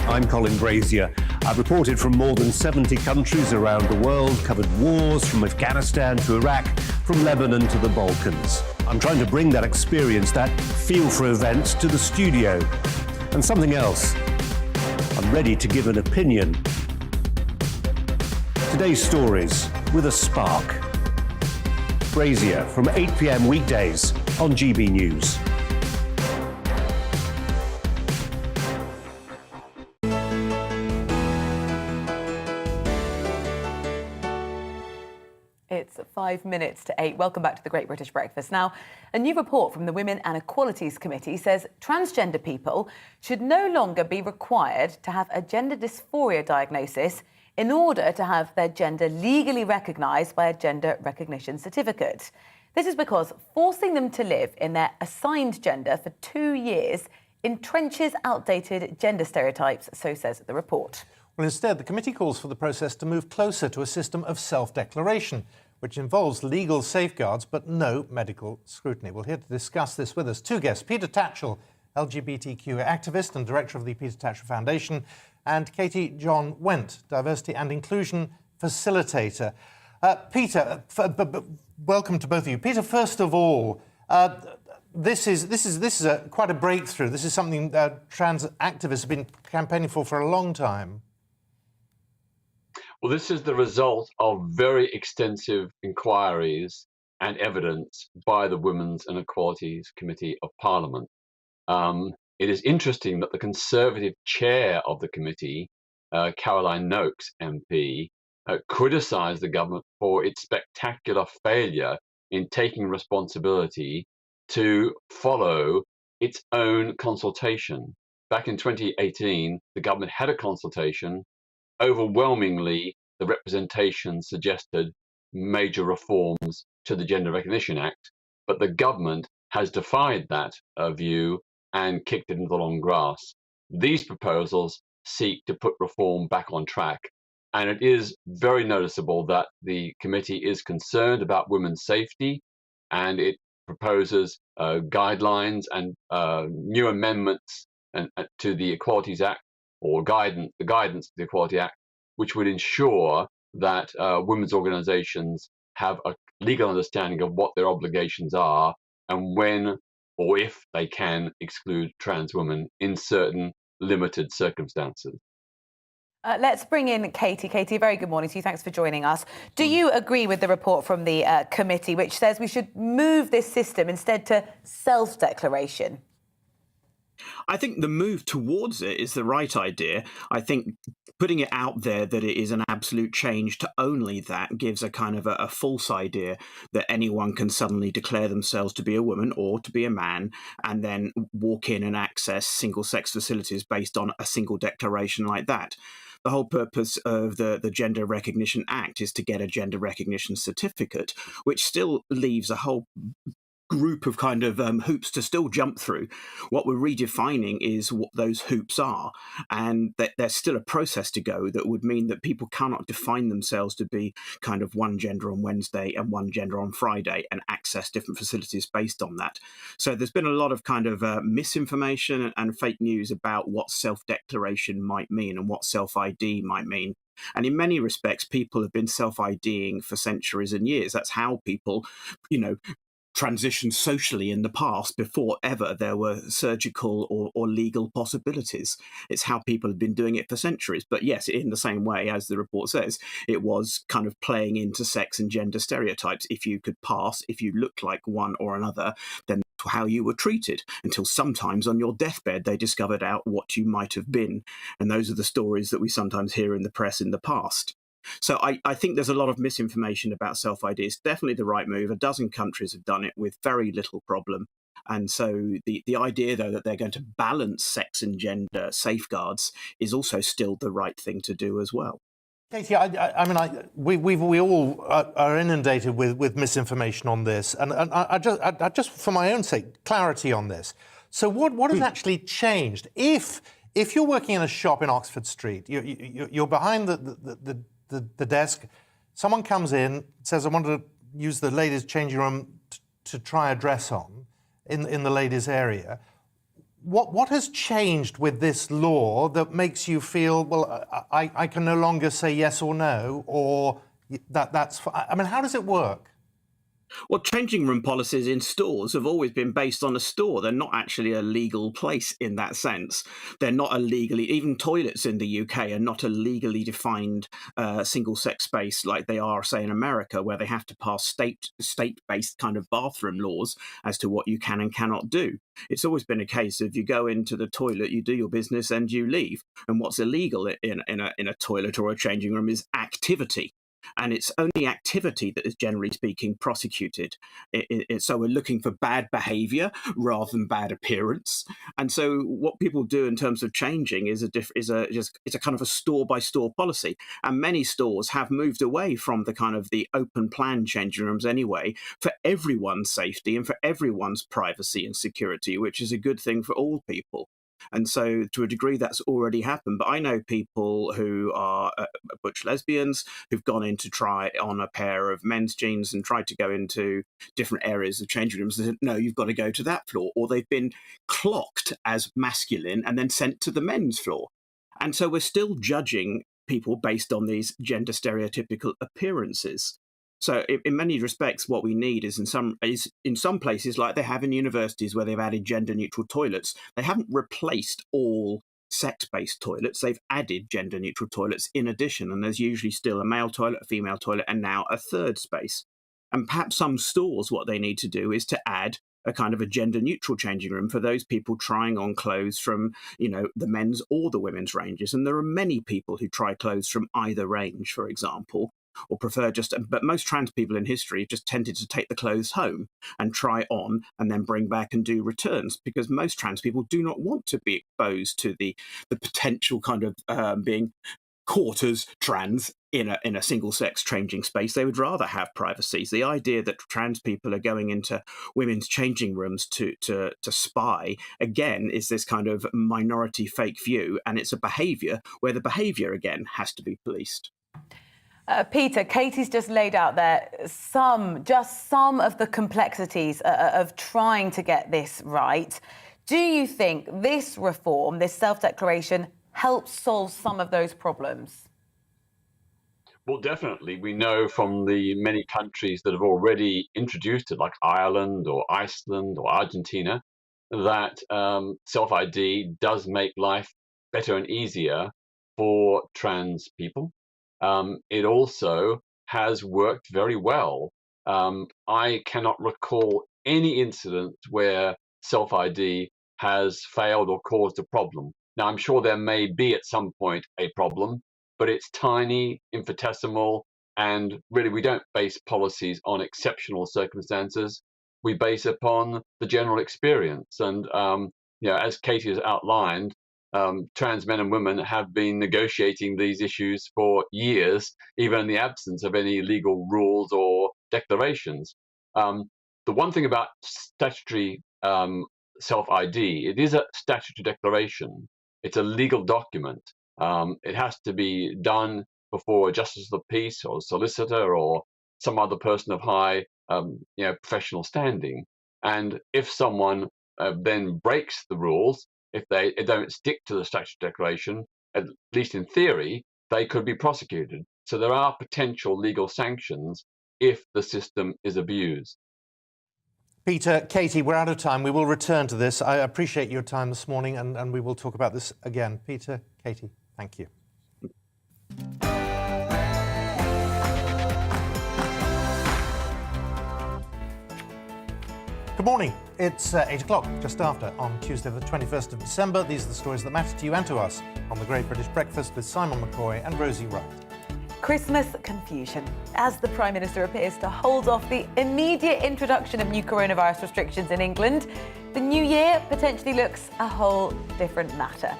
I'm Colin Brazier. I've reported from more than 70 countries around the world, covered wars from Afghanistan to Iraq, from Lebanon to the Balkans. I'm trying to bring that experience, that feel for events, to the studio. And something else. I'm ready to give an opinion. Today's stories with a spark. Brazier from 8 p.m. weekdays on GB News. It's 5 minutes to 8. Welcome back to the Great British Breakfast. Now, a new report from the Women and Equalities Committee says transgender people should no longer be required to have a gender dysphoria diagnosis in order to have their gender legally recognised by a gender recognition certificate. This is because forcing them to live in their assigned gender for 2 years entrenches outdated gender stereotypes, so says the report. Well, instead, the committee calls for the process to move closer to a system of self-declaration, which involves legal safeguards but no medical scrutiny. We're here to discuss this with us. Two guests, Peter Tatchell, LGBTQ activist and director of the Peter Tatchell Foundation, and Katie John Went, diversity and inclusion facilitator. Peter, welcome to both of you. Peter, first of all, this is quite a breakthrough. This is something trans activists have been campaigning for a long time. Well, this is the result of very extensive inquiries and evidence by the Women's and Equalities Committee of Parliament. It is interesting that the Conservative chair of the committee, Caroline Noakes MP, criticised the government for its spectacular failure in taking responsibility to follow its own consultation. Back in 2018, the government had a consultation. Overwhelmingly, the representation suggested major reforms to the Gender Recognition Act, but the government has defied that view and kicked it into the long grass. These proposals seek to put reform back on track, and it is very noticeable that the committee is concerned about women's safety, and it proposes guidelines and new amendments to the Equalities Act, or the guidance to the Equality Act, which would ensure that women's organisations have a legal understanding of what their obligations are and when or if they can exclude trans women in certain limited circumstances. Let's bring in Katie. Katie, a very good morning to you. Thanks for joining us. Do you agree with the report from the committee, which says we should move this system instead to self-declaration? I think the move towards it is the right idea. I think putting it out there that it is an absolute change to only that gives a kind of a false idea that anyone can suddenly declare themselves to be a woman or to be a man and then walk in and access single-sex facilities based on a single declaration like that. The whole purpose of the Gender Recognition Act is to get a gender recognition certificate, which still leaves a whole group of kind of hoops to still jump through. What we're redefining is what those hoops are, and that there's still a process to go that would mean that people cannot define themselves to be kind of one gender on Wednesday and one gender on Friday and access different facilities based on that. So there's been a lot of kind of misinformation and fake news about what self-declaration might mean and what self-ID might mean. And in many respects, people have been self-IDing for centuries and years. That's how people, transitioned socially in the past before ever there were surgical or legal possibilities. It's how people have been doing it for centuries. But yes, in the same way, as the report says, it was kind of playing into sex and gender stereotypes. If you could pass, if you looked like one or another, then that's how you were treated, until sometimes on your deathbed they discovered out what you might have been. And those are the stories that we sometimes hear in the press in the past. So I think there's a lot of misinformation about self-ID. It's definitely the right move. A dozen countries have done it with very little problem. And so the idea, though, that they're going to balance sex and gender safeguards is also still the right thing to do as well. Katie, we all are inundated with misinformation on this, and I just for my own sake, clarity on this. So what has actually changed? If you're working in a shop in Oxford Street, you're behind the desk, someone comes in, says, I want to use the ladies' changing room to try a dress on in the ladies' area. What has changed with this law that makes you feel, well, I can no longer say yes or no, or that's... I mean, how does it work? Well, changing room policies in stores have always been based on a store. They're not actually a legal place in that sense. They're not a legally, even toilets in the UK are not a legally defined single-sex space like they are, say, in America, where they have to pass state-based kind of bathroom laws as to what you can and cannot do. It's always been a case of you go into the toilet, you do your business, and you leave. And what's illegal in a toilet or a changing room is activity. And it's only activity that is, generally speaking, prosecuted. So we're looking for bad behaviour rather than bad appearance. And so what people do in terms of changing is a kind of a store-by-store policy. And many stores have moved away from the kind of the open plan changing rooms anyway, for everyone's safety and for everyone's privacy and security, which is a good thing for all people. And so to a degree that's already happened. But I know people who are butch lesbians who've gone in to try on a pair of men's jeans and tried to go into different areas of changing rooms. They said, no, you've got to go to that floor. Or they've been clocked as masculine and then sent to the men's floor. And so we're still judging people based on these gender stereotypical appearances. So in many respects, what we need is in some places, like they have in universities where they've added gender-neutral toilets, they haven't replaced all sex-based toilets. They've added gender-neutral toilets in addition, and there's usually still a male toilet, a female toilet, and now a third space. And perhaps some stores, what they need to do is to add a kind of a gender-neutral changing room for those people trying on clothes from, the men's or the women's ranges. And there are many people who try clothes from either range, for example, or prefer but most trans people in history just tended to take the clothes home and try on and then bring back and do returns, because most trans people do not want to be exposed to the potential kind of being caught as trans in a single-sex changing space. They would rather have privacy. The idea that trans people are going into women's changing rooms to spy, again, is this kind of minority fake view, and it's a behaviour where the behaviour, again, has to be policed. Peter, Katie's just laid out there some of the complexities of trying to get this right. Do you think this reform, this self-declaration, helps solve some of those problems? Well, definitely. We know from the many countries that have already introduced it, like Ireland or Iceland or Argentina, that self-ID does make life better and easier for trans people. It also has worked very well. I cannot recall any incident where self-ID has failed or caused a problem. Now, I'm sure there may be at some point a problem, but it's tiny, infinitesimal, and really we don't base policies on exceptional circumstances. We base upon the general experience. And, as Katie has outlined, trans men and women have been negotiating these issues for years, even in the absence of any legal rules or declarations. The one thing about statutory self-ID, it is a statutory declaration. It's a legal document. It has to be done before a justice of the peace or a solicitor or some other person of high professional standing. And if someone then breaks the rules, if they don't stick to the statutory declaration, at least in theory, they could be prosecuted. So there are potential legal sanctions if the system is abused. Peter, Katie, we're out of time. We will return to this. I appreciate your time this morning, and we will talk about this again. Peter, Katie, thank you. Good morning. It's 8 o'clock, just after, on Tuesday the 21st of December. These are the stories that matter to you and to us on The Great British Breakfast with Simon McCoy and Rosie Wright. Christmas confusion as the Prime Minister appears to hold off the immediate introduction of new coronavirus restrictions in England. The new year potentially looks a whole different matter.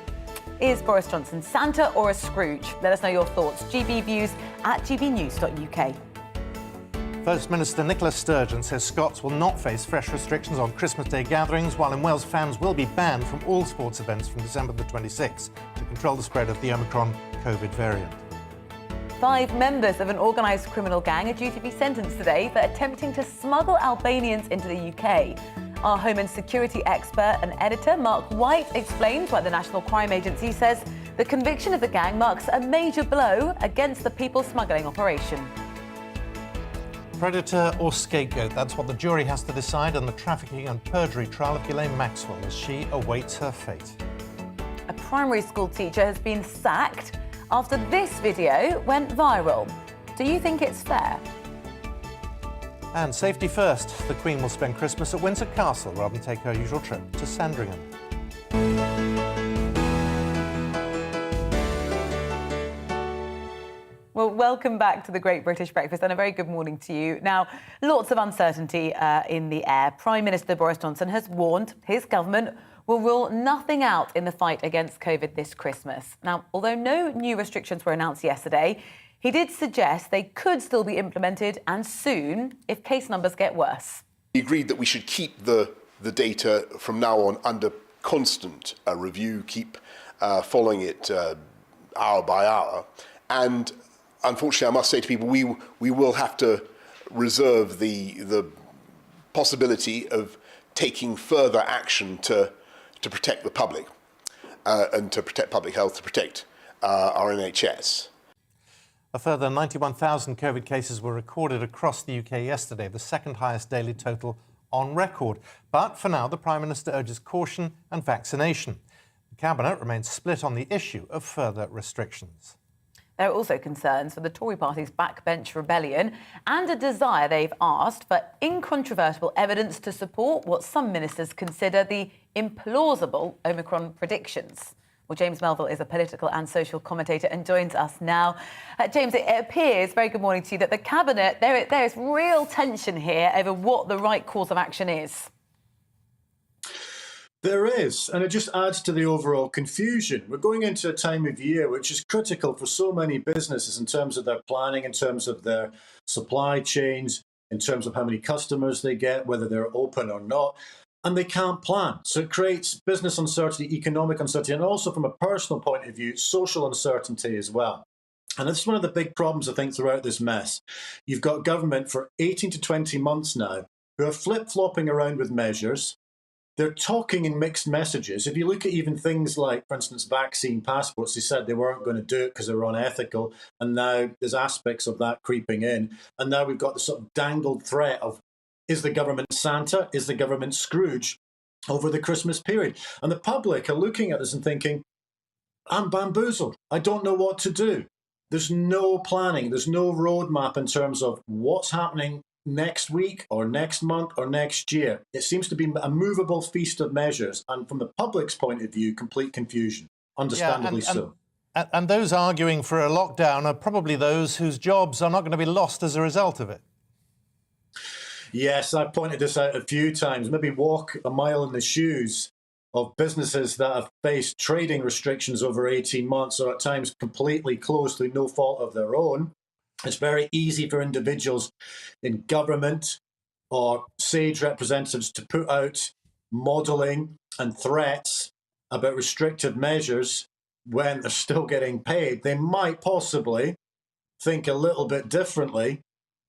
Is Boris Johnson Santa or a Scrooge? Let us know your thoughts. GBviews at gbnews.uk. First Minister Nicola Sturgeon says Scots will not face fresh restrictions on Christmas Day gatherings, while in Wales fans will be banned from all sports events from December the 26th to control the spread of the Omicron COVID variant. 5 members of an organised criminal gang are due to be sentenced today for attempting to smuggle Albanians into the UK. Our Home and Security expert and editor, Mark White, explains why the National Crime Agency says the conviction of the gang marks a major blow against the people smuggling operation. Predator or scapegoat? That's what the jury has to decide on the trafficking and perjury trial of Ghislaine Maxwell as she awaits her fate. A primary school teacher has been sacked after this video went viral. Do you think it's fair? And safety first. The Queen will spend Christmas at Windsor Castle rather than take her usual trip to Sandringham. Well, welcome back to the Great British Breakfast and a very good morning to you. Now, lots of uncertainty in the air. Prime Minister Boris Johnson has warned his government will rule nothing out in the fight against COVID this Christmas. Now, although no new restrictions were announced yesterday, he did suggest they could still be implemented and soon if case numbers get worse. He agreed that we should keep the data from now on under constant review, keep following it hour by hour. And unfortunately, I must say to people, we will have to reserve the possibility of taking further action to protect the public and to protect public health, to protect our NHS. A further 91,000 COVID cases were recorded across the UK yesterday, the second highest daily total on record. But for now, the Prime Minister urges caution and vaccination. The Cabinet remains split on the issue of further restrictions. There are also concerns for the Tory party's backbench rebellion and a desire they've asked for incontrovertible evidence to support what some ministers consider the implausible Omicron predictions. Well, James Melville is a political and social commentator and joins us now. James, it appears, very good morning to you, that the Cabinet, there is real tension here over what the right course of action is. There is, and it just adds to the overall confusion. We're going into a time of year which is critical for so many businesses in terms of their planning, in terms of their supply chains, in terms of how many customers they get, whether they're open or not, and they can't plan. So it creates business uncertainty, economic uncertainty, and also from a personal point of view, social uncertainty as well. And this is one of the big problems, I think, throughout this mess. You've got government for 18 to 20 months now who are flip-flopping around with measures. They're talking in mixed messages. If you look at even things like, for instance, vaccine passports, they said they weren't going to do it because they were unethical. And now there's aspects of that creeping in. And now we've got the sort of dangled threat of, is the government Santa? Is the government Scrooge over the Christmas period? And the public are looking at this and thinking, I'm bamboozled. I don't know what to do. There's no planning. There's no roadmap in terms of what's happening next week or next month or next year. It seems to be a movable feast of measures, and from the public's point of view, complete confusion, understandably so. And those arguing for a lockdown are probably those whose jobs are not going to be lost as a result of it. Yes, I've pointed this out a few times. Maybe walk a mile in the shoes of businesses that have faced trading restrictions over 18 months or at times completely closed through no fault of their own. It's very easy for individuals in government or SAGE representatives to put out modelling and threats about restrictive measures when they're still getting paid. They might possibly think a little bit differently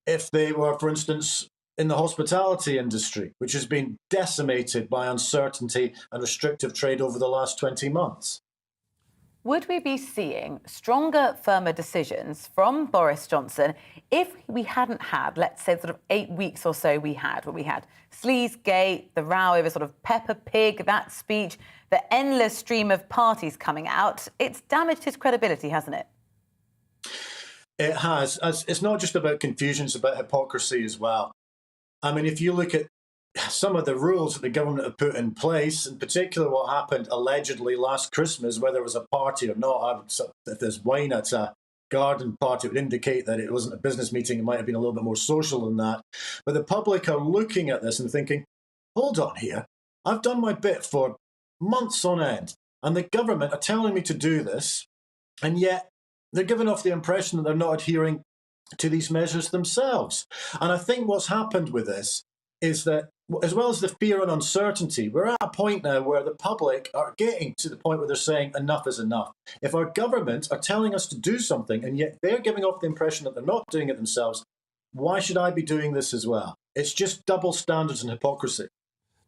if they were, for instance, in the hospitality industry, which has been decimated by uncertainty and restrictive trade over the last 20 months. Would we be seeing stronger, firmer decisions from Boris Johnson if we hadn't had, let's say, sort of 8 weeks or so we had, what we had? Sleazegate, the row over sort of Peppa Pig, that speech, the endless stream of parties coming out. It's damaged his credibility, hasn't it? It has. It's not just about confusion, it's about hypocrisy as well. I mean, if you look at some of the rules that the government have put in place, in particular what happened allegedly last Christmas, whether it was a party or not, if there's wine at a garden party, it would indicate that it wasn't a business meeting. It might have been a little bit more social than that. But the public are looking at this and thinking, hold on here, I've done my bit for months on end, and the government are telling me to do this, and yet they're giving off the impression that they're not adhering to these measures themselves. And I think what's happened with this is that, as well as the fear and uncertainty, we're at a point now where the public are getting to the point where they're saying enough is enough. If our government are telling us to do something and yet they're giving off the impression that they're not doing it themselves, why should I be doing this as well? It's just double standards and hypocrisy.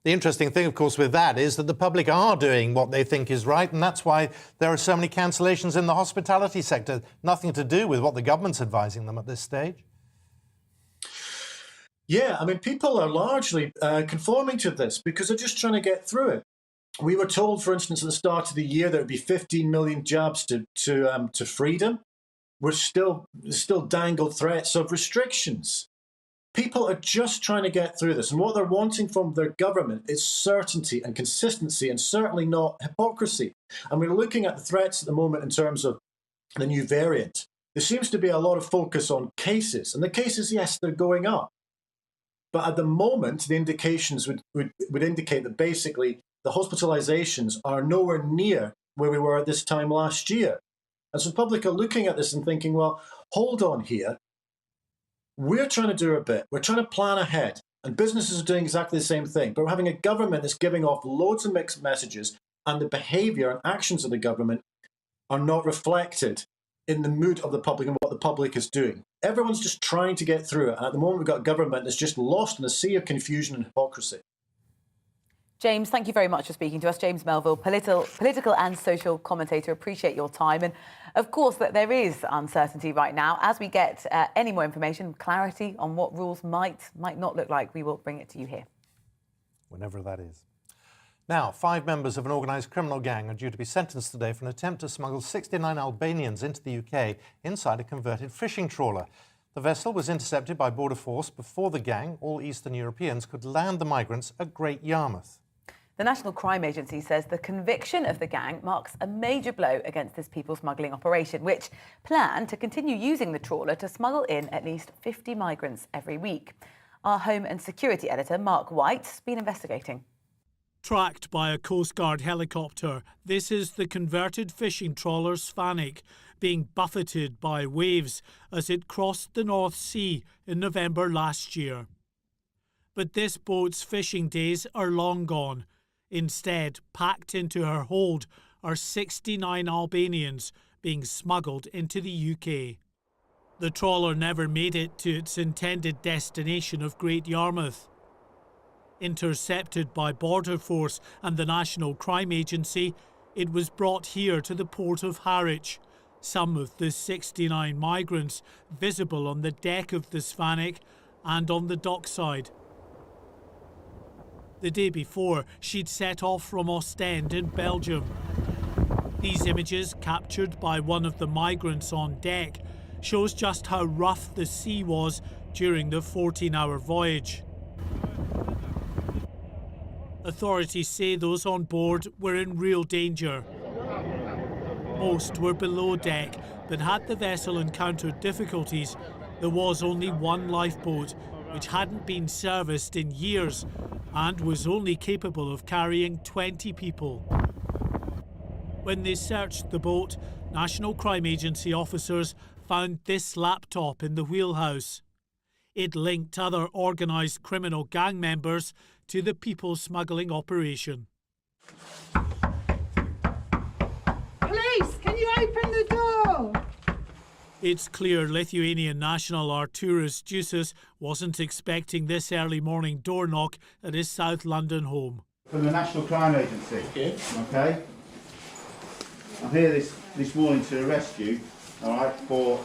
The interesting thing, of course, with that is that the public are doing what they think is right, and that's why there are so many cancellations in the hospitality sector. Nothing to do with what the government's advising them at this stage. Yeah, I mean, people are largely conforming to this because they're just trying to get through it. We were told, for instance, at the start of the year there would be 15 million jabs to freedom. We're still dangled threats of restrictions. People are just trying to get through this, and what they're wanting from their government is certainty and consistency, and certainly not hypocrisy. And we're looking at the threats at the moment in terms of the new variant. There seems to be a lot of focus on cases, and the cases, yes, they're going up. But at the moment, the indications would indicate that basically the hospitalizations are nowhere near where we were at this time last year. And so the public are looking at this and thinking, well, hold on here. We're trying to do a bit. We're trying to plan ahead. And businesses are doing exactly the same thing. But we're having a government that's giving off loads of mixed messages, and the behaviour and actions of the government are not reflected in the mood of the public and what the public is doing. Everyone's just trying to get through it. And at the moment, we've got a government that's just lost in a sea of confusion and hypocrisy. James, thank you very much for speaking to us. James Melville, political and social commentator. Appreciate your time. And of course, that there is uncertainty right now. As we get any more information, clarity on what rules might not look like, we will bring it to you here. Whenever that is. Now, 5 members of an organised criminal gang are due to be sentenced today for an attempt to smuggle 69 Albanians into the UK inside a converted fishing trawler. The vessel was intercepted by Border Force before the gang, all Eastern Europeans, could land the migrants at Great Yarmouth. The National Crime Agency says the conviction of the gang marks a major blow against this people smuggling operation, which planned to continue using the trawler to smuggle in at least 50 migrants every week. Our Home and Security editor, Mark White's been investigating. Tracked by a Coast Guard helicopter, this is the converted fishing trawler Svanik being buffeted by waves as it crossed the North Sea in November last year. But this boat's fishing days are long gone. Instead, packed into her hold are 69 Albanians being smuggled into the UK. The trawler never made it to its intended destination of Great Yarmouth. Intercepted by Border Force and the National Crime Agency, it was brought here to the port of Harwich. Some of the 69 migrants visible on the deck of the Svanik and on the dockside. The day before, she'd set off from Ostend in Belgium. These images, captured by one of the migrants on deck, shows just how rough the sea was during the 14-hour voyage. Authorities say those on board were in real danger. Most were below deck, but had the vessel encountered difficulties, there was only one lifeboat, which hadn't been serviced in years and was only capable of carrying 20 people. When they searched the boat, National Crime Agency officers found this laptop in the wheelhouse. It linked other organised criminal gang members to the people smuggling operation. Police, can you open the door? It's clear Lithuanian national Artūras Jusas wasn't expecting this early morning door knock at his South London home. From the National Crime Agency. Okay. I'm here this morning to arrest you, all right, for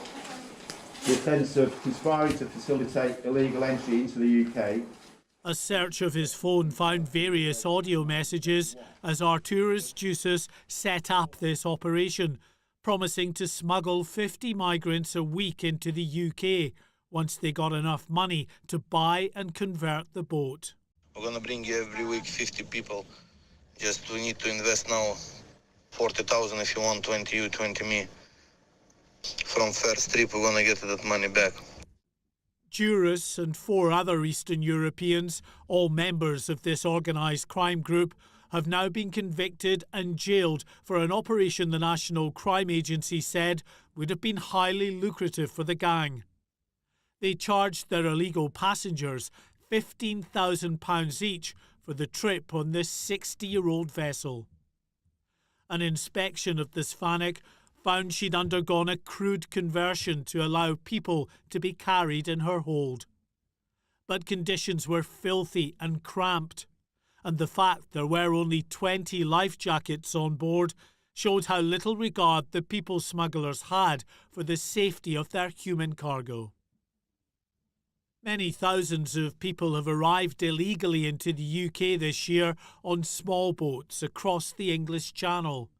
the offence of conspiring to facilitate illegal entry into the UK. A search of his phone found various audio messages as Artūras Jusas set up this operation, promising to smuggle 50 migrants a week into the UK once they got enough money to buy and convert the boat. We're going to bring you every week 50 people. Just we need to invest now 40,000 if you want, 20 you, 20 me. from first trip we're gonna get that money back. Juris and 4 other Eastern Europeans, all members of this organised crime group, have now been convicted and jailed for an operation the National Crime Agency said would have been highly lucrative for the gang. They charged their illegal passengers £15,000 each for the trip on this 60-year-old vessel. An inspection of the Svannik found she'd undergone a crude conversion to allow people to be carried in her hold. But conditions were filthy and cramped, and the fact there were only 20 life jackets on board showed how little regard the people smugglers had for the safety of their human cargo. Many thousands of people have arrived illegally into the UK this year on small boats across the English Channel.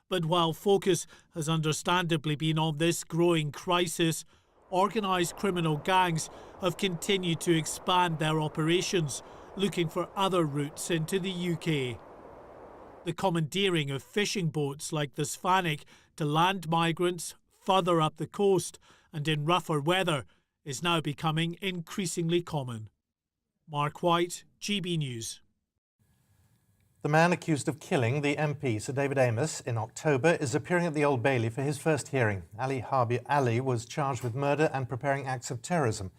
But while focus has understandably been on this growing crisis, organised criminal gangs have continued to expand their operations, looking for other routes into the UK. The commandeering of fishing boats like the Svannik to land migrants further up the coast and in rougher weather is now becoming increasingly common. Mark White, GB News. The man accused of killing the MP, Sir David Amess, in October is appearing at the Old Bailey for his first hearing. Ali Harbi Ali was charged with murder and preparing acts of terrorism.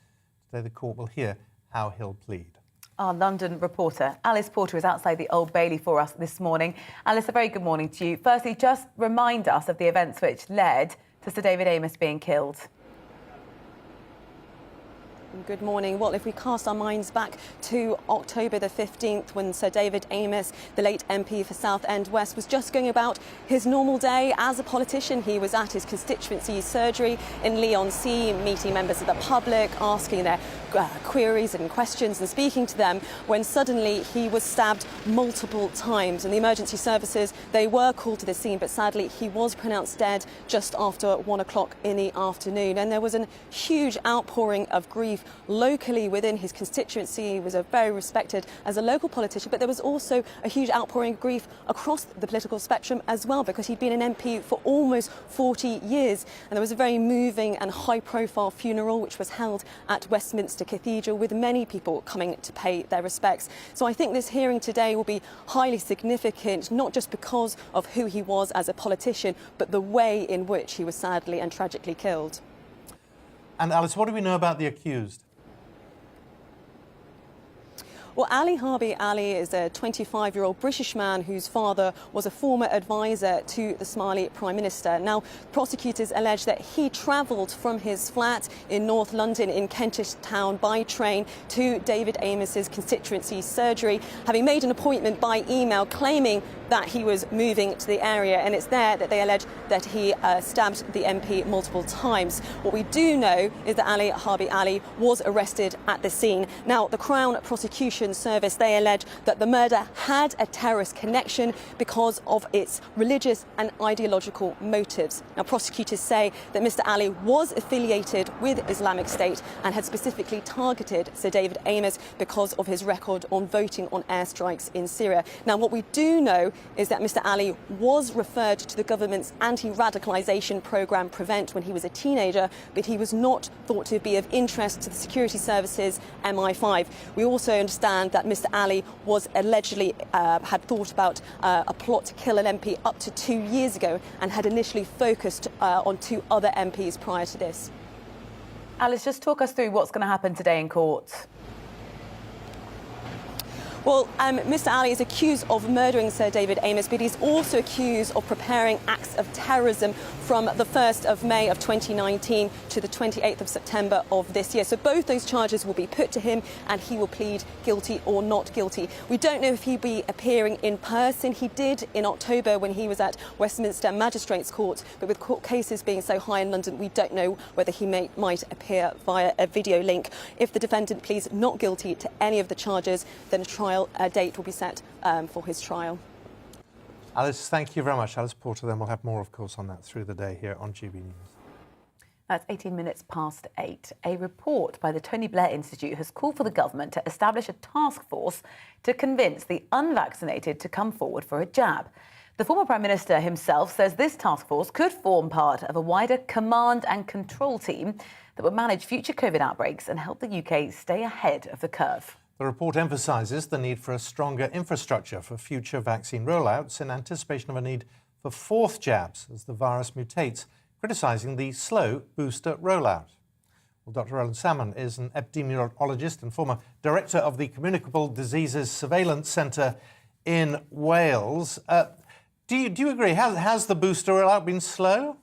Today the court will hear how he'll plead. Our London reporter, Alice Porter, is outside the Old Bailey for us this morning. Alice, a very good morning to you. Firstly, just remind us of the events which led to Sir David Amess being killed. Good morning. Well, if we cast our minds back to October the 15th, when Sir David Amess, the late MP for Southend West, was just going about his normal day as a politician. He was at his constituency surgery in Leigh-on-Sea, meeting members of the public, asking their queries and questions and speaking to them, when suddenly he was stabbed multiple times. And the emergency services, they were called to the scene, but sadly he was pronounced dead just after 1 o'clock in the afternoon. And there was a huge outpouring of grief locally within his constituency. He was very respected as a local politician, but there was also a huge outpouring of grief across the political spectrum as well, because he'd been an MP for almost 40 years. And there was a very moving and high-profile funeral which was held at Westminster Cathedral, with many people coming to pay their respects. So I think this hearing today will be highly significant, not just because of who he was as a politician, but the way in which he was sadly and tragically killed. And Alice, what do we know about the accused? Well, Ali Harbi Ali is a 25-year-old British man whose father was a former advisor to the Somali Prime Minister. Now, prosecutors allege that he travelled from his flat in North London in Kentish Town by train to David Amess's constituency surgery, having made an appointment by email claiming that he was moving to the area, and it's there that they allege that he stabbed the MP multiple times. What we do know is that Ali Harbi Ali was arrested at the scene. Now, the Crown Prosecution Service, they allege that the murder had a terrorist connection because of its religious and ideological motives. Now, prosecutors say that Mr. Ali was affiliated with Islamic State and had specifically targeted Sir David Amess because of his record on voting on airstrikes in Syria. Now, what we do know is that Mr. Ali was referred to the government's anti-radicalisation programme Prevent when he was a teenager, but he was not thought to be of interest to the security services MI5. We also understand that Mr. Ali was allegedly had thought about a plot to kill an MP up to 2 years ago and had initially focused on 2 other MPs prior to this. Alice, just talk us through what's going to happen today in court. Well, Mr. Ali is accused of murdering Sir David Amess, but he's also accused of preparing acts of terrorism from the 1st of May of 2019 to the 28th of September of this year. So both those charges will be put to him and he will plead guilty or not guilty. We don't know if he'll be appearing in person. He did in October when he was at Westminster Magistrates Court, but with court cases being so high in London, we don't know whether he might appear via a video link. If the defendant pleads not guilty to any of the charges, then a trial date will be set for his trial. Alice, thank you very much. Alice Porter, then we'll have more, of course, on that through the day here on GB News. That's 18 minutes past 8. A report by the Tony Blair Institute has called for the government to establish a task force to convince the unvaccinated to come forward for a jab. The former Prime Minister himself says this task force could form part of a wider command and control team that would manage future COVID outbreaks and help the UK stay ahead of the curve. The report emphasises the need for a stronger infrastructure for future vaccine rollouts in anticipation of a need for fourth jabs as the virus mutates, criticising the slow booster rollout. Well, Dr. Roland Salmon is an epidemiologist and former director of the Communicable Diseases Surveillance Centre in Wales. Do you agree? Has the booster rollout been slow?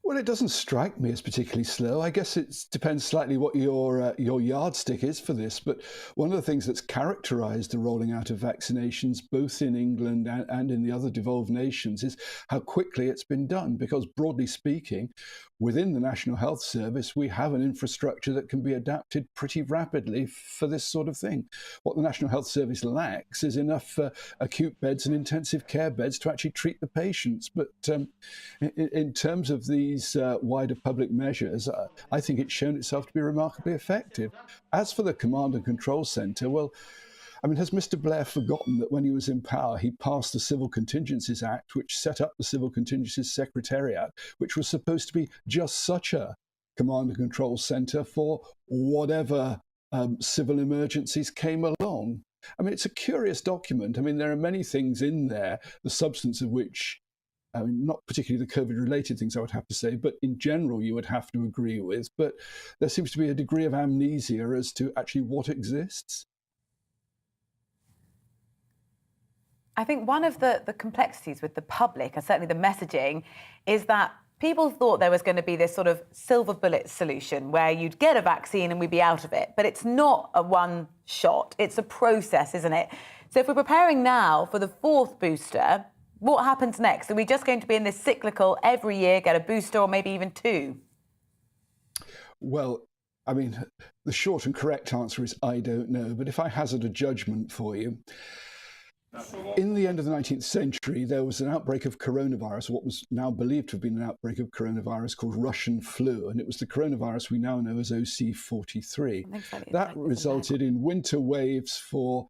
Well, it doesn't strike me as particularly slow. I guess it depends slightly what your yardstick is for this. But one of the things that's characterised the rolling out of vaccinations, both in England and in the other devolved nations, is how quickly it's been done. Because broadly speaking, within the National Health Service, we have an infrastructure that can be adapted pretty rapidly for this sort of thing. What the National Health Service lacks is enough acute beds and intensive care beds to actually treat the patients. But in terms of these wider public measures, I think it's shown itself to be remarkably effective. As for the Command and Control Centre, well, I mean, has Mr. Blair forgotten that when he was in power, he passed the Civil Contingencies Act, which set up the Civil Contingencies Secretariat, which was supposed to be just such a command and control centre for whatever civil emergencies came along. I mean, it's a curious document. I mean, there are many things in there, the substance of which, I mean, not particularly the COVID-related things, I would have to say, but in general, you would have to agree with. But there seems to be a degree of amnesia as to actually what exists. I think one of the complexities with the public, and certainly the messaging, is that people thought there was going to be this sort of silver bullet solution where you'd get a vaccine and we'd be out of it. But it's not a one shot. It's a process, isn't it? So if we're preparing now for the fourth booster, what happens next? Are we just going to be in this cyclical every year, get a booster or maybe even two? Well, I mean, the short and correct answer is I don't know. But if I hazard a judgment for you, in the end of the 19th century, there was an outbreak of coronavirus, what was now believed to have been an outbreak of coronavirus called Russian flu. And it was the coronavirus we now know as OC43. That resulted in winter waves for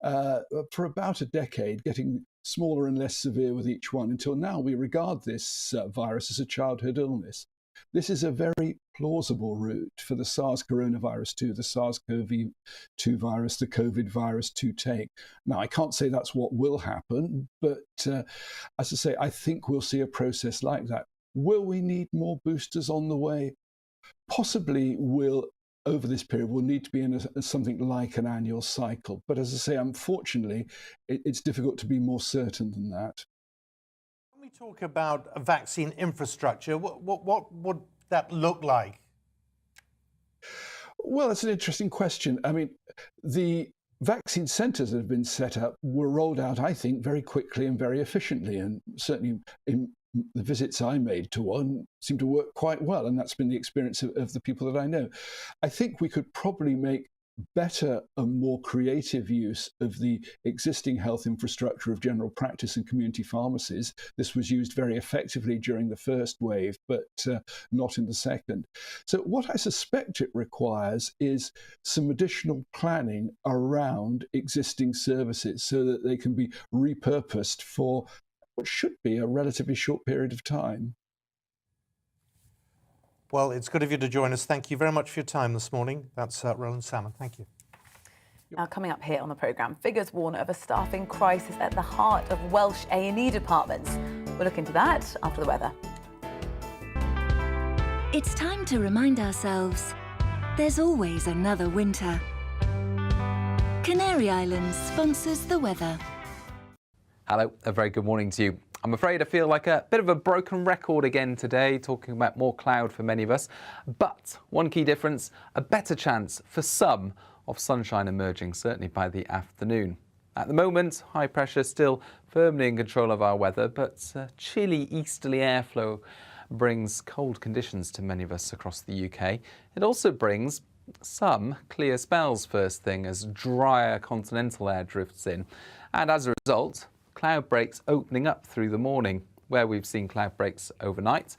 about a decade, getting smaller and less severe with each one, until now we regard this virus as a childhood illness. This is a very plausible route for the SARS coronavirus 2, the SARS-CoV-2 virus, the COVID virus to take. Now, I can't say that's what will happen, but as I say, I think we'll see a process like that. Will we need more boosters on the way? Possibly we'll, over this period, we'll need to be in something like an annual cycle. But as I say, unfortunately, it's difficult to be more certain than that. When we talk about a vaccine infrastructure, what would that look like? Well, that's an interesting question. I mean, the vaccine centres that have been set up were rolled out, I think, very quickly and very efficiently. And certainly in the visits I made to one seemed to work quite well. And that's been the experience of the people that I know. I think we could probably make better and more creative use of the existing health infrastructure of general practice and community pharmacies. This was used very effectively during the first wave, but not in the second. So what I suspect it requires is some additional planning around existing services so that they can be repurposed for what should be a relatively short period of time. Well, it's good of you to join us. Thank you very much for your time this morning. That's Roland Salmon. Thank you. Now, coming up here on the programme, figures warn of a staffing crisis at the heart of Welsh A&E departments. We'll look into that after the weather. It's time to remind ourselves there's always another winter. Canary Islands sponsors the weather. Hello, a very good morning to you. I'm afraid I feel like a bit of a broken record again today, talking about more cloud for many of us. But one key difference, a better chance for some of sunshine emerging, certainly by the afternoon. At the moment, high pressure still firmly in control of our weather, but chilly easterly airflow brings cold conditions to many of us across the UK. It also brings some clear spells first thing as drier continental air drifts in. And as a result, cloud breaks opening up through the morning, where we've seen cloud breaks overnight,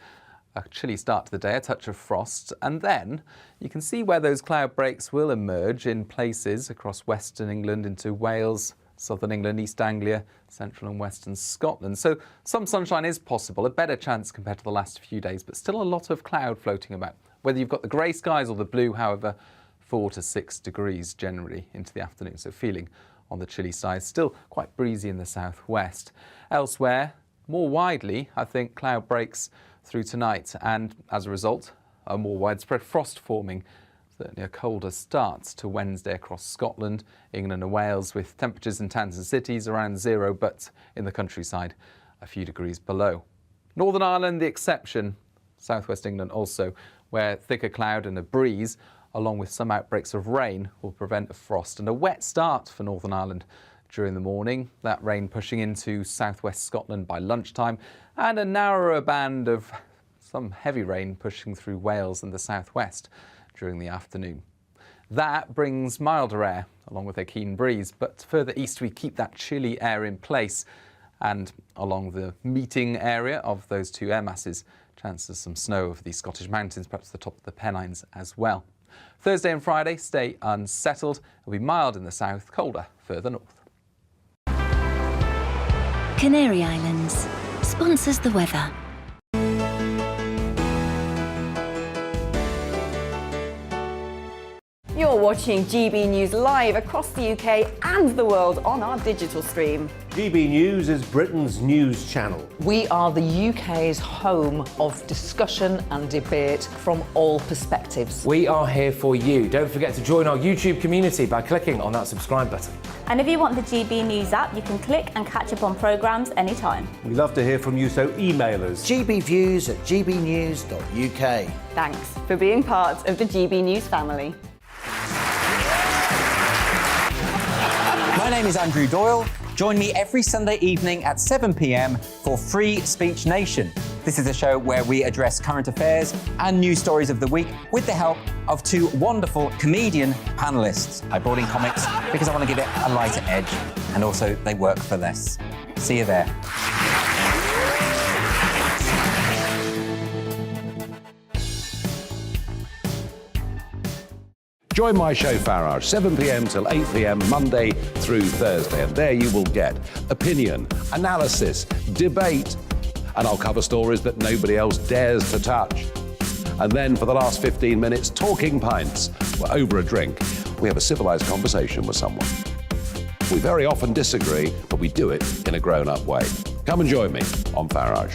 a chilly start to the day, a touch of frost, and then you can see where those cloud breaks will emerge in places across western England into Wales southern England, East Anglia, central and western Scotland. So some sunshine is possible, a better chance compared to the last few days, but still a lot of cloud floating about. Whether you've got the grey skies or the blue, however, 4 to 6 degrees generally into the afternoon, so feeling on the chilly side. Still quite breezy in the southwest. Elsewhere, more widely, I think cloud breaks through tonight, and as a result, a more widespread frost forming. Certainly a colder start to Wednesday across Scotland, England and Wales, with temperatures in towns and cities around 0, but in the countryside a few degrees below. Northern Ireland the exception, southwest England also, where thicker cloud and a breeze, along with some outbreaks of rain, will prevent a frost and a wet start for Northern Ireland during the morning. That rain pushing into southwest Scotland by lunchtime, and a narrower band of some heavy rain pushing through Wales and the southwest during the afternoon. That brings milder air along with a keen breeze, but further east we keep that chilly air in place, and along the meeting area of those two air masses, chances of some snow over the Scottish mountains, perhaps the top of the Pennines as well. Thursday and Friday stay unsettled. It'll be mild in the south, colder further north. Canary Islands sponsors the weather. You're watching GB News live across the UK and the world on our digital stream. GB News is Britain's news channel. We are the UK's home of discussion and debate from all perspectives. We are here for you. Don't forget to join our YouTube community by clicking on that subscribe button. And if you want the GB News app, you can click and catch up on programmes anytime. We love to hear from you, so email us. gbviews@gbnews.uk. Thanks for being part of the GB News family. My name is Andrew Doyle. Join me every Sunday evening at 7 p.m. for Free Speech Nation. This is a show where we address current affairs and news stories of the week with the help of two wonderful comedian panellists. I brought in comics because I want to give it a lighter edge, and also they work for less. See you there. Join my show Farage, 7 p.m. till 8 p.m. Monday through Thursday, and there you will get opinion, analysis, debate, and I'll cover stories that nobody else dares to touch. And then for the last 15 minutes, talking pints. We're over a drink. We have a civilised conversation with someone. We very often disagree, but we do it in a grown-up way. Come and join me on Farage.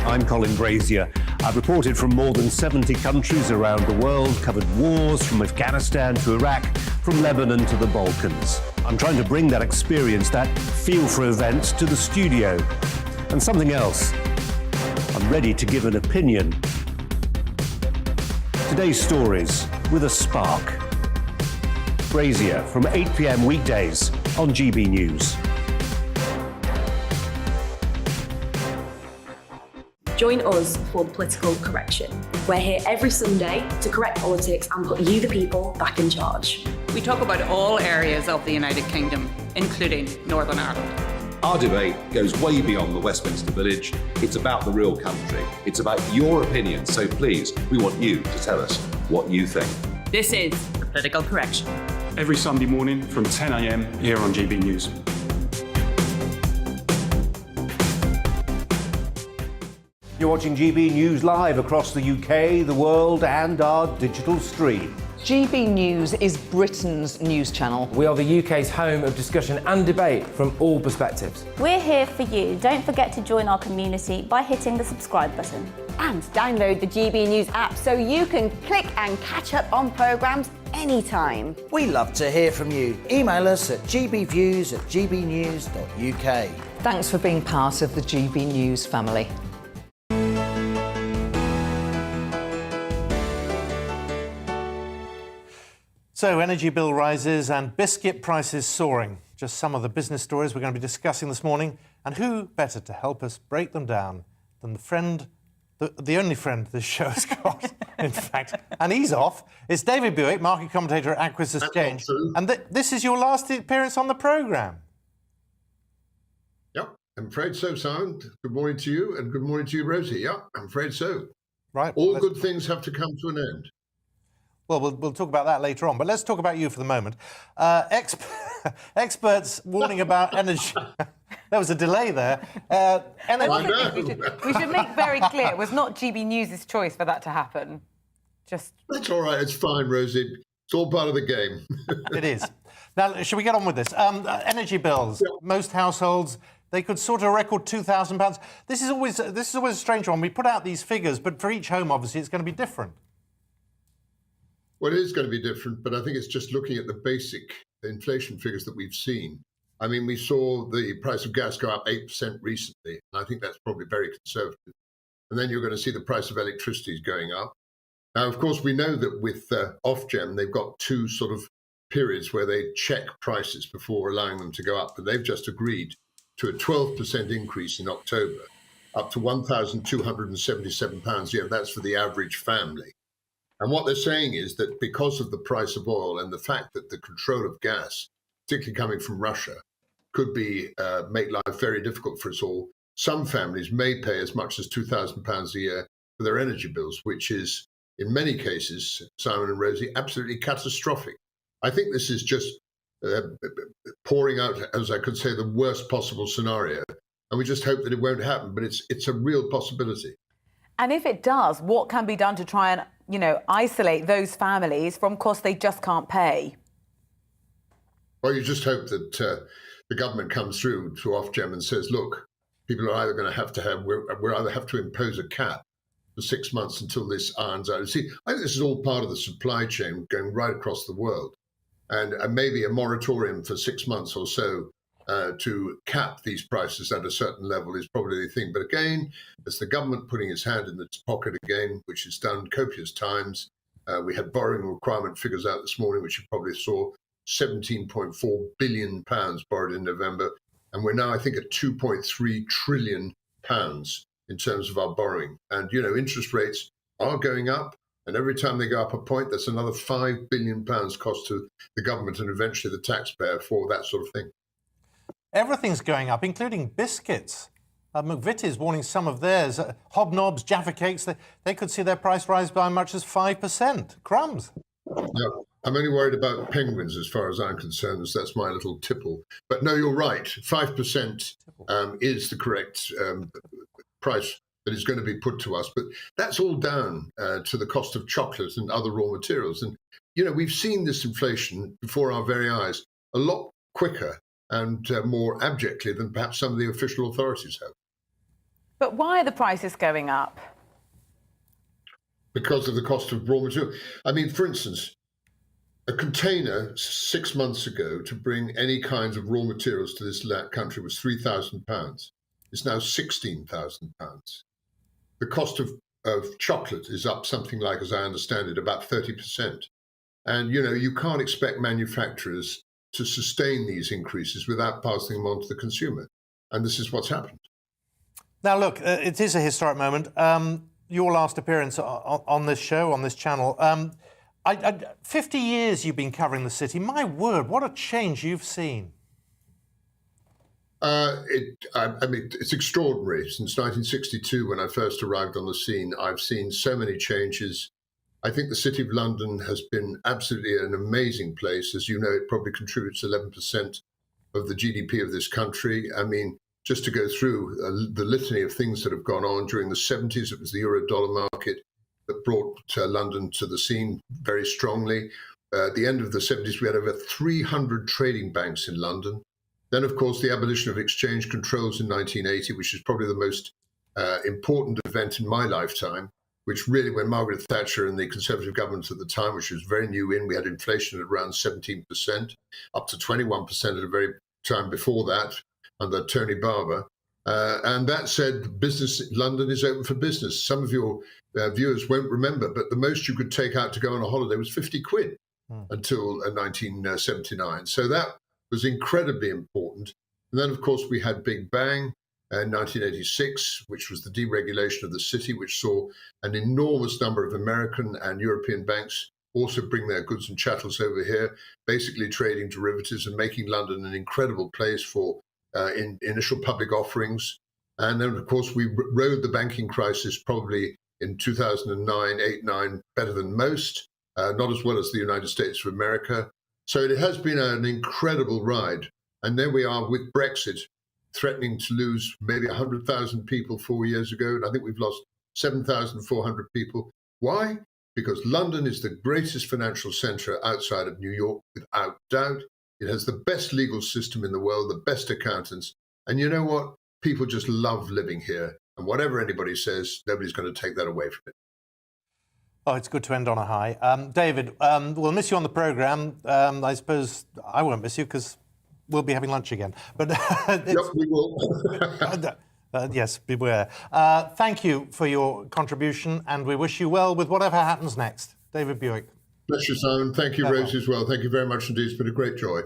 I'm Colin Brazier. I've reported from more than 70 countries around the world, covered wars from Afghanistan to Iraq, from Lebanon to the Balkans. I'm trying to bring that experience, that feel for events, to the studio. And something else. I'm ready to give an opinion. Today's stories with a spark. Brazier from 8 p.m. weekdays on GB News. Join us for the Political Correction. We're here every Sunday to correct politics and put you, the people, back in charge. We talk about all areas of the United Kingdom, including Northern Ireland. Our debate goes way beyond the Westminster Village. It's about the real country. It's about your opinion. So please, we want you to tell us what you think. This is the Political Correction. Every Sunday morning from 10 a.m. here on GB News. You're watching GB News live across the UK, the world, and our digital stream. GB News is Britain's news channel. We are the UK's home of discussion and debate from all perspectives. We're here for you. Don't forget to join our community by hitting the subscribe button. And download the GB News app so you can click and catch up on programmes anytime. We love to hear from you. Email us at gbviews@gbnews.uk. Thanks for being part of the GB News family. So, energy bill rises and biscuit prices soaring. Just some of the business stories we're going to be discussing this morning. And who better to help us break them down than the only friend this show has got, in fact. And he's off. It's David Buick, market commentator at Aquis Exchange. And this is your last appearance on the programme. Yep, I'm afraid so, Simon. Good morning to you, and good morning to you, Rosie. Yep, I'm afraid so. Right. All good things have to come to an end. Well, we'll talk about that later on, but let's talk about you for the moment. Experts warning about energy... There was a delay there. We should make very clear, it was not GB News' choice for that to happen. That's all right, it's fine, Rosie. It's all part of the game. It is. Now, should we get on with this? Energy bills. Most households, they could sort a record £2,000. This is always a strange one. We put out these figures, but for each home, obviously, it's going to be different. Well, it is going to be different, but I think it's just looking at the basic inflation figures that we've seen. I mean, we saw the price of gas go up 8% recently, and I think that's probably very conservative. And then you're going to see the price of electricity going up. Now, of course, we know that with Ofgem, they've got two sort of periods where they check prices before allowing them to go up. But they've just agreed to a 12% increase in October, up to £1,277 a year. That's for the average family. And what they're saying is that because of the price of oil and the fact that the control of gas, particularly coming from Russia, could be make life very difficult for us all, some families may pay as much as £2,000 a year for their energy bills, which is, in many cases, Simon and Rosie, absolutely catastrophic. I think this is just pouring out, as I could say, the worst possible scenario. And we just hope that it won't happen, but it's a real possibility. And if it does, what can be done to try and, isolate those families from costs they just can't pay? Well, you just hope that the government comes through to Ofgem and says, look, people are either going to have we'll either have to impose a cap for 6 months until this irons out. See, I think this is all part of the supply chain going right across the world. And maybe a moratorium for 6 months or so to cap these prices at a certain level is probably the thing. But again, it's the government putting its hand in its pocket again, which is done copious times. We had borrowing requirement figures out this morning, which you probably saw, £17.4 billion borrowed in November. And we're now, I think, at £2.3 trillion in terms of our borrowing. And, interest rates are going up. And every time they go up a point, that's another £5 billion cost to the government and eventually the taxpayer for that sort of thing. Everything's going up, including biscuits. McVitie's warning some of theirs. Hobnobs, Jaffa cakes, they could see their price rise by as much as 5%. Crumbs. No, I'm only worried about penguins as far as I'm concerned, as that's my little tipple. But no, you're right. 5% is the correct price that is going to be put to us. But that's all down to the cost of chocolate and other raw materials. And, we've seen this inflation before our very eyes a lot quicker and more abjectly than perhaps some of the official authorities have. But why are the prices going up? Because of the cost of raw material. I mean, for instance, a container 6 months ago to bring any kinds of raw materials to this country was £3,000. It's now £16,000. The cost of chocolate is up something like, as I understand it, about 30%. And, you can't expect manufacturers to sustain these increases without passing them on to the consumer. And this is what's happened. Now, look, it is a historic moment. Your last appearance on this show, on this channel. 50 years you've been covering the city. My word, what a change you've seen. It's extraordinary. Since 1962, when I first arrived on the scene, I've seen so many changes. I think the City of London has been absolutely an amazing place. As you know, it probably contributes 11% of the GDP of this country. I mean, just to go through the litany of things that have gone on during the 70s, it was the euro-dollar market that brought London to the scene very strongly. At the end of the 70s, we had over 300 trading banks in London. Then, of course, the abolition of exchange controls in 1980, which is probably the most important event in my lifetime, which really, when Margaret Thatcher and the Conservative government at the time, which was very new we had inflation at around 17%, up to 21% at the very time before that, under Tony Barber. And that said, London is open for business. Some of your viewers won't remember, but the most you could take out to go on a holiday was 50 quid until 1979. So that was incredibly important. And then, of course, we had Big Bang in 1986, which was the deregulation of the city, which saw an enormous number of American and European banks also bring their goods and chattels over here, basically trading derivatives and making London an incredible place for initial public offerings. And then, of course, we rode the banking crisis probably in 2009, 8, 9 better than most. not as well as the United States of America. So it has been an incredible ride. And there we are with Brexit, threatening to lose maybe 100,000 people 4 years ago. And I think we've lost 7,400 people. Why? Because London is the greatest financial centre outside of New York, without doubt. It has the best legal system in the world, the best accountants. And you know what? People just love living here. And whatever anybody says, nobody's going to take that away from it. Oh, it's good to end on a high. David, we'll miss you on the programme. I suppose I won't miss you because we'll be having lunch again. But yep, we will. Yes, beware. Thank you for your contribution, and we wish you well with whatever happens next. David Buick. Bless you, Simon. Thank you, Rosie, as well. Thank you very much indeed. It's been a great joy.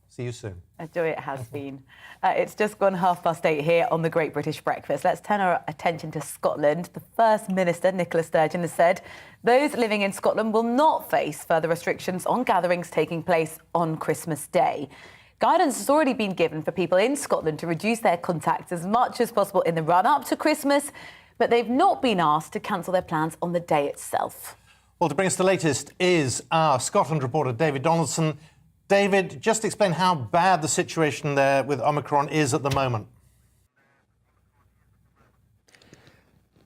See you soon. A joy it has been. It's just gone 8:30 here on the Great British Breakfast. Let's turn our attention to Scotland. The First Minister, Nicola Sturgeon, has said those living in Scotland will not face further restrictions on gatherings taking place on Christmas Day. Guidance has already been given for people in Scotland to reduce their contacts as much as possible in the run-up to Christmas, but they've not been asked to cancel their plans on the day itself. Well, to bring us the latest is our Scotland reporter, David Donaldson. David, just explain how bad the situation there with Omicron is at the moment.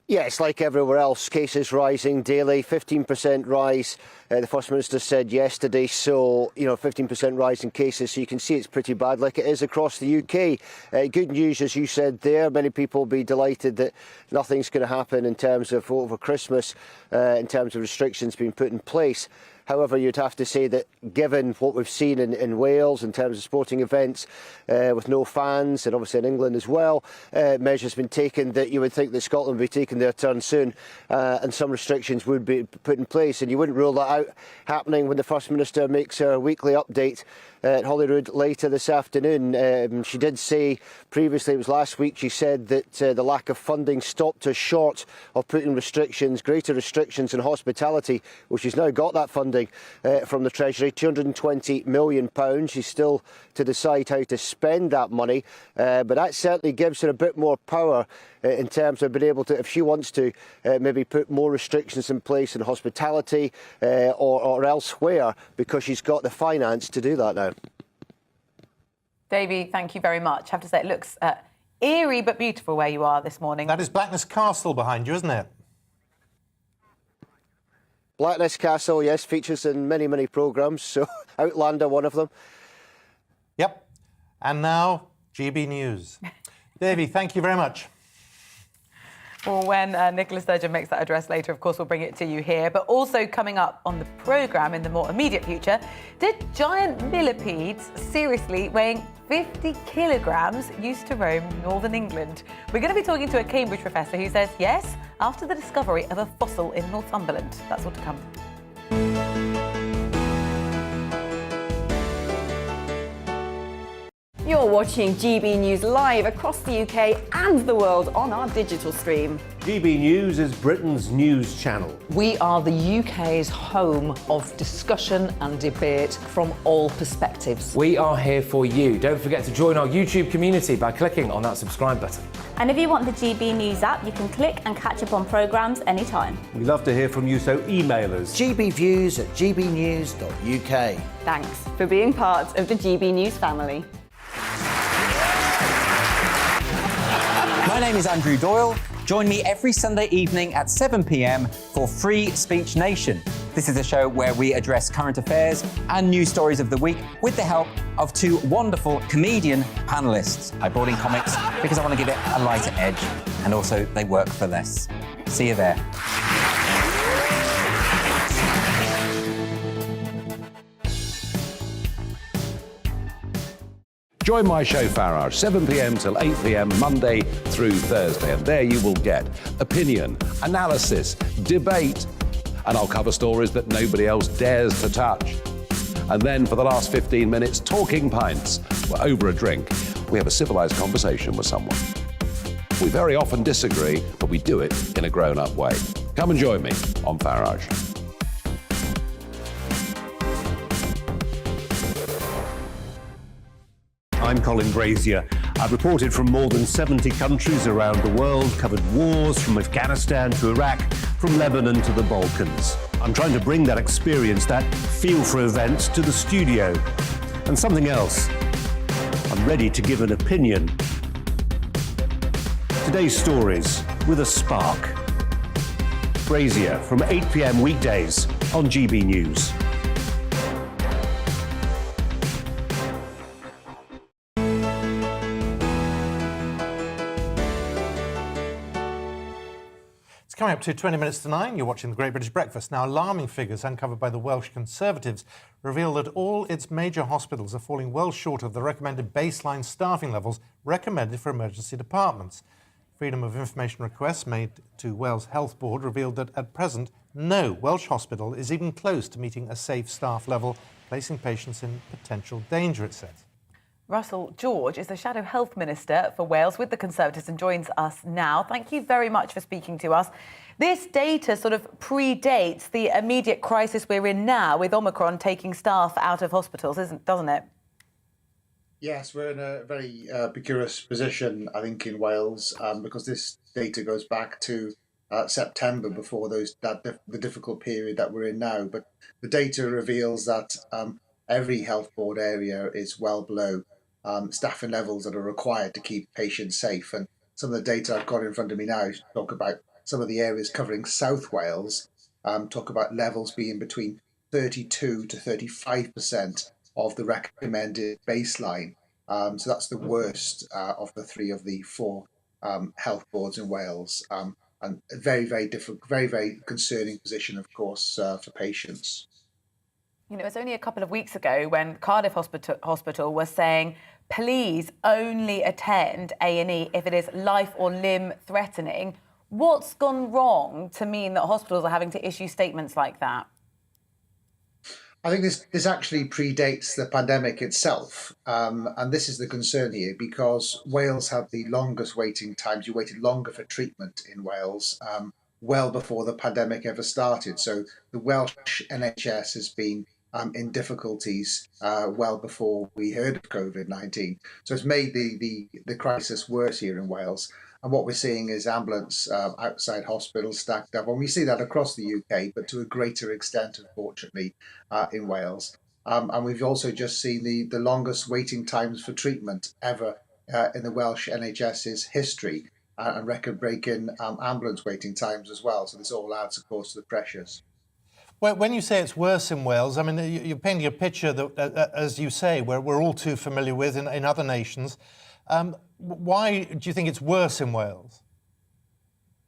Yeah, it's like everywhere else. Cases rising daily, 15% rise. The First Minister said yesterday, so, 15% rise in cases. So you can see it's pretty bad, like it is across the UK. Good news, as you said there. Many people will be delighted that nothing's going to happen in terms of over Christmas, in terms of restrictions being put in place. However, you'd have to say that given what we've seen in Wales in terms of sporting events with no fans, and obviously in England as well, measures been taken that you would think that Scotland would be taking their turn soon, and some restrictions would be put in place. And you wouldn't rule that out happening when the First Minister makes her weekly update at Holyrood later this afternoon. She did say previously, it was last week, she said that the lack of funding stopped her short of putting restrictions, greater restrictions in hospitality. Well, she's now got that funding from the Treasury, £220 million. She's still to decide how to spend that money, but that certainly gives her a bit more power in terms of being able to, if she wants to, maybe put more restrictions in place in hospitality or elsewhere, because she's got the finance to do that now. Davey, thank you very much. I have to say, it looks eerie but beautiful where you are this morning. That is Blackness Castle behind you, isn't it? Blackness Castle, yes, features in many, many programmes, so Outlander, one of them. Yep. And now, GB News. Davey, thank you very much. Well, when Nicola Sturgeon makes that address later, of course, we'll bring it to you here. But also coming up on the programme in the more immediate future, did giant millipedes, seriously weighing 50 kilograms, used to roam northern England? We're going to be talking to a Cambridge professor who says yes, after the discovery of a fossil in Northumberland. That's all to come. You're watching GB News live across the UK and the world on our digital stream. GB News is Britain's news channel. We are the UK's home of discussion and debate from all perspectives. We are here for you. Don't forget to join our YouTube community by clicking on that subscribe button. And if you want the GB News app, you can click and catch up on programmes anytime. We love to hear from you, so email us. gbviews@gbnews.uk. Thanks for being part of the GB News family. My name is Andrew Doyle. Join me every Sunday evening at 7 p.m. for Free Speech Nation. This is a show where we address current affairs and news stories of the week with the help of two wonderful comedian panellists. I brought in comics because I want to give it a lighter edge, and also they work for less. See you there. Join my show Farage, 7 p.m. till 8 p.m. Monday through Thursday. And there you will get opinion, analysis, debate, and I'll cover stories that nobody else dares to touch. And then for the last 15 minutes, talking pints. We're over a drink. We have a civilised conversation with someone. We very often disagree, but we do it in a grown-up way. Come and join me on Farage. I'm Colin Brazier. I've reported from more than 70 countries around the world, covered wars from Afghanistan to Iraq, from Lebanon to the Balkans. I'm trying to bring that experience, that feel for events, to the studio. And something else, I'm ready to give an opinion. Today's stories with a spark. Brazier from 8 p.m. weekdays on GB News. It's coming up to 20 minutes to 9. You're watching The Great British Breakfast. Now, alarming figures uncovered by the Welsh Conservatives reveal that all its major hospitals are falling well short of the recommended baseline staffing levels recommended for emergency departments. Freedom of Information requests made to Wales Health Board revealed that at present, no Welsh hospital is even close to meeting a safe staff level, placing patients in potential danger, it says. Russell George is the Shadow Health Minister for Wales with the Conservatives and joins us now. Thank you very much for speaking to us. This data sort of predates the immediate crisis we're in now with Omicron taking staff out of hospitals, doesn't it? Yes, we're in a very precarious position, I think, in Wales, because this data goes back to September, before the difficult period that we're in now. But the data reveals that every health board area is well below staffing levels that are required to keep patients safe. And some of the data I've got in front of me now talk about some of the areas covering South Wales, talk about levels being between 32 to 35% of the recommended baseline. So that's the worst of the four health boards in Wales. And a very, very different, very, very concerning position, of course, for patients. You know, it was only a couple of weeks ago when Cardiff Hospital was saying, please only attend A&E if it is life or limb threatening. What's gone wrong to mean that hospitals are having to issue statements like that? I think this actually predates the pandemic itself. And this is the concern here, because Wales had the longest waiting times. You waited longer for treatment in Wales, well before the pandemic ever started. So the Welsh NHS has been in difficulties well before we heard of COVID-19. So it's made the crisis worse here in Wales. And what we're seeing is ambulance outside hospitals stacked up. And we see that across the UK, but to a greater extent, unfortunately, in Wales. And we've also just seen the longest waiting times for treatment ever in the Welsh NHS's history, and record-breaking ambulance waiting times as well. So this all adds, of course, to the pressures. Well, when you say it's worse in Wales, I mean, you're painting a picture that, as you say, we're all too familiar with in other nations. Why do you think it's worse in Wales?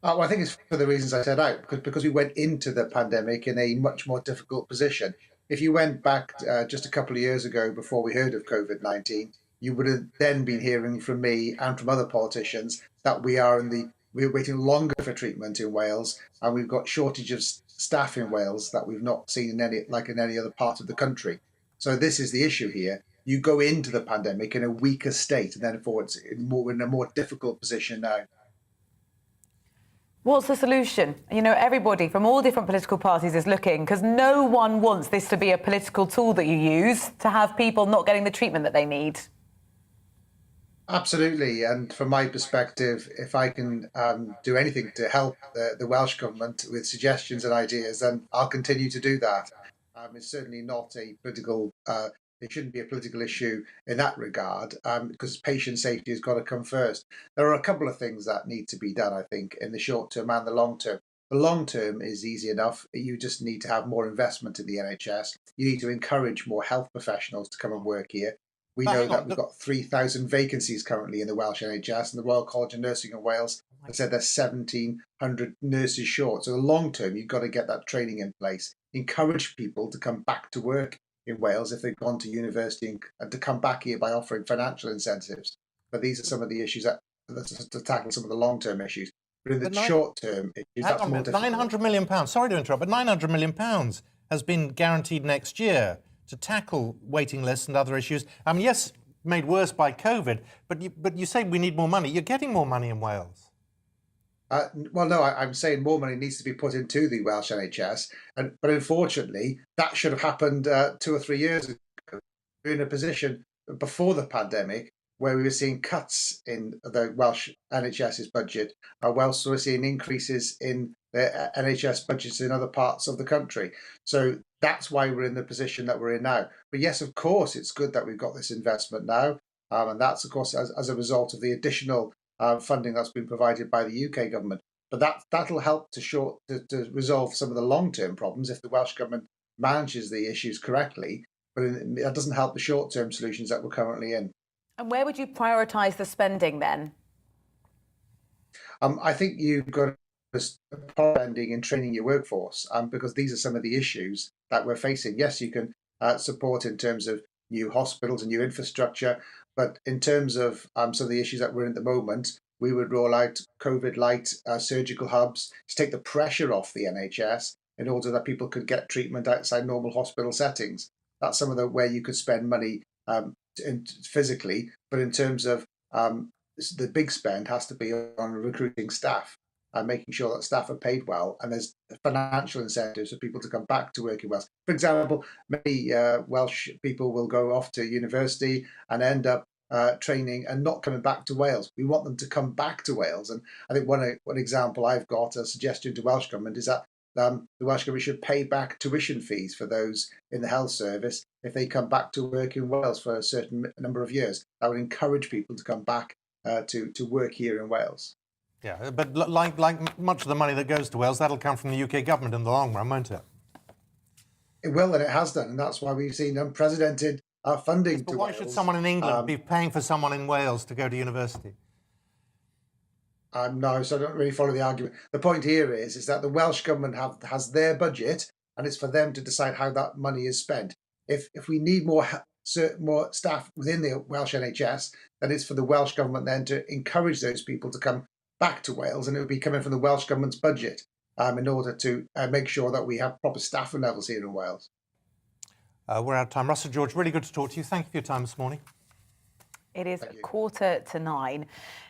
Well, I think it's for the reasons I set out, because we went into the pandemic in a much more difficult position. If you went back just a couple of years ago, before we heard of COVID-19, you would have then been hearing from me and from other politicians that we're waiting longer for treatment in Wales, and we've got shortage of staff in Wales that we've not seen in any other part of the country. So this is the issue here. You go into the pandemic in a weaker state, and therefore we're in a more difficult position now. What's the solution? You know, everybody from all different political parties is looking, because no one wants this to be a political tool that you use to have people not getting the treatment that they need. Absolutely. And from my perspective, if I can do anything to help the Welsh Government with suggestions and ideas, then I'll continue to do that. It's certainly not a political it shouldn't be a political issue in that regard, because patient safety has got to come first. There are a couple of things that need to be done, I think, in the short term and the long term. The long term is easy enough. You just need to have more investment in the NHS. You need to encourage more health professionals to come and work here. We know that we've got 3,000 vacancies currently in the Welsh NHS, and the Royal College of Nursing in Wales has said there's 1,700 nurses short. So the long term, you've got to get that training in place. Encourage people to come back to work in Wales if they've gone to university, and to come back here by offering financial incentives. But these are some of the issues to tackle some of the long-term issues. But in the short-term issues, that's more difficult. £900 million, sorry to interrupt, but £900 million has been guaranteed next year to tackle waiting lists and other issues. I mean, yes, made worse by COVID, but you say we need more money. You're getting more money in Wales. Well, no, I'm saying more money needs to be put into the Welsh NHS, but unfortunately, that should have happened 2 or 3 years ago. We're in a position before the pandemic where we were seeing cuts in the Welsh NHS's budget, whilst we were seeing increases in the NHS budgets in other parts of the country. So that's why we're in the position that we're in now. But yes, of course, it's good that we've got this investment now. And that's, of course, as a result of the additional funding that's been provided by the UK government. But that'll help to resolve some of the long-term problems if the Welsh Government manages the issues correctly. But that doesn't help the short-term solutions that we're currently in. And where would you prioritise the spending then? I think you've got to start spending in training your workforce because these are some of the issues that we're facing. Yes, you can support in terms of new hospitals and new infrastructure, but in terms of some of the issues that we're in at the moment, we would roll out COVID-light surgical hubs to take the pressure off the NHS in order that people could get treatment outside normal hospital settings. That's some of the where you could spend money physically, but in terms of the big spend has to be on recruiting staff and making sure that staff are paid well, and there's financial incentives for people to come back to work in Wales. For example, many Welsh people will go off to university and end up training and not coming back to Wales. We want them to come back to Wales, and I think one example I've got, a suggestion to Welsh Government, is that the Welsh Government should pay back tuition fees for those in the health service if they come back to work in Wales for a certain number of years. That would encourage people to come back to work here in Wales. Yeah, but like much of the money that goes to Wales, that'll come from the UK government in the long run, won't it? It will, and it has done, and that's why we've seen unprecedented funding but to why Wales. should someone in England be paying for someone in Wales to go to university? No, so I don't really follow the argument. The point here is that the Welsh Government has their budget, and it's for them to decide how that money is spent. If we need more staff within the Welsh NHS, then it's for the Welsh Government then to encourage those people to come back to Wales, and it would be coming from the Welsh Government's budget in order to make sure that we have proper staffing levels here in Wales. We're out of time. Russell George, really good to talk to you. Thank you for your time this morning. It is 8:45.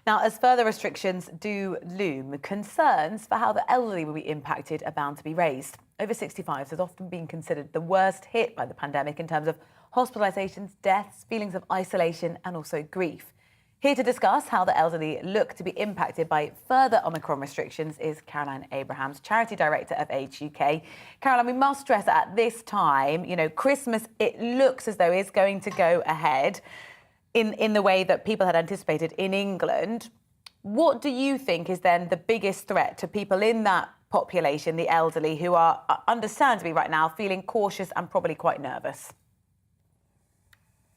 Now, as further restrictions do loom, concerns for how the elderly will be impacted are bound to be raised. Over 65s has often been considered the worst hit by the pandemic in terms of hospitalisations, deaths, feelings of isolation and also grief. Here to discuss how the elderly look to be impacted by further Omicron restrictions is Caroline Abrahams, Charity Director of Age UK. Caroline, we must stress that at this time, Christmas, it looks as though it's going to go ahead in the way that people had anticipated in England. What do you think is then the biggest threat to people in that population, the elderly, who are understandably right now feeling cautious and probably quite nervous?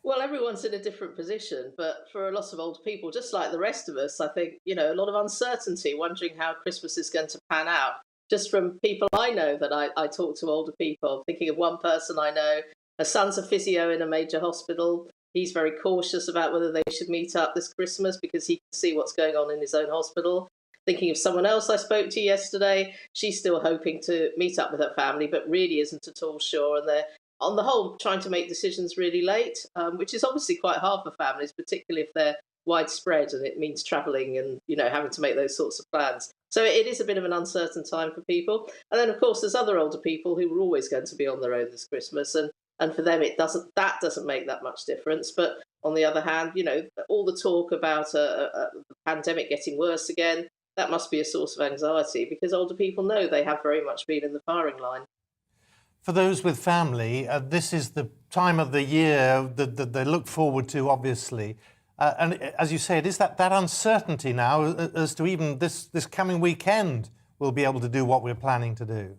Well, everyone's in a different position, but for a lot of older people, just like the rest of us, I think, a lot of uncertainty, wondering how Christmas is going to pan out. Just from people I know that I talk to, older people, thinking of one person I know, her son's a physio in a major hospital. He's very cautious about whether they should meet up this Christmas because he can see what's going on in his own hospital. Thinking of someone else I spoke to yesterday, she's still hoping to meet up with her family, but really isn't at all sure. And they're, on the whole, trying to make decisions really late, which is obviously quite hard for families, particularly if they're widespread and it means travelling and, having to make those sorts of plans. So it is a bit of an uncertain time for people. And then, of course, there's other older people who are always going to be on their own this Christmas. And for them, that doesn't make that much difference. But on the other hand, all the talk about the pandemic getting worse again, that must be a source of anxiety because older people know they have very much been in the firing line. For those with family, this is the time of the year that they look forward to, obviously. And as you say, it is that uncertainty now as to even this coming weekend we'll be able to do what we're planning to do.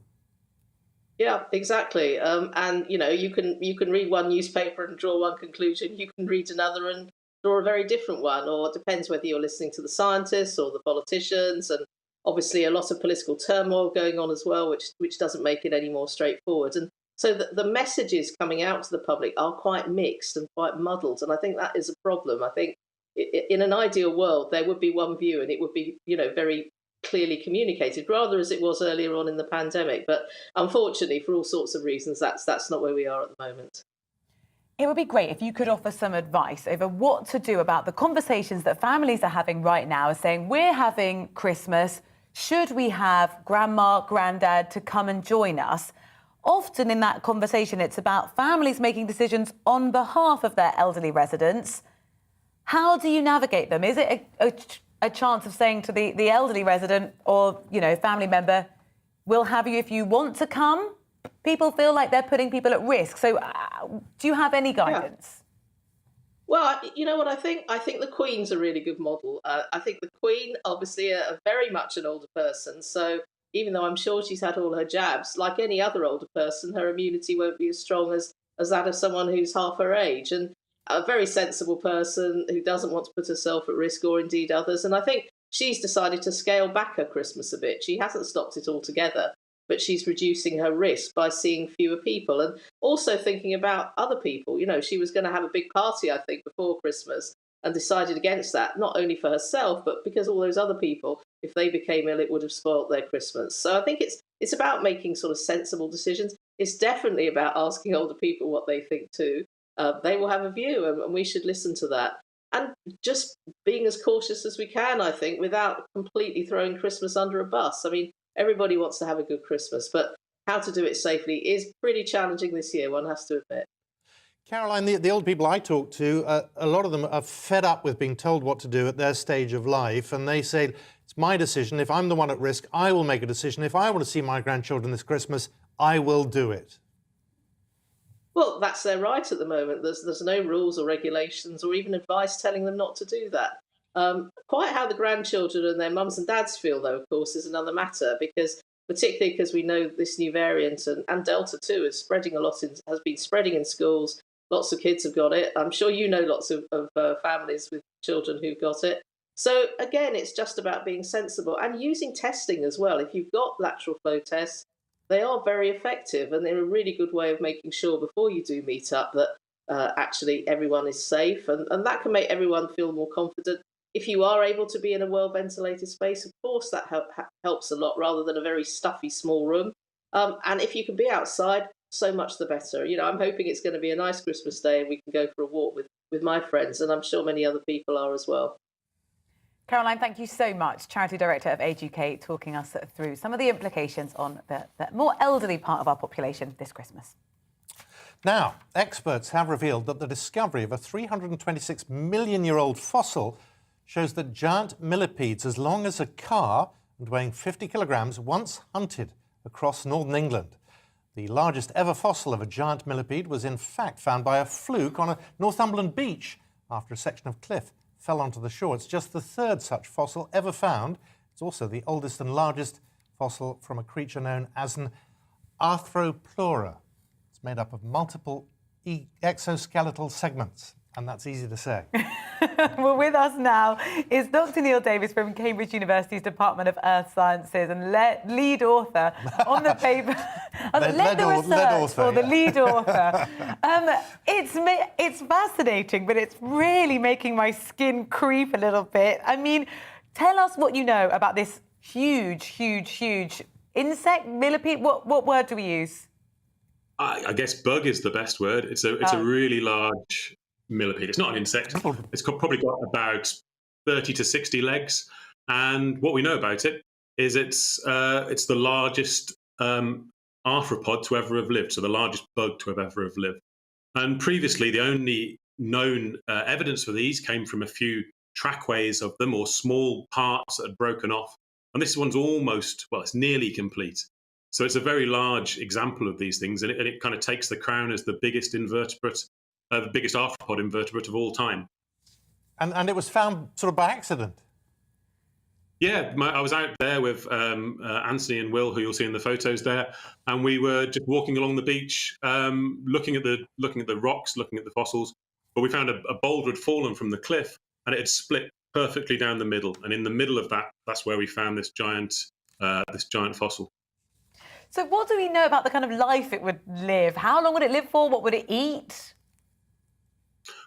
Yeah, exactly. And, you can read one newspaper and draw one conclusion. You can read another and draw a very different one, or it depends whether you're listening to the scientists or the politicians. And obviously a lot of political turmoil going on as well, which doesn't make it any more straightforward. And so the messages coming out to the public are quite mixed and quite muddled. And I think that is a problem. I think in an ideal world, there would be one view and it would be, very clearly communicated, rather as it was earlier on in the pandemic. But unfortunately, for all sorts of reasons, that's not where we are at the moment. It would be great if you could offer some advice over what to do about the conversations that families are having right now, saying, we're having Christmas, should we have grandma, granddad to come and join us? Often in that conversation, it's about families making decisions on behalf of their elderly residents. How do you navigate them? Is it a chance of saying to the elderly resident or, family member, will have you if you want to come. People feel like they're putting people at risk. So do you have any guidance? Yeah. Well, you know what I think? I think the Queen's a really good model. I think the Queen, obviously, very much an older person. So even though I'm sure she's had all her jabs, like any other older person, her immunity won't be as strong as that of someone who's half her age. And a very sensible person who doesn't want to put herself at risk, or indeed others. And I think she's decided to scale back her Christmas a bit. She hasn't stopped it altogether, but she's reducing her risk by seeing fewer people and also thinking about other people. You know, she was going to have a big party, I think, before Christmas and decided against that, not only for herself, but because all those other people, if they became ill, it would have spoilt their Christmas. So I think it's about making sort of sensible decisions. It's definitely about asking older people what they think too. They will have a view, and we should listen to that. And just being as cautious as we can, I think, without completely throwing Christmas under a bus. I mean, everybody wants to have a good Christmas, but how to do it safely is pretty challenging this year, one has to admit. Caroline, the old people I talk to, a lot of them are fed up with being told what to do at their stage of life, and they say, it's my decision. If I'm the one at risk, I will make a decision. If I want to see my grandchildren this Christmas, I will do it. Well, that's their right at the moment. There's no rules or regulations or even advice telling them not to do that. Quite how the grandchildren and their mums and dads feel, though, of course, is another matter, because particularly because we know this new variant and Delta too is spreading a lot, has been spreading in schools. Lots of kids have got it. I'm sure you know lots of families with children who've got it. So again, it's just about being sensible and using testing as well. If you've got lateral flow tests, they are very effective, and they're a really good way of making sure before you do meet up that actually everyone is safe, and that can make everyone feel more confident. If you are able to be in a well-ventilated space, of course, that helps a lot, rather than a very stuffy small room. And if you can be outside, so much the better. You know, I'm hoping it's going to be a nice Christmas day and we can go for a walk with my friends, and I'm sure many other people are as well. Caroline, thank you so much. Charity Director of Age UK, talking us through some of the implications on the more elderly part of our population this Christmas. Now, experts have revealed that the discovery of a 326 million-year-old fossil shows that giant millipedes as long as a car and weighing 50 kilograms once hunted across northern England. The largest ever fossil of a giant millipede was in fact found by a fluke on a Northumberland beach after a section of cliff fell onto the shore. It's just the third such fossil ever found. It's also the oldest and largest fossil from a creature known as an arthropleura. It's made up of multiple exoskeletal segments, and that's easy to say. Well, with us now is Dr. Neil Davis from Cambridge University's Department of Earth Sciences and lead author on the paper. Lead author. It's fascinating, but it's really making my skin creep a little bit. I mean, tell us what you know about this huge insect, millipede. What word do we use? I guess bug is the best word. It's a really large millipede. It's not an insect. It's probably got about 30 to 60 legs. And what we know about it is it's the largest arthropod to ever have lived, so the largest bug to ever have lived. And previously, the only known evidence for these came from a few trackways of them, or small parts that had broken off. And this one's it's nearly complete. So it's a very large example of these things, and it kind of takes the crown as the biggest invertebrate, the biggest arthropod invertebrate of all time. And it was found sort of by accident? Yeah, I was out there with Anthony and Will, who you'll see in the photos there, and we were just walking along the beach, looking at the rocks, looking at the fossils. But we found a boulder had fallen from the cliff, and it had split perfectly down the middle. And in the middle of that's where we found this giant fossil. So what do we know about the kind of life it would live? How long would it live for? What would it eat?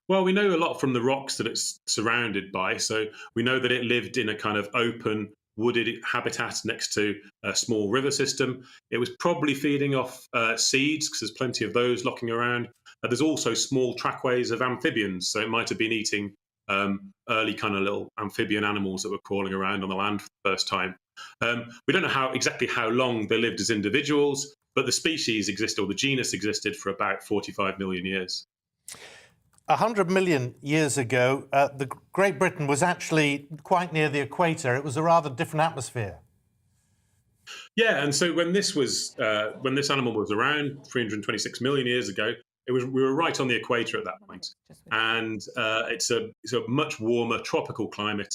Well, we know a lot from the rocks that it's surrounded by. So we know that it lived in a kind of open, wooded habitat next to a small river system. It was probably feeding off seeds, because there's plenty of those locking around. There's also small trackways of amphibians. So it might have been eating early kind of little amphibian animals that were crawling around on the land for the first time. We don't know exactly how long they lived as individuals, but the species existed, or the genus existed, for about 45 million years. 100 million years ago, the Great Britain was actually quite near the equator. It was a rather different atmosphere. Yeah, and so when this animal was around 326 million years ago, we were right on the equator at that point, and it's a much warmer tropical climate.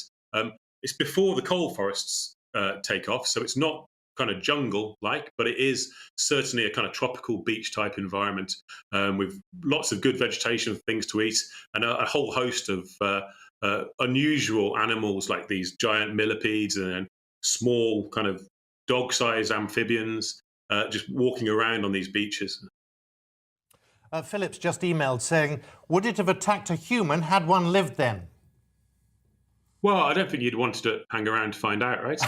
It's before the coal forests take off, so it's not kind of jungle-like, but it is certainly a kind of tropical beach-type environment with lots of good vegetation, things to eat, and a whole host of unusual animals like these giant millipedes and small kind of dog-sized amphibians just walking around on these beaches. Philip's just emailed saying, would it have attacked a human had one lived then? Well, I don't think you'd wanted to hang around to find out, right?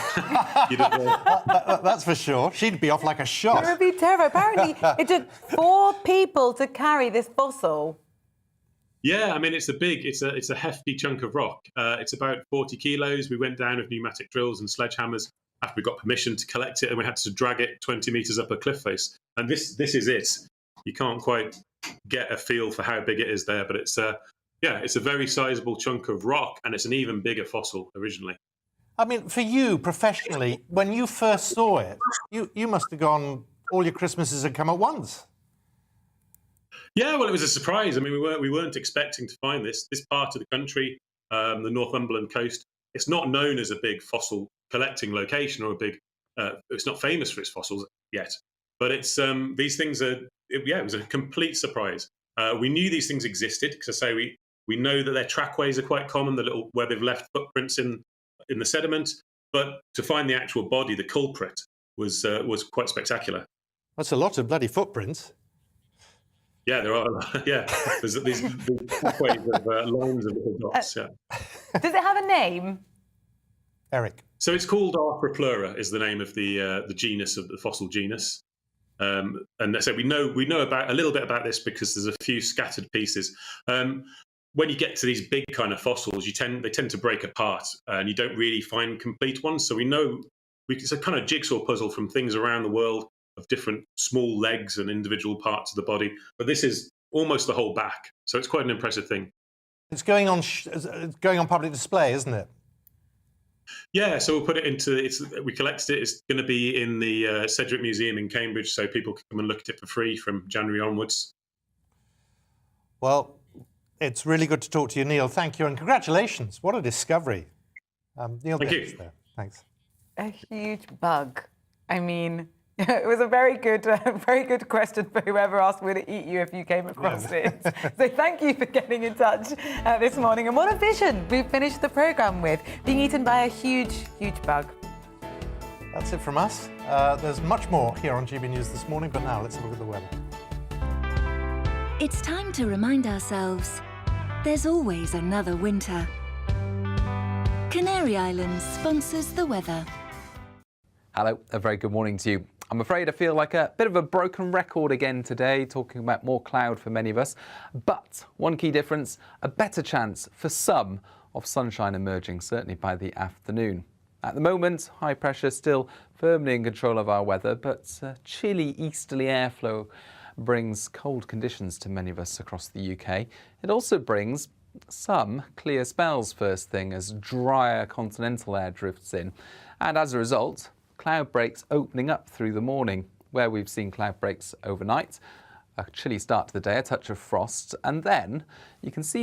That's for sure. She'd be off like a shot. It would be terrible. Apparently, it took 4 people to carry this fossil. Yeah, I mean, it's a hefty chunk of rock. It's about 40 kilos. We went down with pneumatic drills and sledgehammers after we got permission to collect it, and we had to drag it 20 meters up a cliff face. And this is it. You can't quite get a feel for how big it is there, but it's a very sizable chunk of rock, and it's an even bigger fossil originally. I mean, for you professionally, when you first saw it, you must have gone, all your Christmases had come at once. Yeah, well, it was a surprise. I mean, we weren't expecting to find this part of the country, the Northumberland coast. It's not known as a big fossil collecting location or a big. It's not famous for its fossils yet, but it's these things are. It was a complete surprise. We knew these things existed because I say we know that their trackways are quite common, where they've left footprints in the sediment. But to find the actual body, the culprit, was quite spectacular. That's a lot of bloody footprints. Yeah, there are. Yeah, there's these pathways of lines of little dots. Yeah. Does it have a name? Eric. So it's called Arthroplura, is the name of the genus, of the fossil genus. And so we know about a little bit about this because there's a few scattered pieces. When you get to these big kind of fossils, they tend to break apart, and you don't really find complete ones. So we know it's a kind of jigsaw puzzle from things around the world of different small legs and individual parts of the body, but this is almost the whole back, so it's quite an impressive thing. It's going on public display, isn't it? Yeah, so we'll put it into we collected it. It's going to be in the Sedgwick Museum in Cambridge, so people can come and look at it for free from January onwards. Well, it's really good to talk to you, Neil. Thank you, and congratulations. What a discovery. Neil, thank you. There. Thanks. A huge bug. I mean, it was a very good question for whoever asked would it eat you if you came across it. So thank you for getting in touch this morning. And what a vision we've finished the programme with, being eaten by a huge, huge bug. That's it from us. There's much more here on GB News this morning, but now let's have a look at the weather. It's time to remind ourselves there's always another winter. Canary Islands sponsors the weather. Hello, a very good morning to you. I'm afraid I feel like a bit of a broken record again today, talking about more cloud for many of us. But one key difference, a better chance for some of sunshine emerging, certainly by the afternoon. At the moment, high pressure still firmly in control of our weather, but chilly easterly airflow brings cold conditions to many of us across the UK. It also brings some clear spells first thing as drier continental air drifts in. And as a result, cloud breaks opening up through the morning, where we've seen cloud breaks overnight, a chilly start to the day, a touch of frost, and then you can see